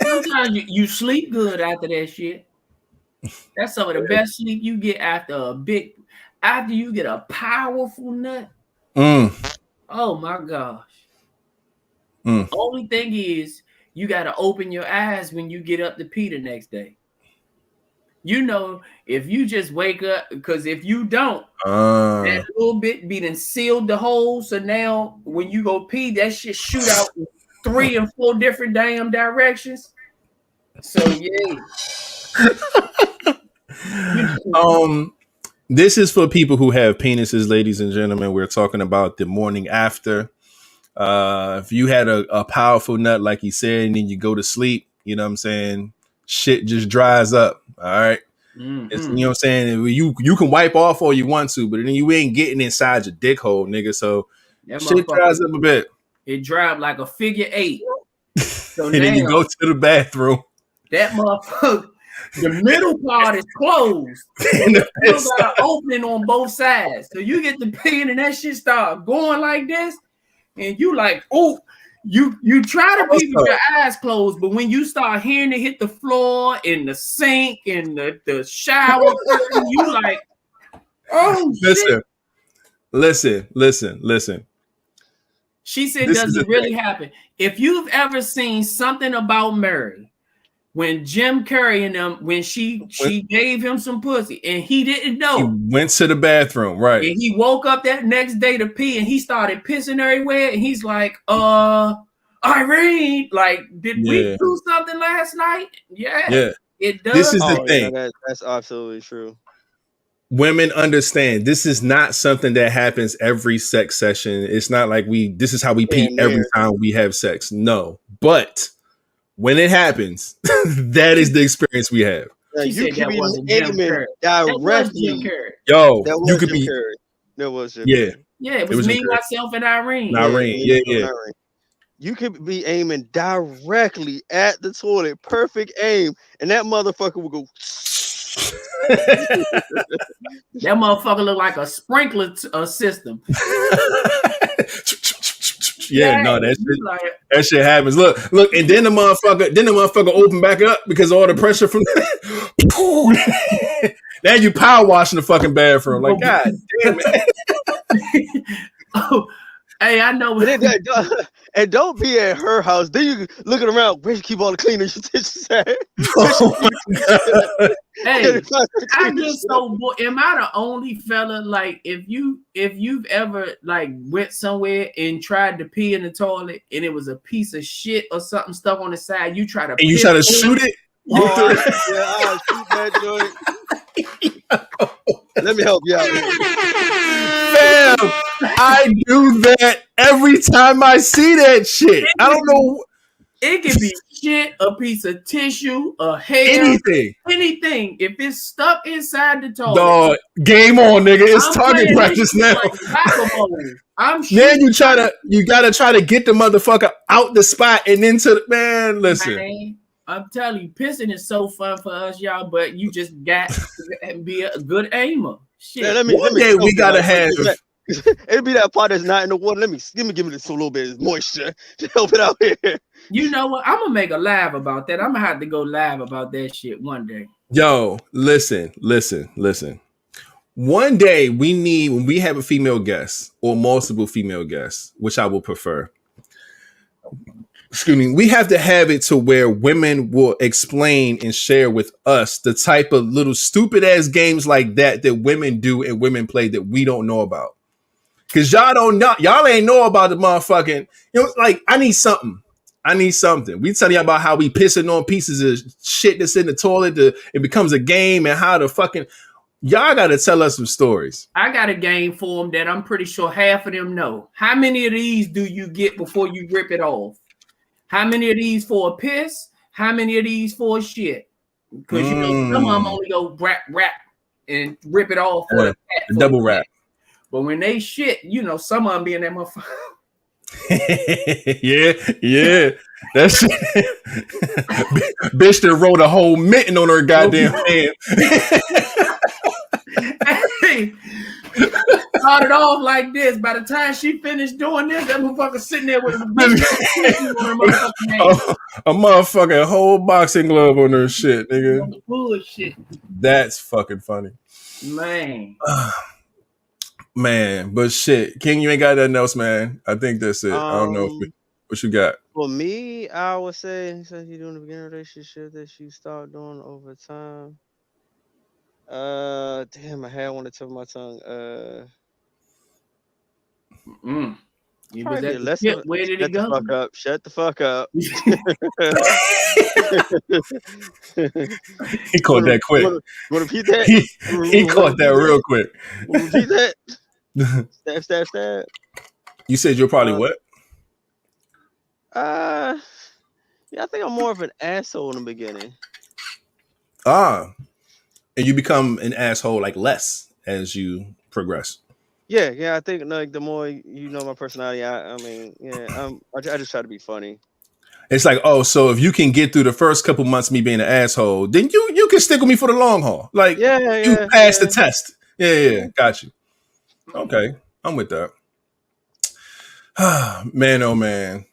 A: Sometimes you sleep good after that shit. That's some of the best sleep you get after you get a powerful nut. Oh my gosh. Only thing is you got to open your eyes when you get up to pee the next day. You know, if you just wake up, because if you don't, that little bit be done sealed the hole. So now when you go pee, that shit shoot out in 3 and 4 different damn directions. So yeah.
B: This is for people who have penises, ladies and gentlemen. We're talking about the morning after. If you had a powerful nut, like he said, and then you go to sleep, you know what I'm saying? Shit just dries up. All right. It's, you know what I'm saying? You can wipe off all you want to, but then you ain't getting inside your dick hole, nigga. So that shit dries up a bit.
A: It dried like a figure 8. So
B: and then you go to the bathroom.
A: That motherfucker, the middle part is closed. You got an opening on both sides. So you get the pin and that shit start going like this. And you like, oh, you try to pee with your eyes closed, but when you start hearing it hit the floor and the sink and the shower, you like, oh,
B: Listen.
A: She said, does it really happen? If you've ever seen Something About Mary, when Jim Carrey and them, when she gave him some pussy and he didn't know.
B: He went to the bathroom, right?
A: And he woke up that next day to pee and he started pissing everywhere. And he's like, Irene, like, did we do something last night? Yeah. It does.
B: This is the thing.
C: Yeah, that's absolutely true.
B: Women understand this is not something that happens every sex session. It's not like this is how we pee every time we have sex. No, but when it happens, that is the experience we have.
A: She
C: you
A: said
C: could
A: that
C: be
A: wasn't Jim
C: aiming
A: Carrey. That was Jim
C: directly.
A: Carrey.
B: Yo,
C: That
B: you
C: was
B: could
C: Jim
B: be.
C: Carrey. That was Jim
B: Yeah,
C: Carrey.
A: Yeah, it
B: it
A: was
B: was
A: me,
B: Jim Carrey.
A: myself, and Irene.
B: Irene.
C: me,
B: Yeah.
C: Irene. You could be aiming directly at the toilet, perfect aim, and that motherfucker would go.
A: That motherfucker look like a sprinkler system.
B: Yeah, no, that
A: you like,
B: shit happens. Look, and then the motherfucker open back up because of all the pressure from. Now you power washing the fucking bathroom. Like, God damn it.
A: oh, hey, I know.
C: And don't be at her house. Then you looking around. Where you keep all the cleaning dishes at?
B: Oh my God.
A: Hey, I get so bored. Am I the only fella? Like, if you've ever like went somewhere and tried to pee in the toilet and it was a piece of shit or something stuck on the side, you try to
B: shoot it.
C: I'll shoot that joint. Let me help you out.
B: Fam, I do that every time I see that shit. I don't know.
A: It can be shit, a piece of tissue, a hair, anything. If it's stuck inside the toilet,
B: dog, game on, nigga. It's target practice now.
A: I'm
B: then you gotta try to get the motherfucker out the spot and into the man. Listen,
A: man, I'm telling you, pissing is so fun for us, y'all. But you just got to be a good aimer. Shit.
C: Man,
B: one day we gotta have.
C: It'll be that part that's not in the water. Let me give it a little bit of moisture to help it out here.
A: You know what? I'm gonna make a live about that. I'm gonna have to go live about that shit one day.
B: Yo, listen. One day when we have a female guest or multiple female guests, which I will prefer. Excuse me, we have to have it to where women will explain and share with us the type of little stupid ass games like that women do and women play that we don't know about. Cause y'all ain't know about the motherfucking, like I need something. We tell you about how we pissing on pieces of shit that's in the toilet. It becomes a game and how the fucking, y'all got to tell us some stories.
A: I got a game for them that I'm pretty sure half of them know. How many of these do you get before you rip it off? How many of these for a piss? How many of these for a shit? Because some of them only go wrap and rip it off for
B: the double wrap.
A: But when they shit, some of them be in that motherfucker.
B: yeah. That's bitch that wrote a whole mitten on her goddamn hand.
A: Hey, started off like this. By the time she finished doing this, that motherfucker sitting there with a
B: motherfucking whole boxing glove on her shit, nigga.
A: Bullshit.
B: That's fucking funny, man. But shit, King, you ain't got nothing else, man. I think that's it. I don't know what you got.
C: For me, I would say you doing the beginning of the relationship that you start doing over time. Damn, I had one to tip of my tongue.
A: Where did it go?
C: Shut the fuck up.
B: He caught that quick.
C: Want to repeat that?
B: He caught that real quick.
C: Repeat that. Stab.
B: You said you're probably what?
C: Yeah, I think I'm more of an asshole in the beginning.
B: And you become an asshole like less as you progress.
C: Yeah. I think like the more you know my personality, I just try to be funny.
B: It's like, so if you can get through the first couple months of me being an asshole, then you can stick with me for the long haul. Like, you passed the test. Yeah, got you. Okay, I'm with that. Man, oh man.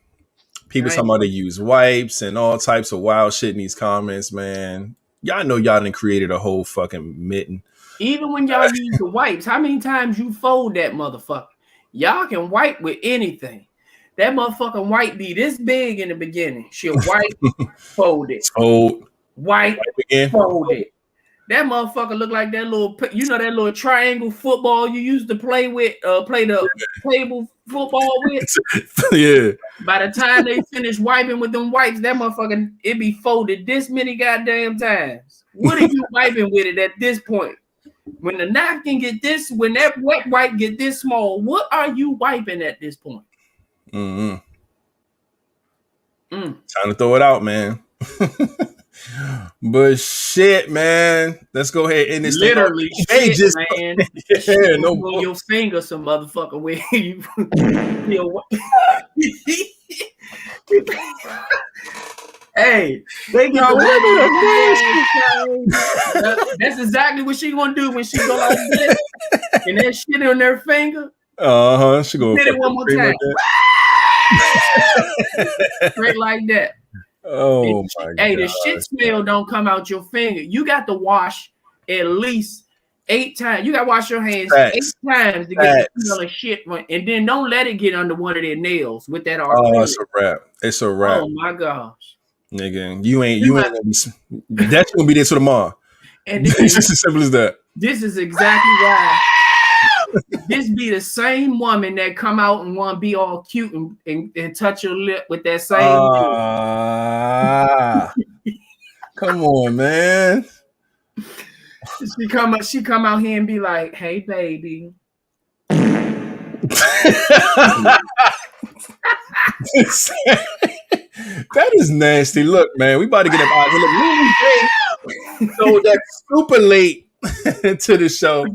B: People talking about they use wipes and all types of wild shit in these comments, man. Y'all know y'all done created a whole fucking mitten.
A: Even when y'all use the wipes, how many times you fold that motherfucker? Y'all can wipe with anything. That motherfucking wipe be this big in the beginning. She'll wipe, fold it. Wipe again. Fold it. That motherfucker look like that little, that little triangle football you used to play with, play the table football with.
B: Yeah.
A: By the time they finish wiping with them wipes, that motherfucker, it be folded this many goddamn times. What are you wiping with it at this point? When the napkin get this, when that wet wipe get this small, what are you wiping at this point?
B: Time to throw it out, man. But shit, man. Let's go ahead and this thing.
A: Literally
B: Hey,
A: shit,
B: just
A: man.
B: yeah, no
A: on your finger, some motherfucker where you hey, they get that's exactly what she gonna do when she go like this and that shit on their finger.
B: She gonna
A: Hit it one more time. Straight like that.
B: Oh my god.
A: Hey, the shit smell don't come out your finger. You got to wash at least 8 times. You got to wash your hands 8 times to get the smell of shit. And then don't let it get under one of their nails with that arm.
B: Oh, it's a wrap. It's a wrap.
A: Oh my gosh.
B: Nigga, you ain't gonna be, that's gonna be there till tomorrow. And it's just as simple as that.
A: This is exactly why this be the same woman that come out and want to be all cute and touch your lip with that same
B: come on, man.
A: She come out here and be like, hey baby.
B: That is nasty. Look, man, we about to get up out here. So that's super late to the show.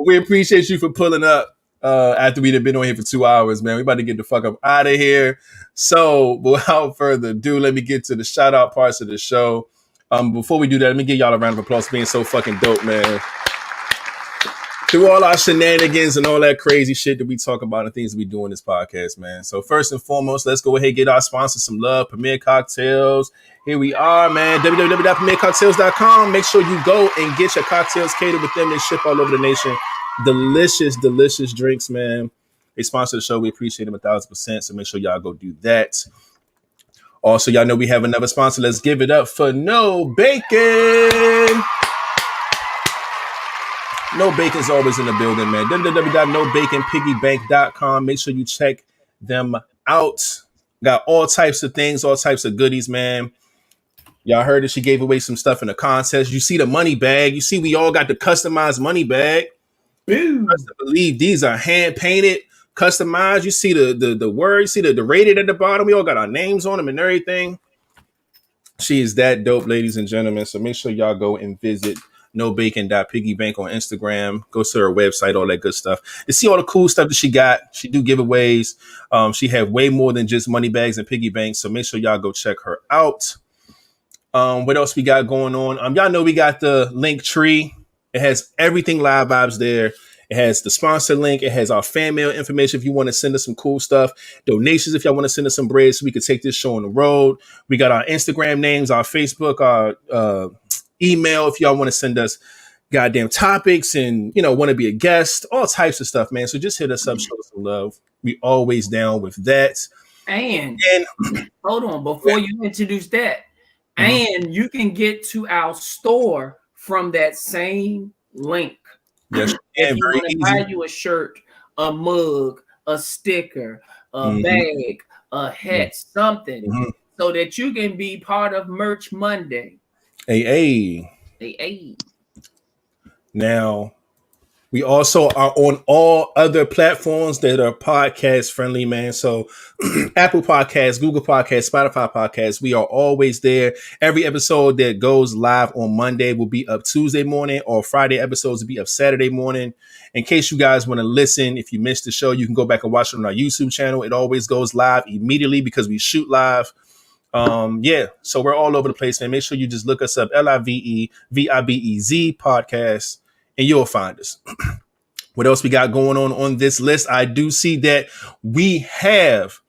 B: We appreciate you for pulling up after we'd have been on here for 2 hours, man. We about to get the fuck up out of here. So without further ado, let me get to the shout out parts of the show. Before we do that, let me give y'all a round of applause for being so fucking dope, man. Through all our shenanigans and all that crazy shit that we talk about and things that we do in this podcast, man. So first and foremost, let's go ahead and get our sponsors some love. Premier Cocktails. Here we are, man. www.premiercocktails.com. Make sure you go and get your cocktails catered with them. They ship all over the nation. Delicious, delicious drinks, man. They sponsor the show. We appreciate them 1,000%. So make sure y'all go do that. Also, y'all know we have another sponsor. Let's give it up for No Bacon. No Bacon's always in the building, man. www.nobaconpiggybank.com. Make sure you check them out. Got all types of things, all types of goodies, man. Y'all heard that she gave away some stuff in the contest. You see the money bag. You see we all got the customized money bag. Boom. I believe these are hand painted, customized. You see the word. You see the rated at the bottom. We all got our names on them and everything. She is that dope, ladies and gentlemen. So make sure y'all go and visit nobacon.piggybank on Instagram. Go to her website, all that good stuff. To see all the cool stuff that she got. She do giveaways. She have way more than just money bags and piggy banks. So make sure y'all go check her out. What else we got going on? Y'all know we got the link tree. It has everything Live Vibes there. It has the sponsor link. It has our fan mail information if you want to send us some cool stuff. Donations if y'all want to send us some bread so we could take this show on the road. We got our Instagram names, our Facebook, our email if y'all want to send us goddamn topics and, you know, want to be a guest, all types of stuff, man. So just hit us up, show us some love. We always down with that.
A: And hold on, before you introduce that, and you can get to our store from that same link.
B: Yes,
A: if you want to buy you a shirt, a mug, a sticker, a bag, a hat, something, so that you can be part of Merch Monday.
B: Hey. Now, we also are on all other platforms that are podcast friendly, man. So Apple Podcasts, Google Podcasts, Spotify Podcasts, we are always there. Every episode that goes live on Monday will be up Tuesday morning, or Friday episodes will be up Saturday morning. In case you guys want to listen, if you missed the show, you can go back and watch it on our YouTube channel. It always goes live immediately because we shoot live. So we're all over the place, man. Make sure you just look us up, LiveVibez Podcast, and you'll find us. What else we got going on this list? I do see that we have,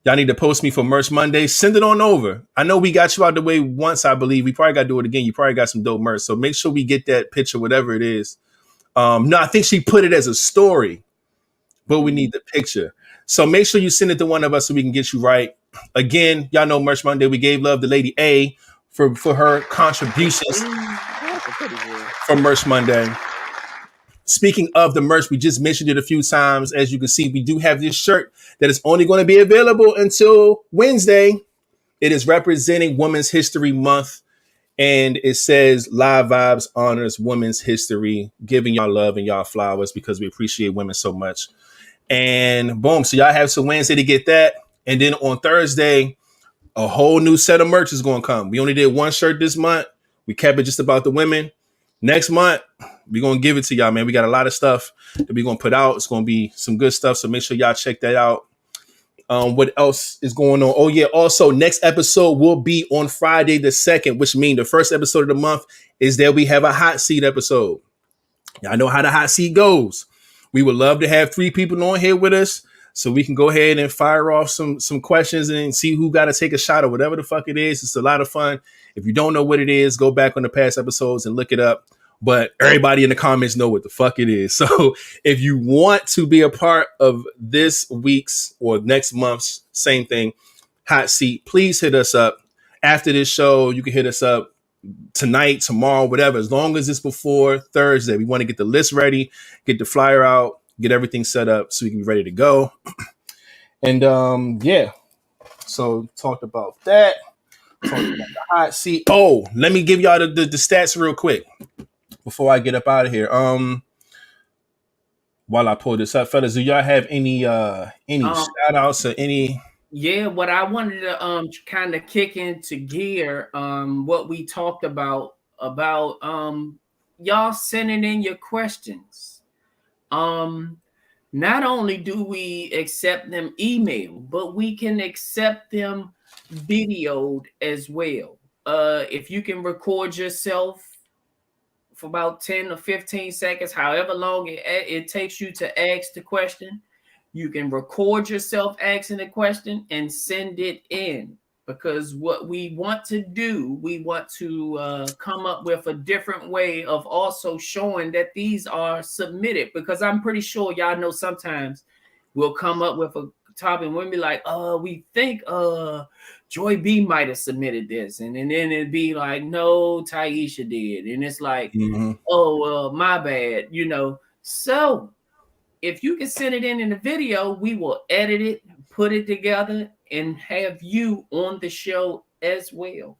B: y'all need to post me for Merch Monday. Send it on over. I know we got you out the way once, I believe. We probably got to do it again. You probably got some dope merch. So make sure we get that picture, whatever it is. No, I think she put it as a story, but we need the picture. So make sure you send it to one of us so we can get you right. Again, y'all know Merch Monday. We gave love to Lady A for her contributions for Merch Monday. Speaking of the merch, we just mentioned it a few times. As you can see, we do have this shirt that is only going to be available until Wednesday. It is representing Women's History Month. And it says Live Vibes honors Women's History, giving y'all love and y'all flowers because we appreciate women so much. And boom. So y'all have till Wednesday to get that. And then on Thursday, a whole new set of merch is going to come. We only did one shirt this month. We kept it just about the women. Next month, we're going to give it to y'all, man. We got a lot of stuff that we're going to put out. It's going to be some good stuff. So make sure y'all check that out. What else is going on? Oh, yeah. Also, next episode will be on Friday the 2nd, which means the first episode of the month is that we have a hot seat episode. Y'all know how the hot seat goes. We would love to have 3 people on here with us so we can go ahead and fire off some questions and see who got to take a shot or whatever the fuck it is. It's a lot of fun. If you don't know what it is, go back on the past episodes and look it up. But everybody in the comments know what the fuck it is. So if you want to be a part of this week's or next month's same thing, hot seat, please hit us up. After this show, you can hit us up tonight, tomorrow, whatever, as long as it's before Thursday. We want to get the list ready, get the flyer out, get everything set up so we can be ready to go. And yeah, so talked about that. Talked about the hot seat. Oh, let me give y'all the stats real quick before I get up out of here. While I pull this up, fellas, do y'all have any shout outs or any?
A: Yeah, what I wanted to kind of kick into gear, what we talked about y'all sending in your questions. Not only do we accept them email, but we can accept them videoed as well. If you can record yourself for about 10 or 15 seconds, however long it takes you to ask the question, you can record yourself asking the question and send it in. Because what we want to do, we want to come up with a different way of also showing that these are submitted. Because I'm pretty sure y'all know sometimes we'll come up with a topic and we'll be like, we think Joy B might have submitted this. And then it'd be like, no, Taisha did. And it's like, my bad, So if you can send it in the video, we will edit it, put it together, and have you on the show as well.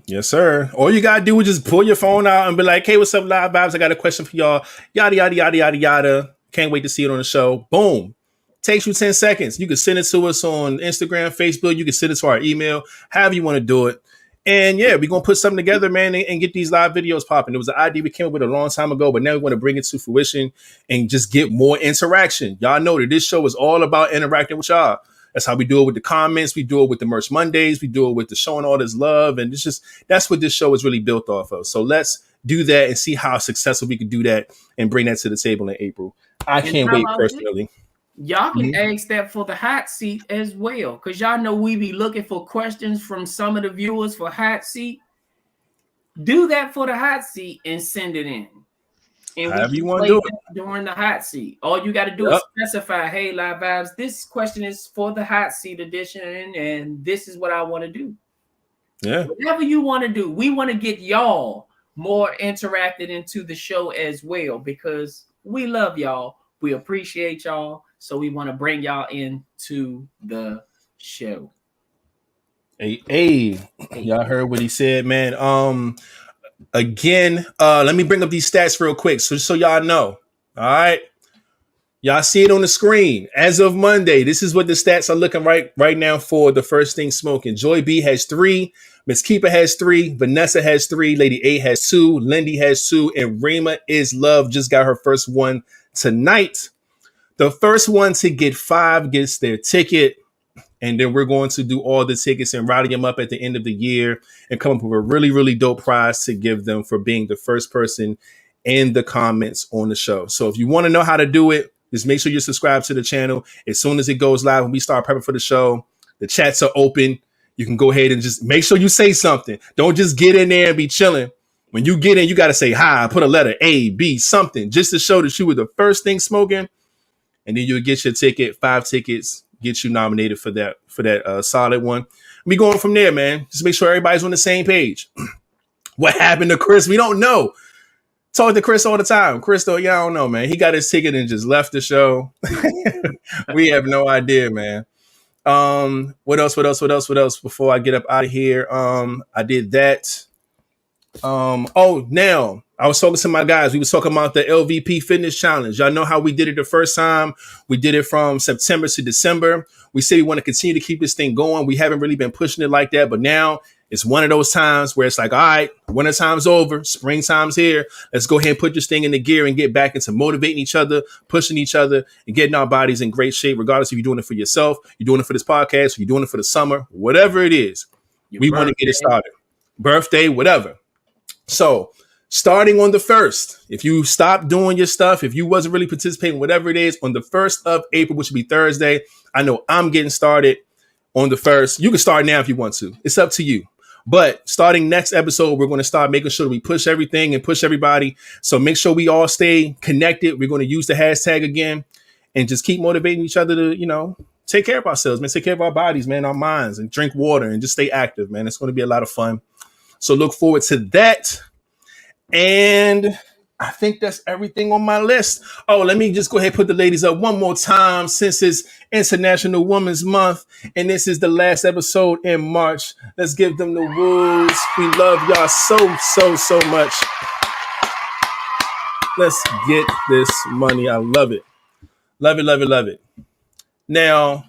B: Yes, sir. All you gotta do is just pull your phone out and be like, hey, what's up, Live Vibes? I got a question for y'all. Yada, yada, yada, yada, yada. Can't wait to see it on the show. Boom. Takes you 10 seconds. You can send it to us on Instagram, Facebook. You can send it to our email, however you want to do it. And yeah, we're going to put something together, man, and get these live videos popping. It was an idea we came up with a long time ago, but now we want to bring it to fruition and just get more interaction. Y'all know that this show is all about interacting with y'all. That's how we do it with the comments. We do it with the Merch Mondays. We do it with the showing all this love. And it's just, that's what this show is really built off of. So let's do that and see how successful we can do that and bring that to the table in April. I can't wait personally.
A: Y'all can ask that for the hot seat as well. Because y'all know we be looking for questions from some of the viewers for hot seat. Do that for the hot seat and send it in. And
B: however you want to do it
A: during the hot seat. All you got to do is specify, hey, Live Vibes, this question is for the hot seat edition, and this is what I want to do.
B: Yeah.
A: Whatever you want to do, we want to get y'all more interacted into the show as well, because we love y'all. We appreciate y'all. So we want to bring y'all into the show.
B: Hey, y'all heard what he said, man. Again, let me bring up these stats real quick so y'all know. All right. Y'all see it on the screen. As of Monday, this is what the stats are looking right now for the First Thing Smoking. Joy B has 3, Miss Keeper has 3, Vanessa has 3, Lady A has 2, Lindy has 2, and Rema is Love just got her first one tonight. The first one to get 5 gets their ticket. And then we're going to do all the tickets and rally them up at the end of the year and come up with a really, really dope prize to give them for being the first person in the comments on the show. So if you want to know how to do it, just make sure you subscribe to the channel. As soon as it goes live, when we start prepping for the show, the chats are open. You can go ahead and just make sure you say something. Don't just get in there and be chilling. When you get in, you got to say hi, put a letter A, B, something, just to show that you were the first thing smoking. And then you'll get your ticket, 5 tickets. Get you nominated for that solid one. We going from there, man. Just make sure everybody's on the same page. What happened to Chris? We don't know. Talk to Chris all the time. Chris, though, yeah, I don't know, man. He got his ticket and just left the show. We have no idea, man. What else? Before I get up out of here, I did that. Now I was talking to my guys. We was talking about the LVP Fitness Challenge. Y'all know how we did it the first time. We did it from September to December. We say we want to continue to keep this thing going. We haven't really been pushing it like that, but now it's one of those times where it's like, all right, winter time's over, springtime's here. Let's go ahead and put this thing in the gear and get back into motivating each other, pushing each other, and getting our bodies in great shape, regardless if you're doing it for yourself, you're doing it for this podcast, or you're doing it for the summer, whatever it is. We want to get it started. Birthday, whatever. So starting on the 1st, if you stopped doing your stuff, if you wasn't really participating, whatever it is, on the 1st of April, which will be Thursday, I know I'm getting started on the 1st. You can start now if you want to. It's up to you. But starting next episode, we're going to start making sure that we push everything and push everybody. So make sure we all stay connected. We're going to use the hashtag again and just keep motivating each other to, take care of ourselves, man. Take care of our bodies, man, our minds, and drink water and just stay active, man. It's going to be a lot of fun. So look forward to that. And I think that's everything on my list. Oh, let me just go ahead and put the ladies up one more time since it's International Women's Month. And this is the last episode in March. Let's give them the woos. We love y'all so much. Let's get this money. I love it. Love it. Now,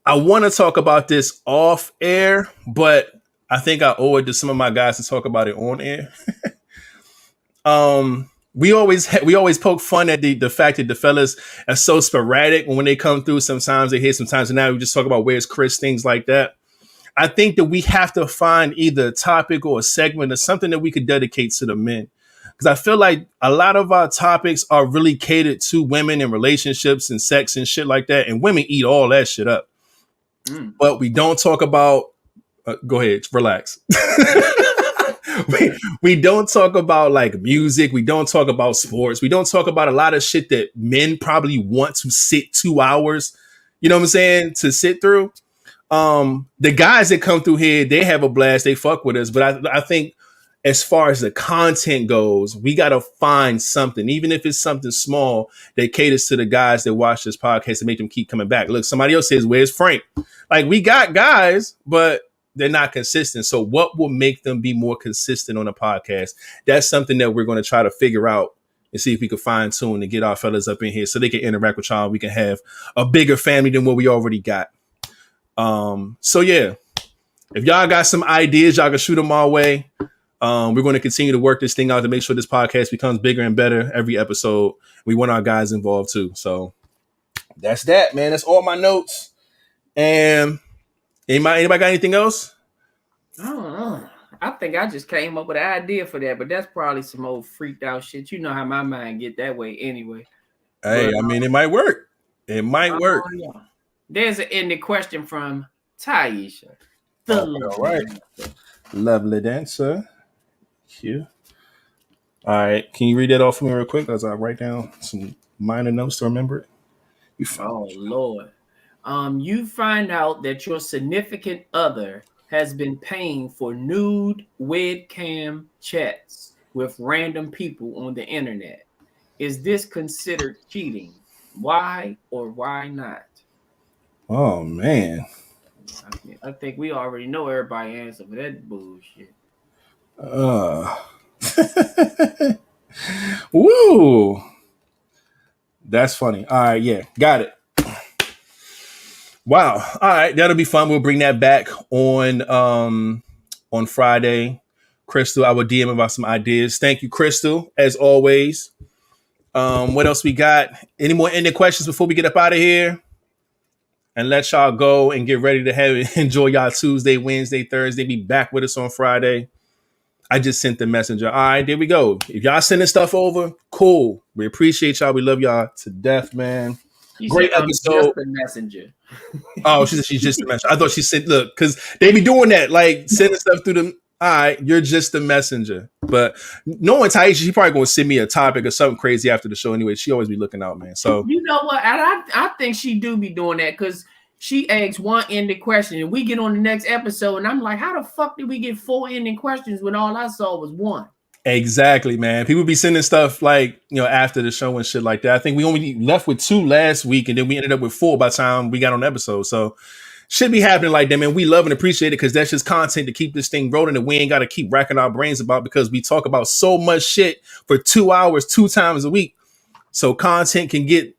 B: I want to talk about this off air, but I think I owe it to some of my guys to talk about it on air. We always poke fun at the fact that the fellas are so sporadic when they come through. Sometimes they hit, sometimes now we just talk about where's Chris, things like that. I think that we have to find either a topic or a segment or something that we could dedicate to the men. Because I feel like a lot of our topics are really catered to women and relationships and sex and shit like that. And women eat all that shit up. But we don't talk about, go ahead, relax. we don't talk about like music. We don't talk about sports. We don't talk about a lot of shit that men probably want to sit 2 hours, you know what I'm saying, to sit through. The guys that come through here, they have a blast. They fuck with us. But I think as far as the content goes, we got to find something, even if it's something small that caters to the guys that watch this podcast and make them keep coming back. Look, somebody else says, where's Frank? Like, we got guys, but they're not consistent. So what will make them be more consistent on a podcast? That's something that we're going to try to figure out and see if we can fine tune and get our fellas up in here so they can interact with y'all. We can have a bigger family than what we already got. So yeah, if y'all got some ideas, y'all can shoot them our way. We're going to continue to work this thing out to make sure this podcast becomes bigger and better every episode. We want our guys involved too. So that's that, man. That's all my notes. And anybody got anything else?
A: I don't know. I think I just came up with an idea for that, but that's probably some old freaked out shit. You know how my mind get that way anyway.
B: Hey, but, I mean, it might work. It might work.
A: Yeah. There's an ending question from Taisha.
B: All right. Lovely dancer. Here. All right. Can you read that off for me real quick as I write down some minor notes to remember it?
A: Oh, Lord. You find out that your significant other has been paying for nude webcam chats with random people on the internet. Is this considered cheating? Why or why not?
B: Oh, man.
A: I think we already know everybody answer for that bullshit.
B: Woo. That's funny. All right, yeah, got it. Wow. All right, that'll be fun. We'll bring that back on Friday. Crystal, I will DM about some ideas. Thank you, Crystal, as always. What else we got? Any more ending questions before we get up out of here? And let y'all go and get ready to enjoy y'all Tuesday, Wednesday, Thursday. Be back with us on Friday. I just sent the messenger. All right, there we go. If y'all sending stuff over, cool. We appreciate y'all. We love y'all to death, man. Great episode.
A: Just the messenger.
B: Oh, she said she's just the messenger. I thought she said, look, because they be doing that, like sending stuff through them. All right, you're just the messenger. But knowing Taisha, she probably gonna send me a topic or something crazy after the show anyway. She always be looking out, man. So
A: you know what? I think she do be doing that because she asks one ending question and we get on the next episode and I'm like, how the fuck did we get 4 ending questions when all I saw was 1?
B: Exactly, man. People be sending stuff like, after the show and shit like that. I think we only left with 2 last week and then we ended up with 4 by the time we got on the episode. So should be happening like that, man. We love and appreciate it because that's just content to keep this thing rolling, and we ain't got to keep racking our brains about because we talk about so much shit for 2 hours, 2 times a week. So content can get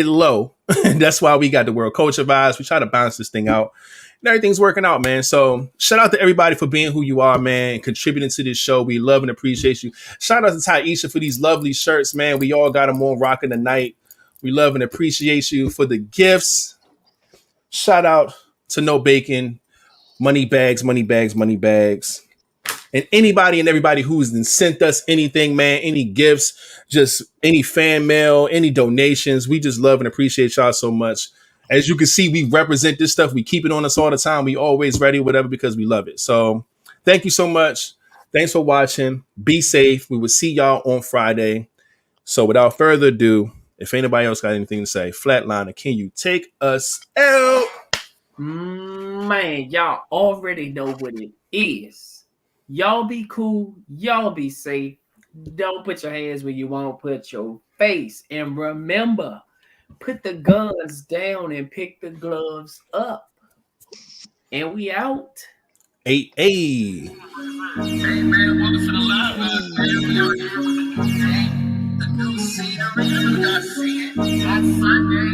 B: low. That's why we got the World Culture Vibes. We try to balance this thing out. And everything's working out, man. So shout out to everybody for being who you are, man, and contributing to this show. We love and appreciate you. Shout out to Taisha for these lovely shirts, man. We all got them on rocking tonight. We love and appreciate you for the gifts. Shout out to No Bacon, Money Bags. And anybody and everybody who's sent us anything, man, any gifts, just any fan mail, any donations. We just love and appreciate y'all so much. As you can see, we represent this stuff. We keep it on us all the time. We always ready, whatever, because we love it. So thank you so much. Thanks for watching. Be safe. We will see y'all on Friday. So without further ado, if anybody else got anything to say, Flatliner, can you take us out?
A: Man, y'all already know what it is. Y'all be cool. Y'all be safe. Don't put your hands where you won't put your face. And remember, put the guns down and pick the gloves up. And we out.
B: Hey.
A: Hey, man, welcome to the live. The new scenery, you got to see it on Sunday.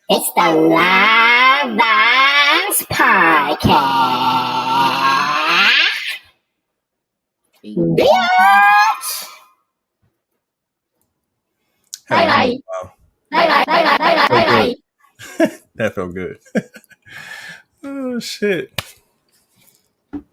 D: It's the LiveVibez Podcast. Bitch! Bye.
B: That felt good. Oh, shit.